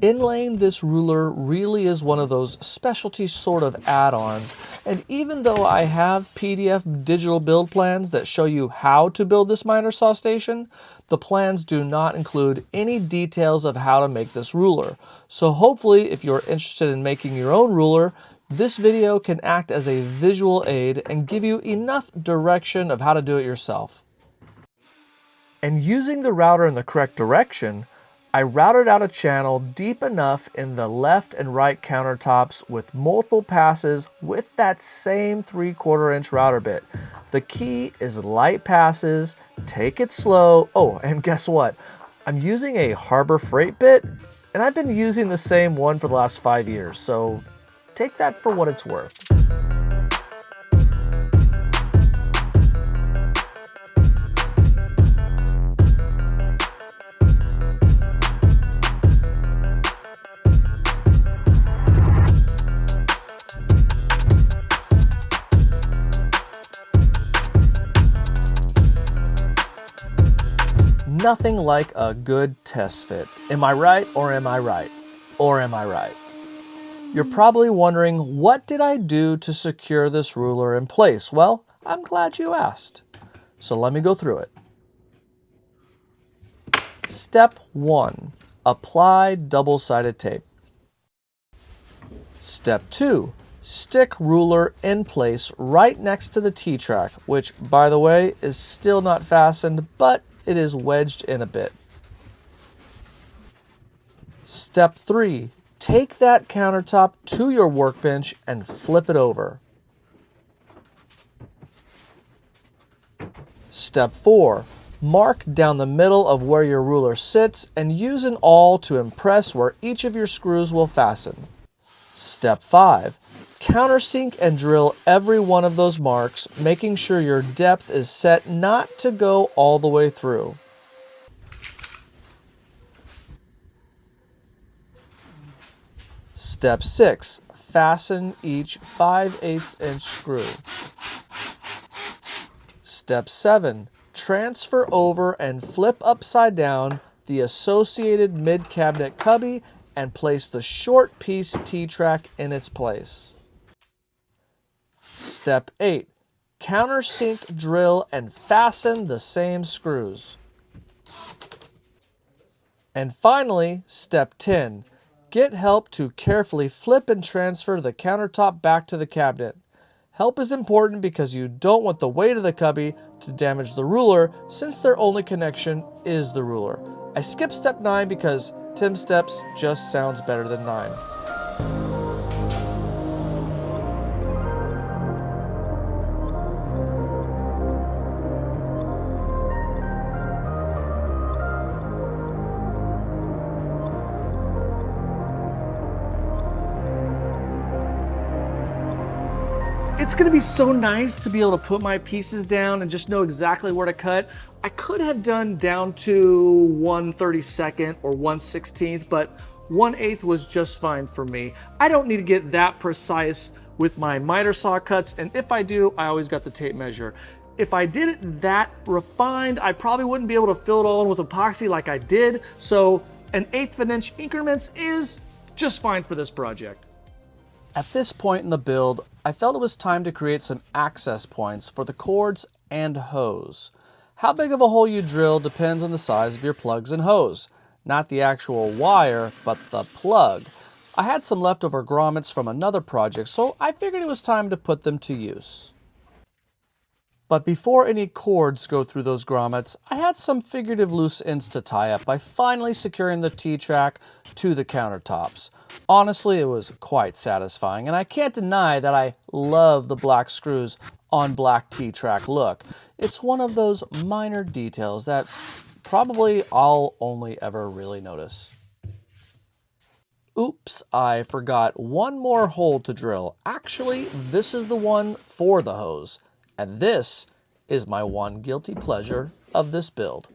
Speaker 3: Inlaying this ruler really is one of those specialty sort of add-ons, and even though I have PDF digital build plans that show you how to build this miter saw station, the plans do not include any details of how to make this ruler. So hopefully, if you're interested in making your own ruler, this video can act as a visual aid and give you enough direction of how to do it yourself. And using the router in the correct direction, I routed out a channel deep enough in the left and right countertops with multiple passes with that same 3/4 inch router bit. The key is light passes, take it slow. Oh, and guess what? I'm using a Harbor Freight bit, and I've been using the same one for the last 5 years, so take that for what it's worth. Nothing like a good test fit. Am I right or am I right? Or am I right? You're probably wondering, what did I do to secure this ruler in place? Well, I'm glad you asked. So let me go through it. Step 1. Apply double-sided tape. Step 2. Stick ruler in place right next to the T-track, which, by the way, is still not fastened, but it is wedged in a bit. Step 3. Take that countertop to your workbench and flip it over. Step 4. Mark down the middle of where your ruler sits and use an awl to impress where each of your screws will fasten. Step 5. Countersink and drill every one of those marks, making sure your depth is set not to go all the way through. Step 6. Fasten each 5/8 inch screw. Step 7. Transfer over and flip upside down the associated mid-cabinet cubby and place the short piece T-track in its place. Step 8.
Speaker 1: countersink drill and fasten the same screws. And finally, step 10, get help to carefully flip and transfer the countertop back to the cabinet. Help is important because you don't want the weight of the cubby to damage the ruler since their only connection is the ruler. I skipped step 9 because 10 steps just sounds better than 9. It's gonna be so nice to be able to put my pieces down and just know exactly where to cut. I could have done down to 1/32 or 1/16, but 1/8 was just fine for me. I don't need to get that precise with my miter saw cuts, and if I do, I always got the tape measure. If I did it that refined, I probably wouldn't be able to fill it all in with epoxy like I did, so 1/8 of an inch increments is just fine for this project. At this point in the build, I felt it was time to create some access points for the cords and hose. How big of a hole you drill depends on the size of your plugs and hose. Not the actual wire, but the plug. I had some leftover grommets from another project, so I figured it was time to put them to use. But before any cords go through those grommets, I had some figurative loose ends to tie up by finally securing the T-track to the countertops. Honestly, it was quite satisfying, and I can't deny that I love the black screws on black T-track look. It's one of those minor details that probably I'll only ever really notice. Oops, I forgot one more hole to drill. Actually, this is the one for the hose. And this is my one guilty pleasure of this build.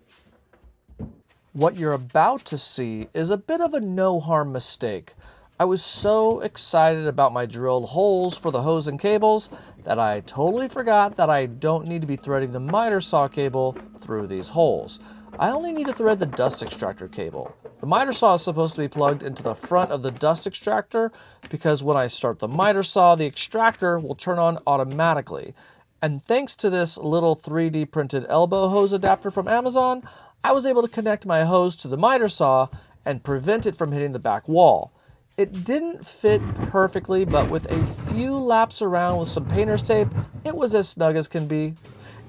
Speaker 1: What you're about to see is a bit of a no-harm mistake. I was so excited about my drilled holes for the hose and cables that I totally forgot that I don't need to be threading the miter saw cable through these holes. I only need to thread the dust extractor cable. The miter saw is supposed to be plugged into the front of the dust extractor because when I start the miter saw, the extractor will turn on automatically. And thanks to this little 3D printed elbow hose adapter from Amazon, I was able to connect my hose to the miter saw and prevent it from hitting the back wall. It didn't fit perfectly, but with a few laps around with some painter's tape, it was as snug as can be.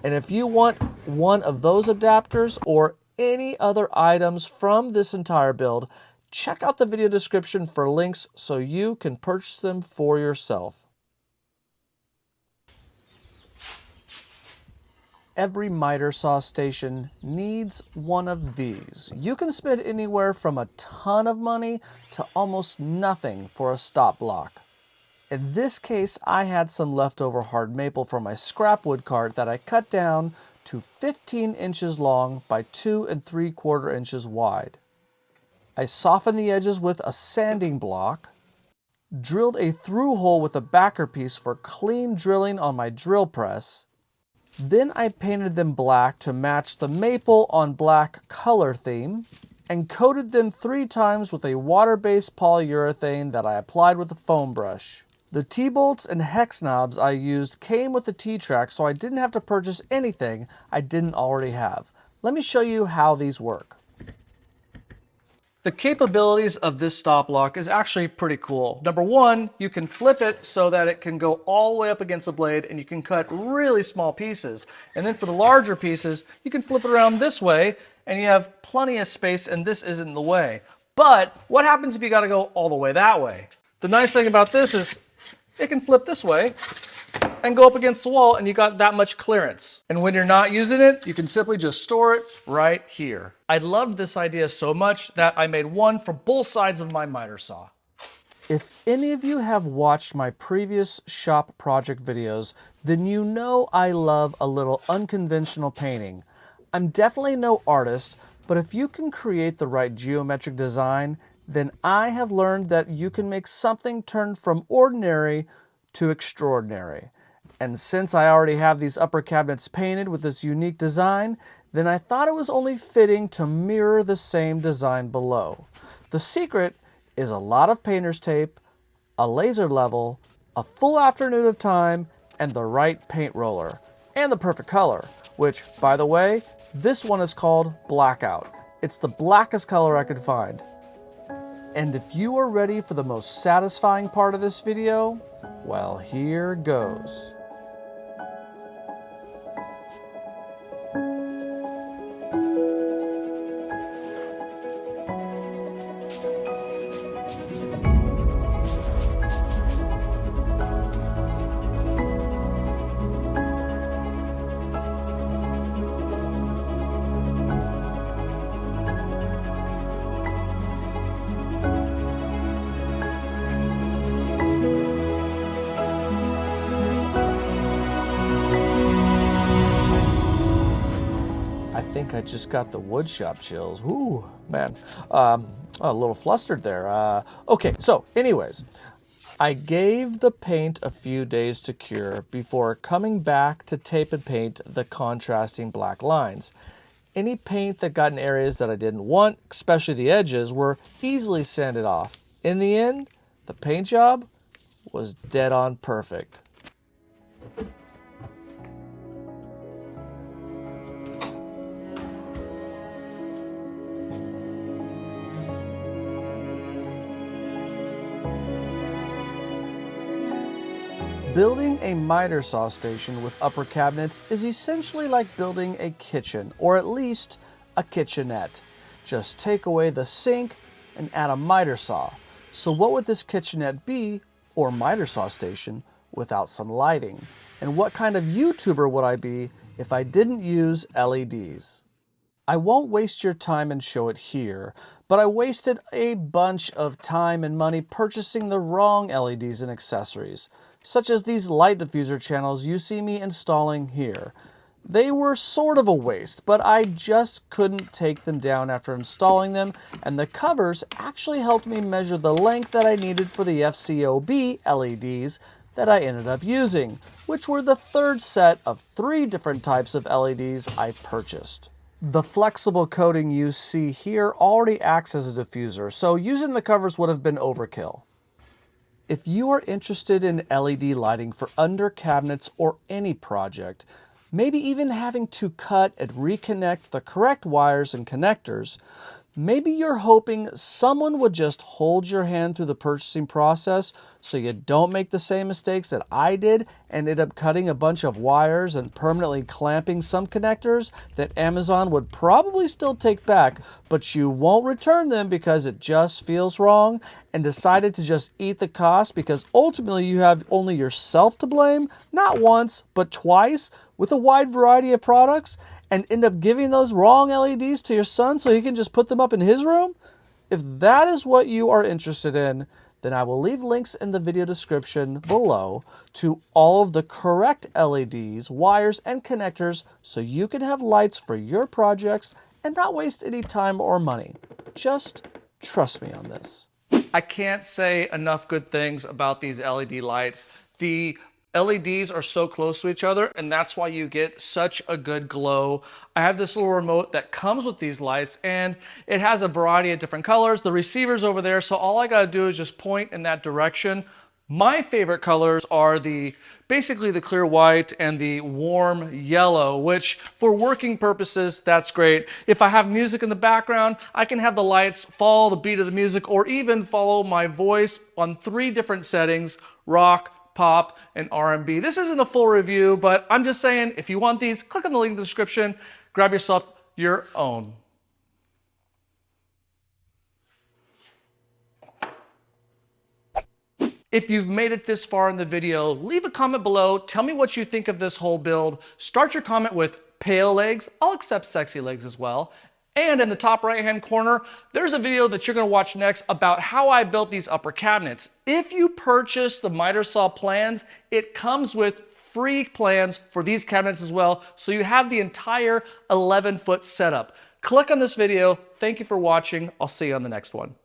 Speaker 1: And if you want one of those adapters or any other items from this entire build, check out the video description for links so you can purchase them for yourself. Every miter saw station needs one of these. You can spend anywhere from a ton of money to almost nothing for a stop block. In this case, I had some leftover hard maple from my scrap wood cart that I cut down to 15 inches long by 2 3/4 inches wide. I softened the edges with a sanding block, drilled a through hole with a backer piece for clean drilling on my drill press. Then I painted them black to match the maple on black color theme and coated them 3 times with a water-based polyurethane that I applied with a foam brush. The T-bolts and hex knobs I used came with the T-track, so I didn't have to purchase anything I didn't already have. Let me show you how these work. The capabilities of this stop block is actually pretty cool. Number one, you can flip it so that it can go all the way up against the blade and you can cut really small pieces. And then for the larger pieces, you can flip it around this way and you have plenty of space and this isn't in the way. But what happens if you gotta go all the way that way? The nice thing about this is it can flip this way and go up against the wall and you got that much clearance. And when you're not using it, you can simply just store it right here. I loved this idea so much that I made one for both sides of my miter saw. If any of you have watched my previous shop project videos, then you know I love a little unconventional painting. I'm definitely no artist, but if you can create the right geometric design, then I have learned that you can make something turn from ordinary to extraordinary. And since I already have these upper cabinets painted with this unique design, then I thought it was only fitting to mirror the same design below. The secret is a lot of painter's tape, a laser level, a full afternoon of time, and the right paint roller, and the perfect color, which, by the way, this one is called Blackout. It's the blackest color I could find. And if you are ready for the most satisfying part of this video, well, here goes. I think I just got the woodshop chills. Ooh, man. A little flustered there. Okay, so anyways, I gave the paint a few days to cure before coming back to tape and paint the contrasting black lines. Any paint that got in areas that I didn't want, especially the edges, were easily sanded off. In the end, the paint job was dead on perfect. Building a miter saw station with upper cabinets is essentially like building a kitchen, or at least a kitchenette. Just take away the sink and add a miter saw. So what would this kitchenette be, or miter saw station, without some lighting? And what kind of YouTuber would I be if I didn't use LEDs? I won't waste your time and show it here, but I wasted a bunch of time and money purchasing the wrong LEDs and accessories, such as these light diffuser channels you see me installing here. They were sort of a waste, but I just couldn't take them down after installing them, and the covers actually helped me measure the length that I needed for the FCOB LEDs that I ended up using, which were the third set of 3 different types of LEDs I purchased. The flexible coating you see here already acts as a diffuser, so using the covers would have been overkill. If you are interested in LED lighting for under cabinets or any project, maybe even having to cut and reconnect the correct wires and connectors, maybe you're hoping someone would just hold your hand through the purchasing process so you don't make the same mistakes that I did and end up cutting a bunch of wires and permanently clamping some connectors that Amazon would probably still take back, but you won't return them because it just feels wrong, and decided to just eat the cost because ultimately you have only yourself to blame, not once, but twice, with a wide variety of products, and end up giving those wrong LEDs to your son so he can just put them up in his room? If that is what you are interested in, then I will leave links in the video description below to all of the correct LEDs, wires, and connectors so you can have lights for your projects and not waste any time or money. Just trust me on this. I can't say enough good things about these LED lights. The LEDs are so close to each other, and that's why you get such a good glow. I have this little remote that comes with these lights, and it has a variety of different colors. The receiver's over there, so all I gotta do is just point in that direction. My favorite colors are basically the clear white and the warm yellow, which for working purposes, that's great. If I have music in the background, I can have the lights follow the beat of the music or even follow my voice on 3 different settings: rock, pop, and R&B. This isn't a full review, but I'm just saying, if you want these, click on the link in the description, grab yourself your own. If you've made it this far in the video, leave a comment below. Tell me what you think of this whole build. Start your comment with pale legs. I'll accept sexy legs as well. And in the top right-hand corner, there's a video that you're gonna watch next about how I built these upper cabinets. If you purchase the miter saw plans, it comes with free plans for these cabinets as well, so you have the entire 11-foot setup. Click on this video. Thank you for watching. I'll see you on the next one.